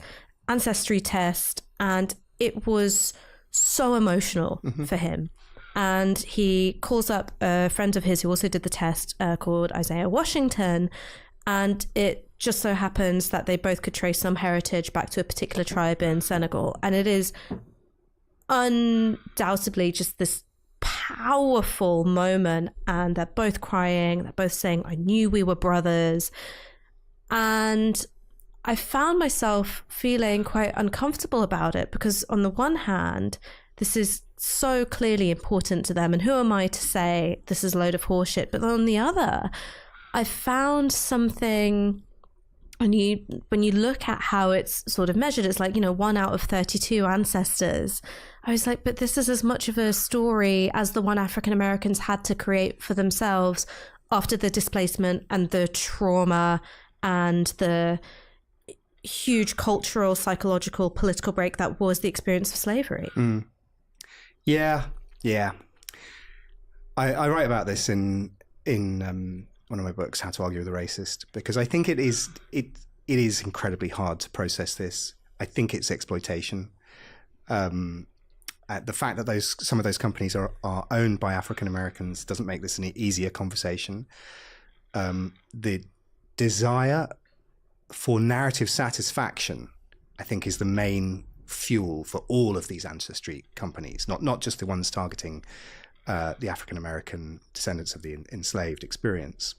ancestry test. And it was so emotional for him. And he calls up a friend of his who also did the test called Isaiah Washington. And it just so happens that they both could trace some heritage back to a particular tribe in Senegal. And it is undoubtedly just this powerful moment, and they're both crying, they're both saying, "I knew we were brothers." And I found myself feeling quite uncomfortable about it, because on the one hand, this is so clearly important to them, and who am I to say this is a load of horseshit? But on the other, I found something, when you look at how it's sort of measured, it's like, 1 out of 32 ancestors. I was like, but this is as much of a story as the one African Americans had to create for themselves after the displacement and the trauma and the huge cultural, psychological, political break that was the experience of slavery. Yeah. I write about this in one of my books, How to Argue with a Racist, because I think it is incredibly hard to process this. I think it's exploitation. The fact that some of those companies are owned by African Americans doesn't make this an easier conversation. The desire for narrative satisfaction, I think, is the main fuel for all of these ancestry companies, not just the ones targeting the African American descendants of the enslaved experience.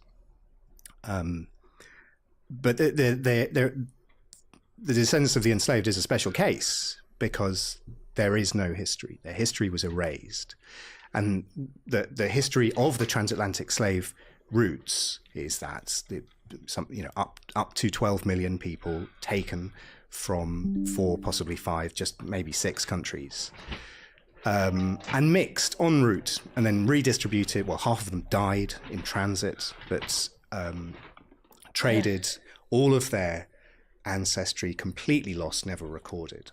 But the descendants of the enslaved is a special case because there is no history. Their history was erased. And the history of the transatlantic slave routes is that up to 12 million people taken from 4, possibly 5, just maybe 6 countries. and mixed en route and then redistributed. Well, half of them died in transit, but traded all of their ancestry, completely lost, never recorded.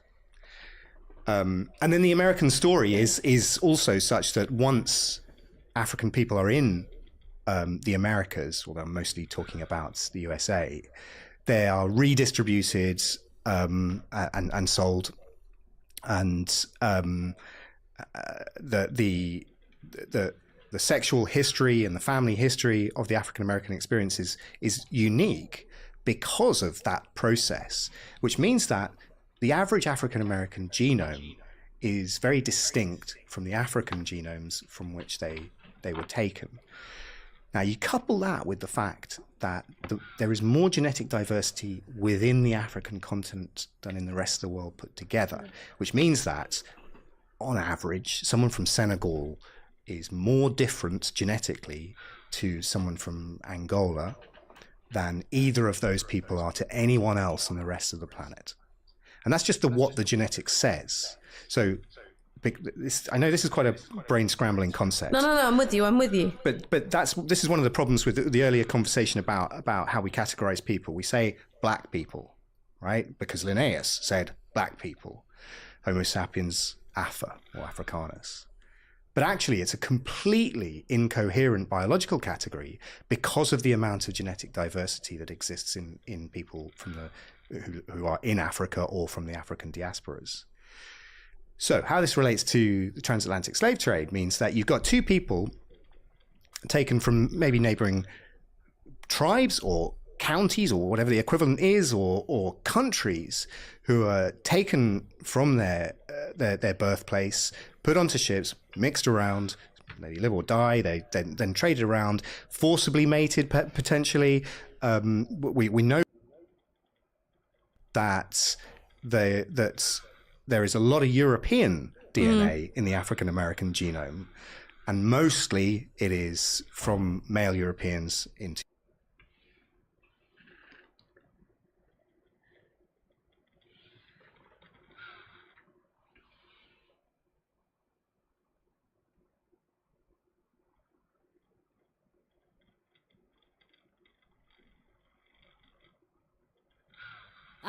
And then the American story is also such that once African people are in the Americas, although I'm mostly talking about the USA, they are redistributed and sold, and the sexual history and the family history of the African American experience is unique because of that process, which means that the average African American genome is very distinct from the African genomes from which they were taken. Now, you couple that with the fact that there is more genetic diversity within the African continent than in the rest of the world put together, which means that, on average, someone from Senegal is more different genetically to someone from Angola than either of those people are to anyone else on the rest of the planet. And that's just what the genetics says. So I know this is quite a brain scrambling concept. No, I'm with you. But this is one of the problems with the earlier conversation about how we categorize people. We say black people, right? Because Linnaeus said black people, Homo sapiens Afa or Africanus. But actually, it's a completely incoherent biological category because of the amount of genetic diversity that exists in people from who are in Africa or from the African diasporas. So how this relates to the transatlantic slave trade means that you've got two people taken from maybe neighboring tribes or counties or whatever the equivalent is, or countries, who are taken from their birthplace, put onto ships, mixed around, they live or die, they then traded around, forcibly mated potentially. We know that there is a lot of European DNA in the African American genome, and mostly it is from male Europeans into.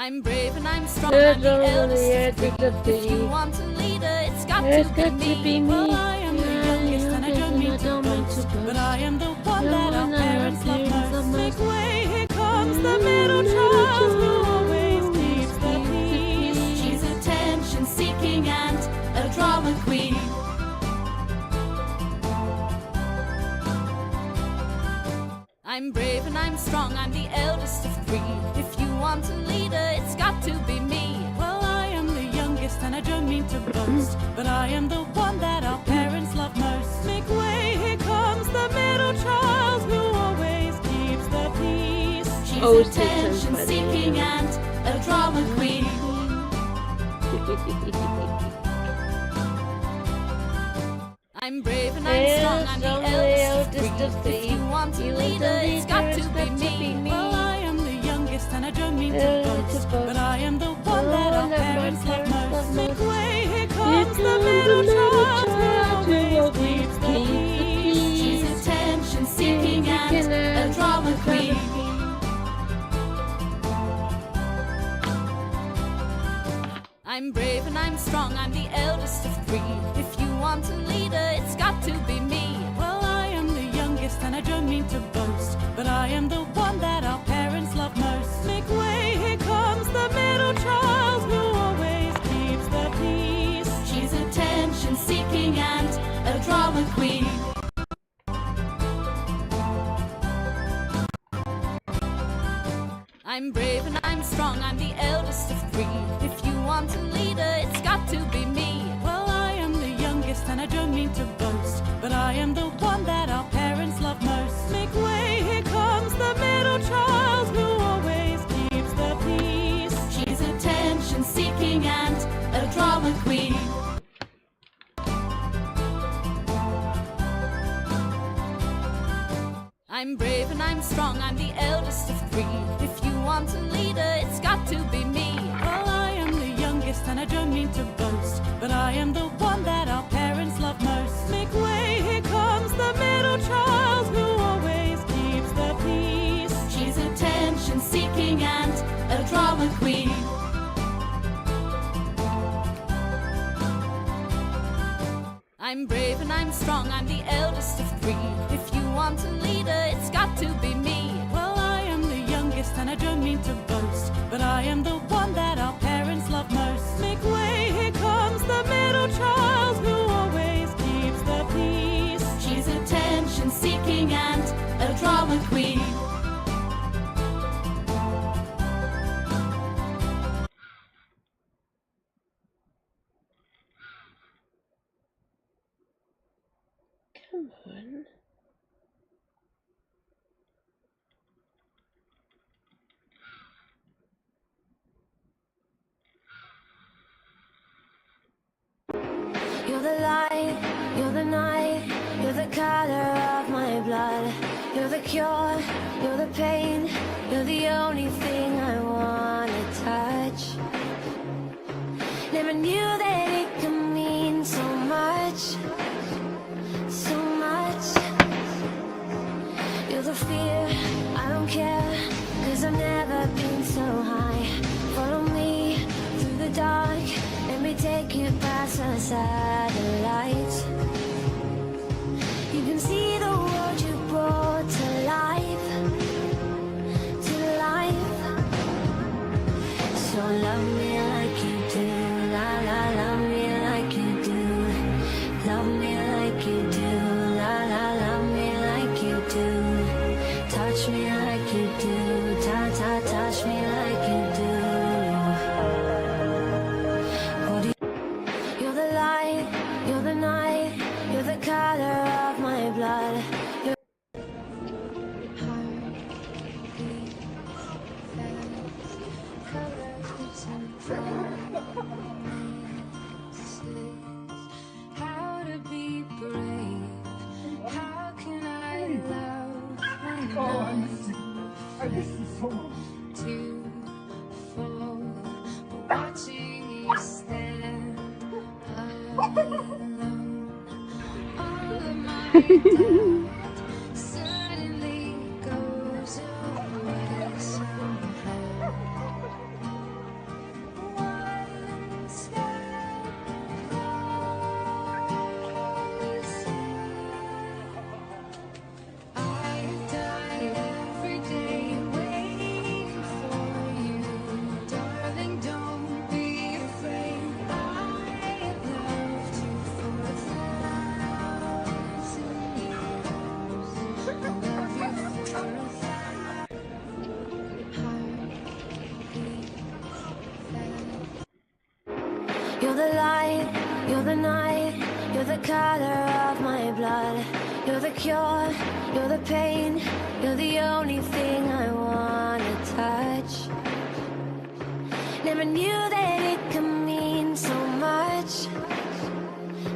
I'm brave and I'm strong, I'm the eldest of three. If you want a leader, it's got to be me. Well, I am the youngest and I don't mean to boast, but I am the one that our parents love most. Make way, here comes the middle child who always keeps the peace. She's attention-seeking and a drama queen. I'm brave and I'm strong, I'm the eldest of three. If you want a leader, it's got to be me. Well, I am the youngest and I don't mean to boast, but I am the one that our parents love most. Make way, here comes the middle child who always keeps the peace. She's attention-seeking and a drama queen. I'm brave and I'm strong, I'm the eldest of three. If you want a leader, it's got to be me. Well, I am the youngest and I don't mean to boast, but I am the one that our parents love most. Make way, here comes the middle child who always keeps the peace. She's attention-seeking and a drama queen. I'm brave and I'm strong, I'm the eldest of three. If you want a leader, it's got to be me. Well, I am the youngest and I don't mean to boast, but I am the one that our parents love most. Make way, here comes the middle child who always keeps the peace. She's attention-seeking and a drama queen. I'm brave and I'm strong, I'm the eldest of three. If you want a leader, it's got to be me. Well, I am the youngest and I don't mean to boast, but I am the one that our parents love most. Make way, here comes the middle child who always keeps the peace. She's attention-seeking and a drama queen. I'm brave and I'm strong, I'm the eldest of three. If you want a leader, it's got to be me. Well, I am the youngest youngest and I don't mean to boast, but I am the one that our parents love most. Make way, here comes the middle child who always keeps the peace. She's attention-seeking and a drama queen. I'm brave and I'm strong, I'm the eldest of three. If you want a leader, it's got to be me. Well, I am the youngest and I don't mean to boast, but I am the one that our parents love most. Make way, here comes the middle child who always keeps the peace. She's attention-seeking and a drama queen. Come on. You're the light, you're the night, you're the color of my blood. You're the cure, you're the pain, you're the only thing I wanna touch. Never knew that it could mean so much, so much. You're the fear, I don't care, 'cause I've never been so high. Follow me through the dark, let me take you past the satellites. You can see the world you brought to life, to life. So love me like you do, la la, love me like you do. Love me like you do, la la, love me like you do. Touch me like you do, ta ta, touch me like you do. You're the light, you're the night, you're the color of my blood. You're how to be brave, how can I love I miss you so much. to fall, but watching you stand alone. All of my doubt suddenly goes away somehow. One step closer. I die every day waiting for you, darling. Don't be afraid. I loved you for 1,000 years. I love you for 1,000 You're the light, you're the night, you're the color of my blood. You're the cure, you're the pain, you're the only thing I wanna touch. Never knew that it could mean so much,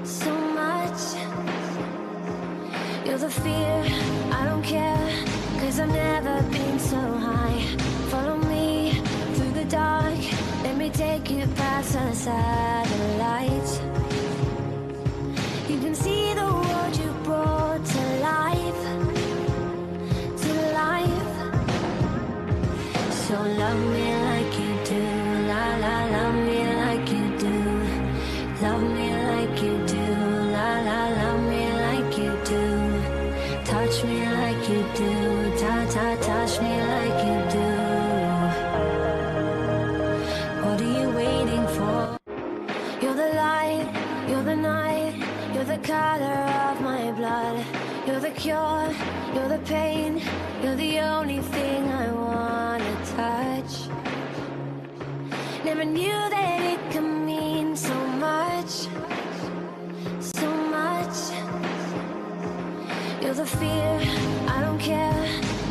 so much. You're the fear, I don't care, 'cause I've never been so high. Follow me through the dark, let me take you past the satellites. You can see the world you brought to life, to life. So love me like you do, la la, love me like you do. Love me like you do, la la, love me like you do. Touch me like you do, ta ta, touch me like you do. What are you waiting for? You're the light, you're the night, you're the color of my blood. You're the cure, you're the pain, you're the only thing I wanna touch. Never knew that it could mean so much, so much. You're the fear, I don't care,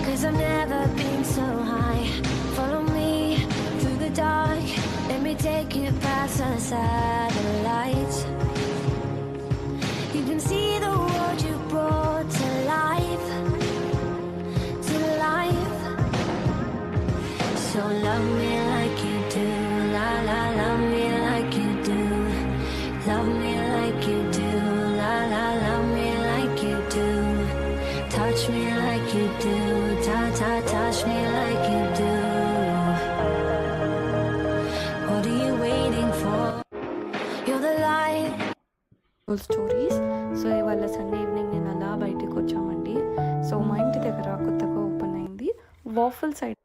'cause I've never been so high. Follow me through the dark, let me take you past the satellites. You can see the world you brought to life, to life. So love me like you do, la la, love me like touch me like you do. What are you waiting for? You're the light. Stories. So ఇవాళ Sunday evening నేను అలా బయటకు వచ్చామండి. So మా ఇంటి దగ్గర కొత్తగా open అయింది waffle side.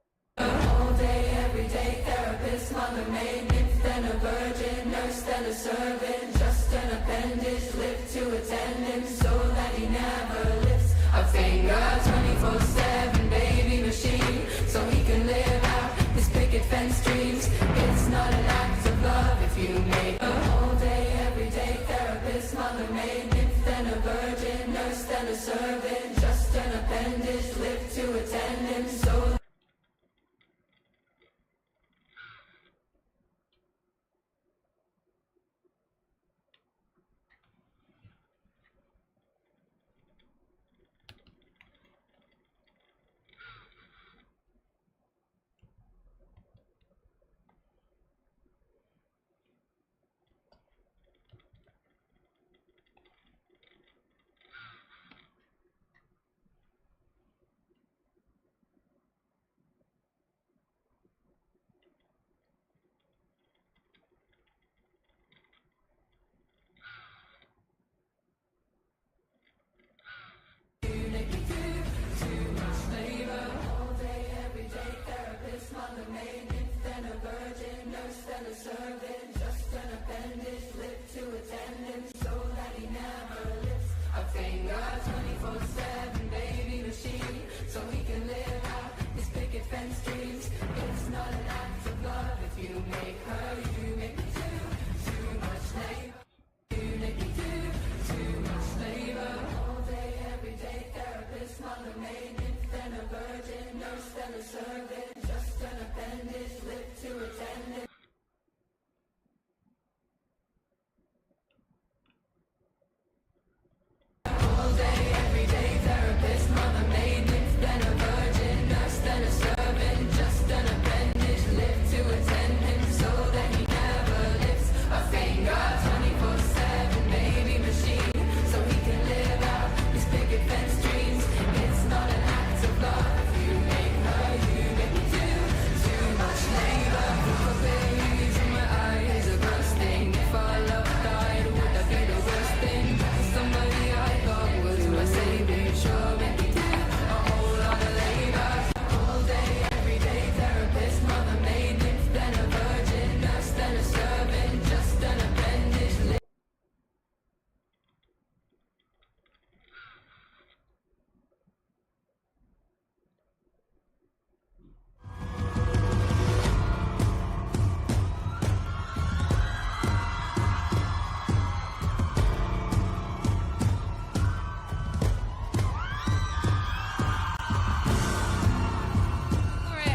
Fence dreams. It's not an act of love if you make a whole day, every day therapist, mother maid, nymph, then a virgin, nurse, then a servant, just an appendage, lift to attendance. So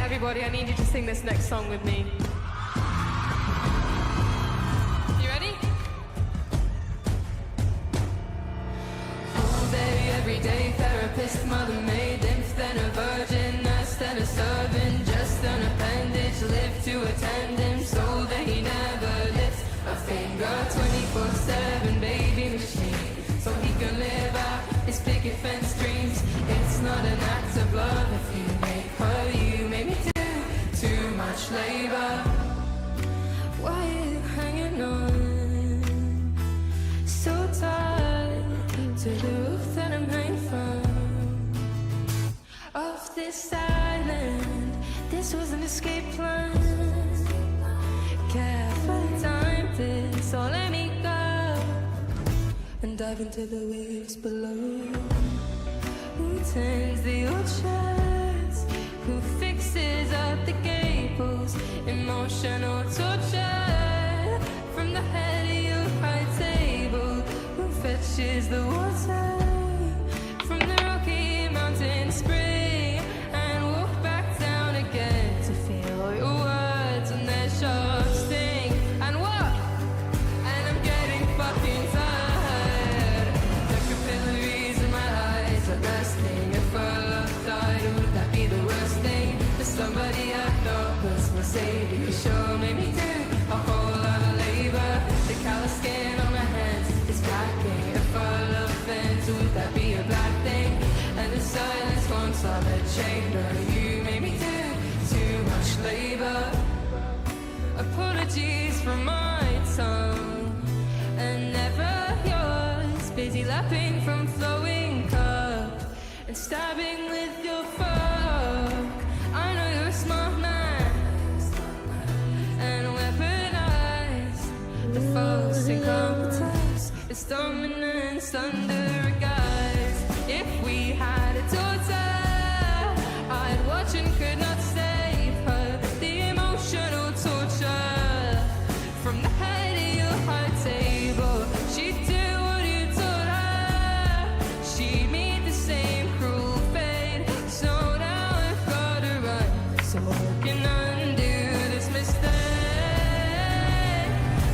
everybody, I need you to sing this next song with me. You ready? All day, every day, therapist, mother maid, nymph, then a virgin, nurse, then a servant, just an appendage, live to attend him so that he never lifts a finger. 24/7 baby machine, so he can live out his picket fence dreams. It's not an act of love if you make her, you make me too much labor. Why are you hanging on so tight to the roof that I'm hanging from? Off this island, this was an escape plan. Carefully timed it, so let me go and dive into the waves below. Who tends the orchards? Who fixes up the gables? Emotional torture from the head of your high table. Who fetches the water from the Rocky Mountain spring and walk back down again to feel your words and their sharp sting? And what? And I'm getting fucking tired. The capillaries in my eyes are bursting. If our love died, would that be the worst thing? For somebody I thought was my savior, sure made me do a whole lot of labor. The callous skin on my hands is cracking. If our love ends, would that be a bad thing? And the silence won't solve the chamber. You made me labor. Apologies from my tongue, and never yours. Busy lapping from flowing cup and stabbing with your fork. I know you're a smart man and weaponize the false incompetence. It's dominance under a guise. If we had a daughter, I'd watch and could not save her. The emotional torture from the head of your high table. She'd do what you told her. She'd meet the same cruel fate. So now I've gotta run so I can undo this mistake.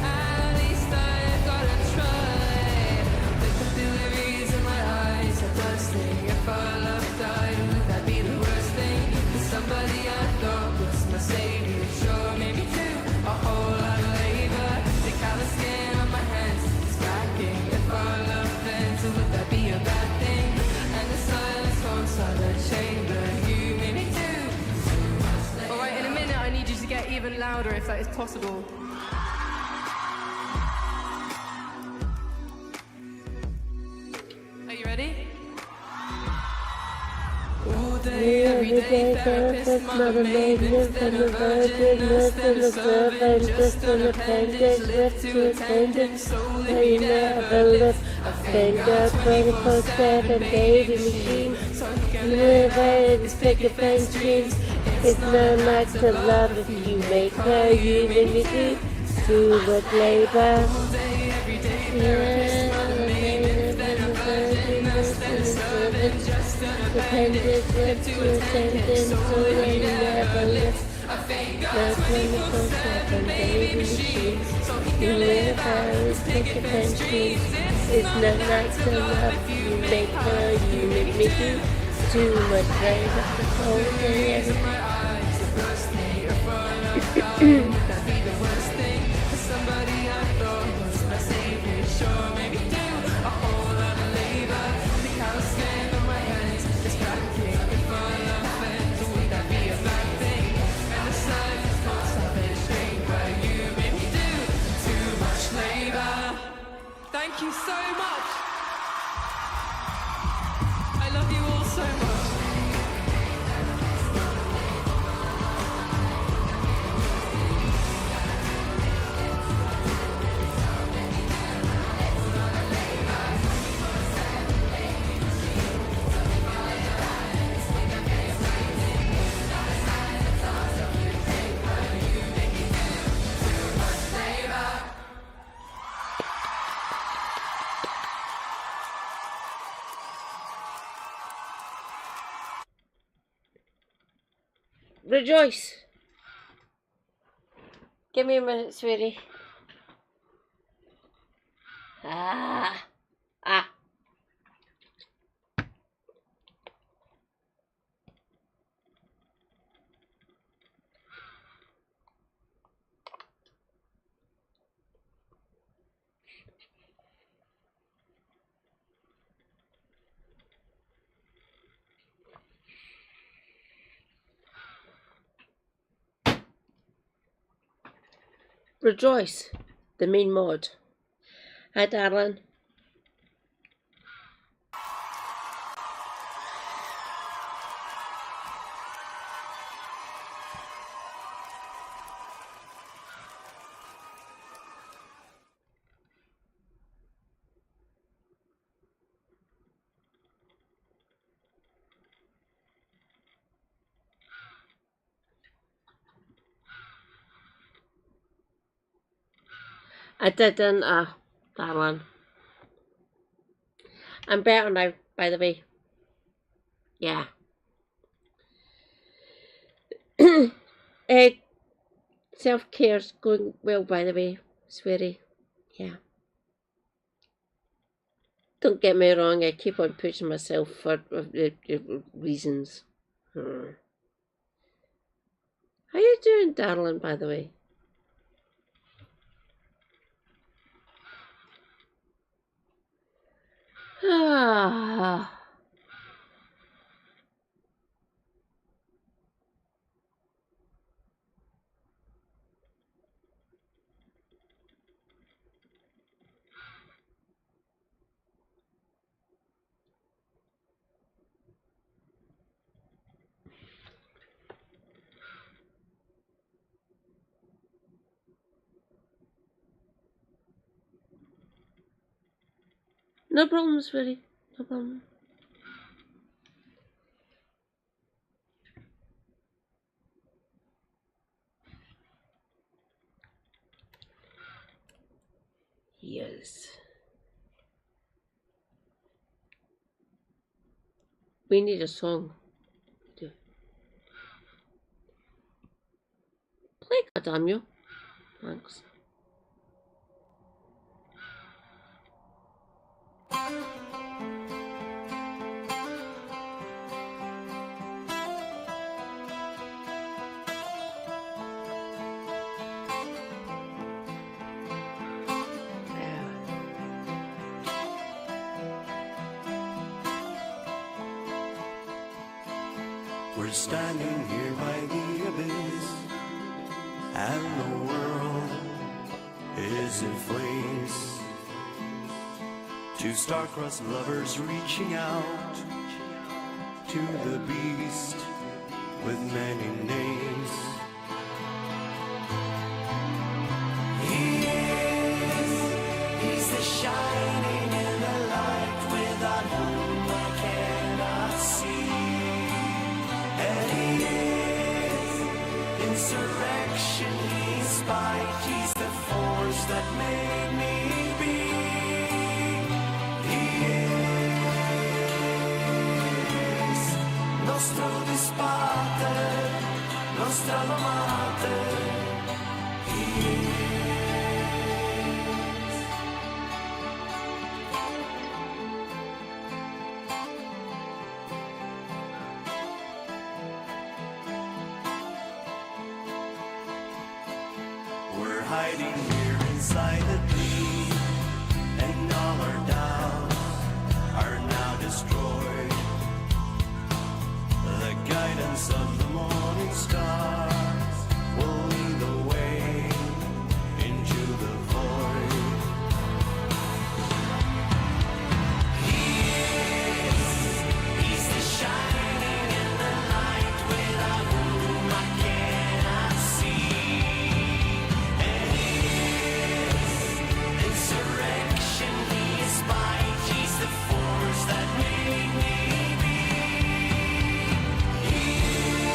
At least I've gotta try. The capillaries in my eyes are bursting. If our love died, would that be the worst thing? Somebody I thought was my savior sure made me do a whole lot of labor. The callous skin on my hands is cracking. If our love ends, would that be a bad thing? And the silence haunts the chamber. You made me do. Alright, in a minute I need you to get even louder if that is possible. Are you ready? All day, every day, therapist, mother made live from the virgin, nurse and the servant, just an appendage, lift to attendant, soul you never lift a finger, 24/7 baby machine, live pick your friend's dreams. It's not much to love if you make her, you make me do much labor. Dependent with to attendant, so they never lift a finger. 24/7 baby machine. You live always pick your friend's dreams. It's not nice to love you make her, you make me do too much labor. All day, every day. That'd be the worst thing. Somebody I thought was my savior sure made me do a whole lot of labor. The callous skin on my hands is cracking. If our love ends, would that be a bad thing? And the silence thoughts of it strange, but you made me do too much labor. Thank you so much. I love you all so much. Rejoice. Give me a minute, sweetie. Ah. Rejoice, the main mod. Hi, darling. I didn't, darling. I'm better now, by the way. Yeah. Self-care's going well, by the way, sweetie. Yeah. Don't get me wrong, I keep on pushing myself for reasons. How you doing, darling, by the way? Ah. No problem, sweetie. No problem. Yes. We need a song. Play, goddamn you. Thanks. We're standing here by the abyss, and the world is in flames. Two star-crossed lovers reaching out to the beast with many names. He's the shining in the light without whom I cannot see. And he is insurrection, he's spite, he's the force that made me be. He is nostro disparte, nostra alma mater. He is. We're hiding here inside the dream, and all our doubts are now destroyed. The guidance of the morning stars will lead the way into the void. He's the shining in the light without whom I cannot see. And insurrection, he is spite, he's the force that made me be. He is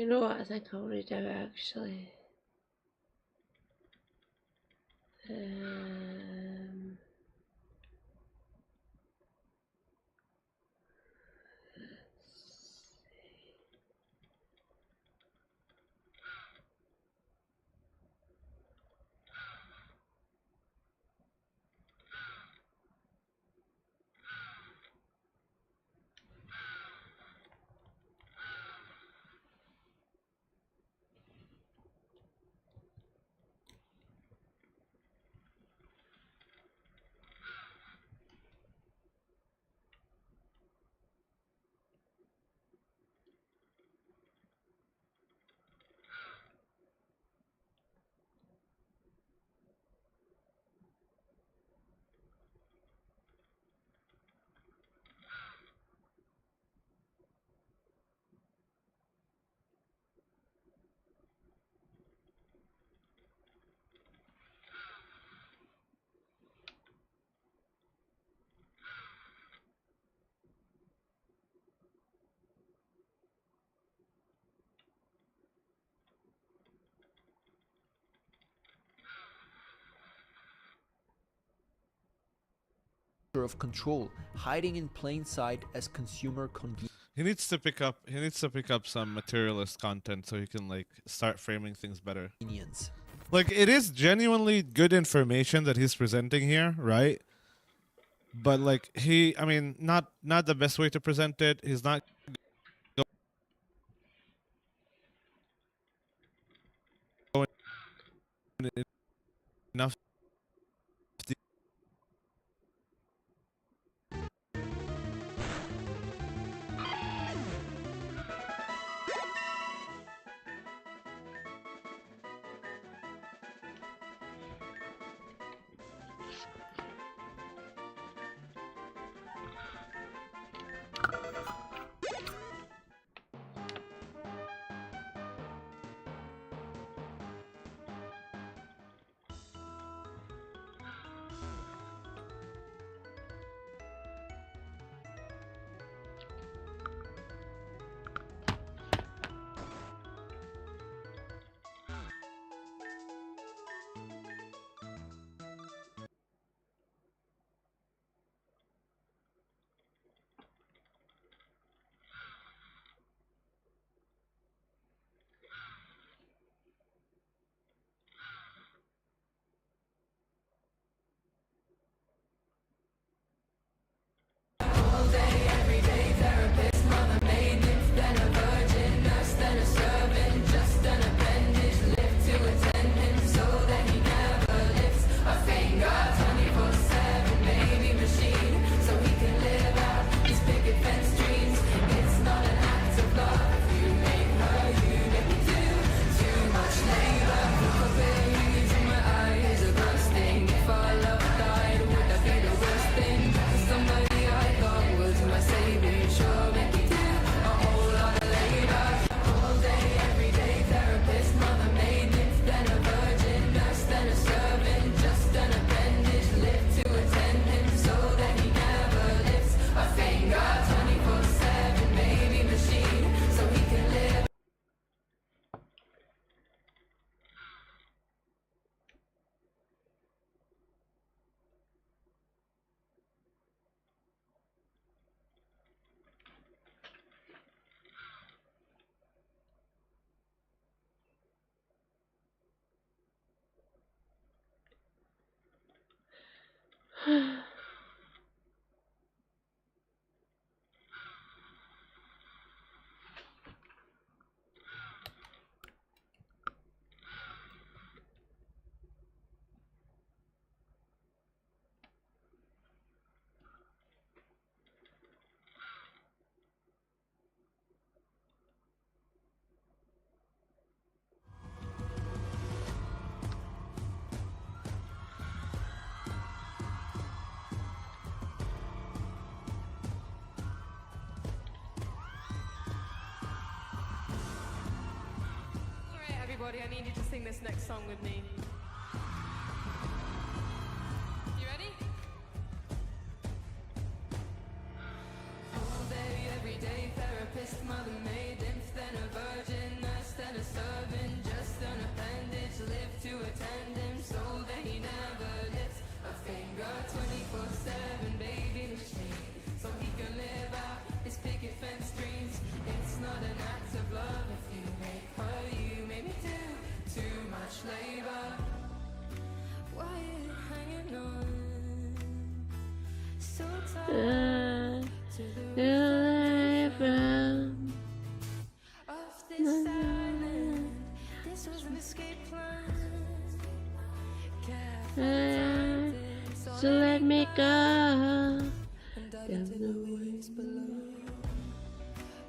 You know what I think I'll read out actually? Of control, hiding in plain sight as consumer convenience. He needs to pick up some materialist content so he can like start framing things better. Like it is genuinely good information that he's presenting here, right? But like I mean, not the best way to present it. He's not going enough. Everybody, I need you to sing this next song with me. You ready? All day, every day, therapist, mother, maid, nymph, then a virgin. got 24/7 baby machine, so he can live out his picket fence dreams. It's not an act of love if you make her, you made me do too much labor. Why are you hanging on so tight to the river of this island? This was an escape plan. So let me go. And dive into the waves below.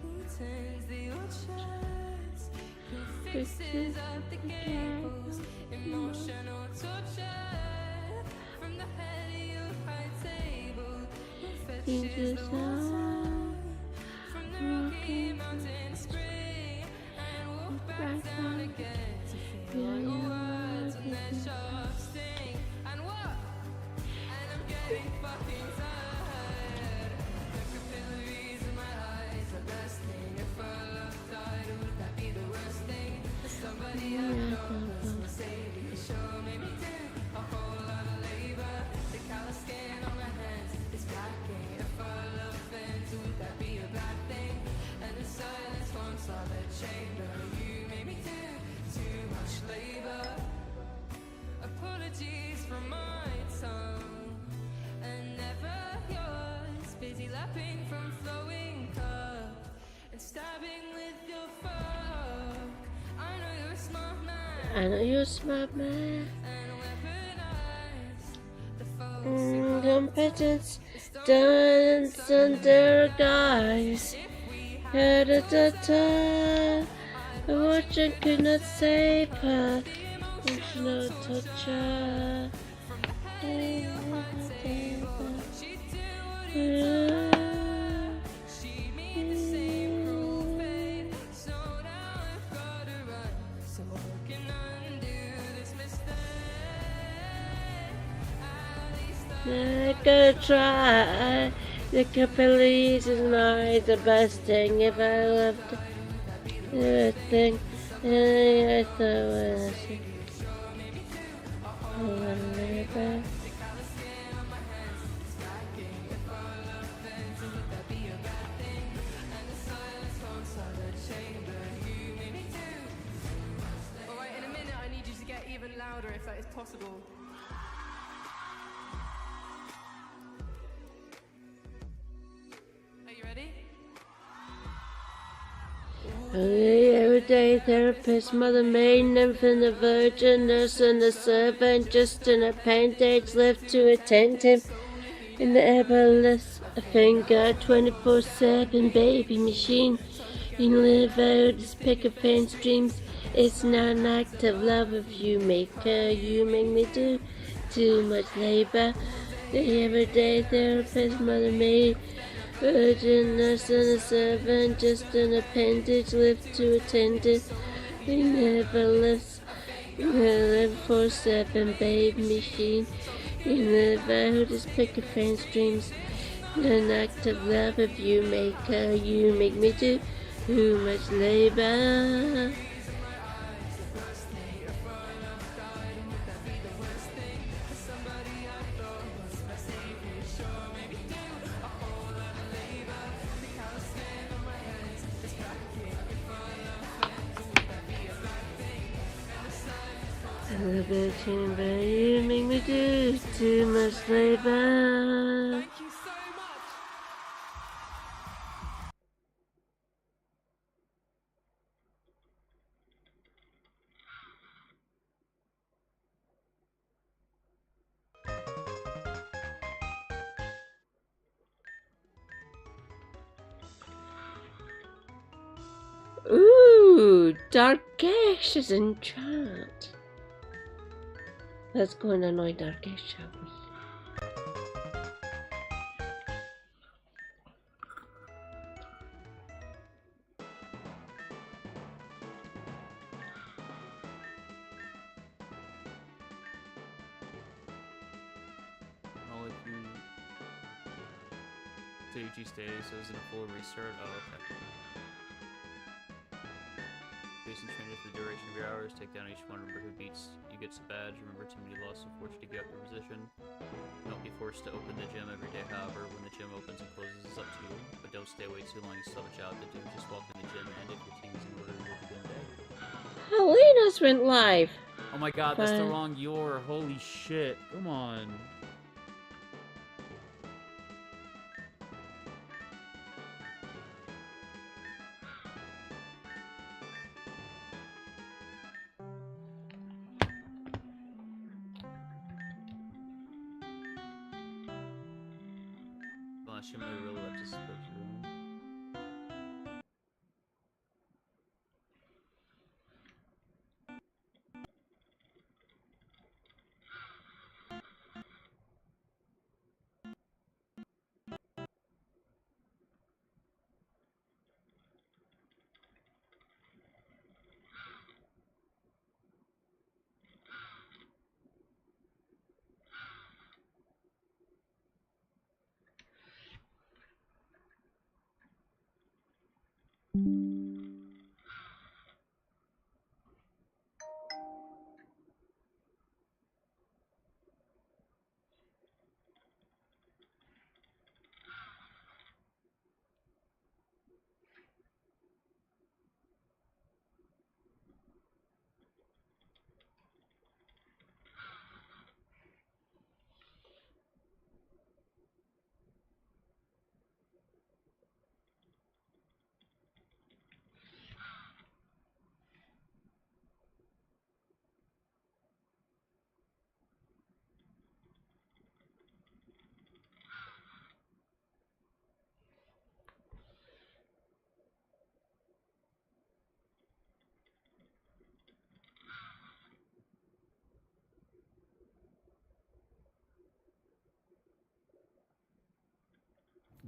Who turns the oceans? Who fixes up the cables? Emotional torture from the head of your high table. Who fetches the water from the Rocky Mountain spring and walk back down again to feel your words and their sharp sting? And what? And I'm getting fucking tired. The capillaries in my eyes are bursting. If our love died, would that be the worst thing? Somebody I know was Mercedes, sure made me do a whole lot of labor. The callous skin on my hands is blacking. If our love ends, would that be a bad thing? And the silence haunts all the chamber. You made me do too much labor. Apologies for my tongue, and never yours. Busy lapping from flowing cup and stabbing with your fork. I know you're a smart man. I know you're a smart man. And weaponize the foes. Competence dance under guise. Head at the time. A watcher could not save her. There's no torture. I could try. The capillaries is not the best thing if I left the thing. I thought I was Alright, in a minute I need you to get even louder if that is possible. Are you ready? the everyday therapist, mother maid, nymph and the virgin, nurse and the servant, just an appendage left to attend him in the everless finger, 24/7 baby machine. You live out his picket fence dreams. It's not an act of love if you make her, you make me do too much labor. The everyday therapist, mother maid, virgin, nurse and a servant, just an appendage left to attend it. We never lives, 24/7 baby machine. You live out his picket fence dreams. An act of love if you make her, you make me do too much labor. The bitchin', but you make me do too much labor. Ooh, Darkesh is in chat. Let's go and annoy Darkesh, shall we? I'll let you Taichi stays, so isn't a full restart? Oh, okay. Jason trainers for the duration of your hours. Take down each one. Remember who beats you gets a badge. Remember team you lost. Unfortunately, get up your position. Nope, you forced to open the gym every day. However, when the gym opens and closes, it's up to you. But don't stay away too long. You still have a job to do. Just walk in the gym, and if your team is in order, you'll begin day. Helena's went live. Oh my god, that's the wrong your. Holy shit. Come on. Unless you really love to spook your room.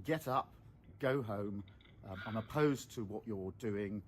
Get up, go home. I'm opposed to what you're doing.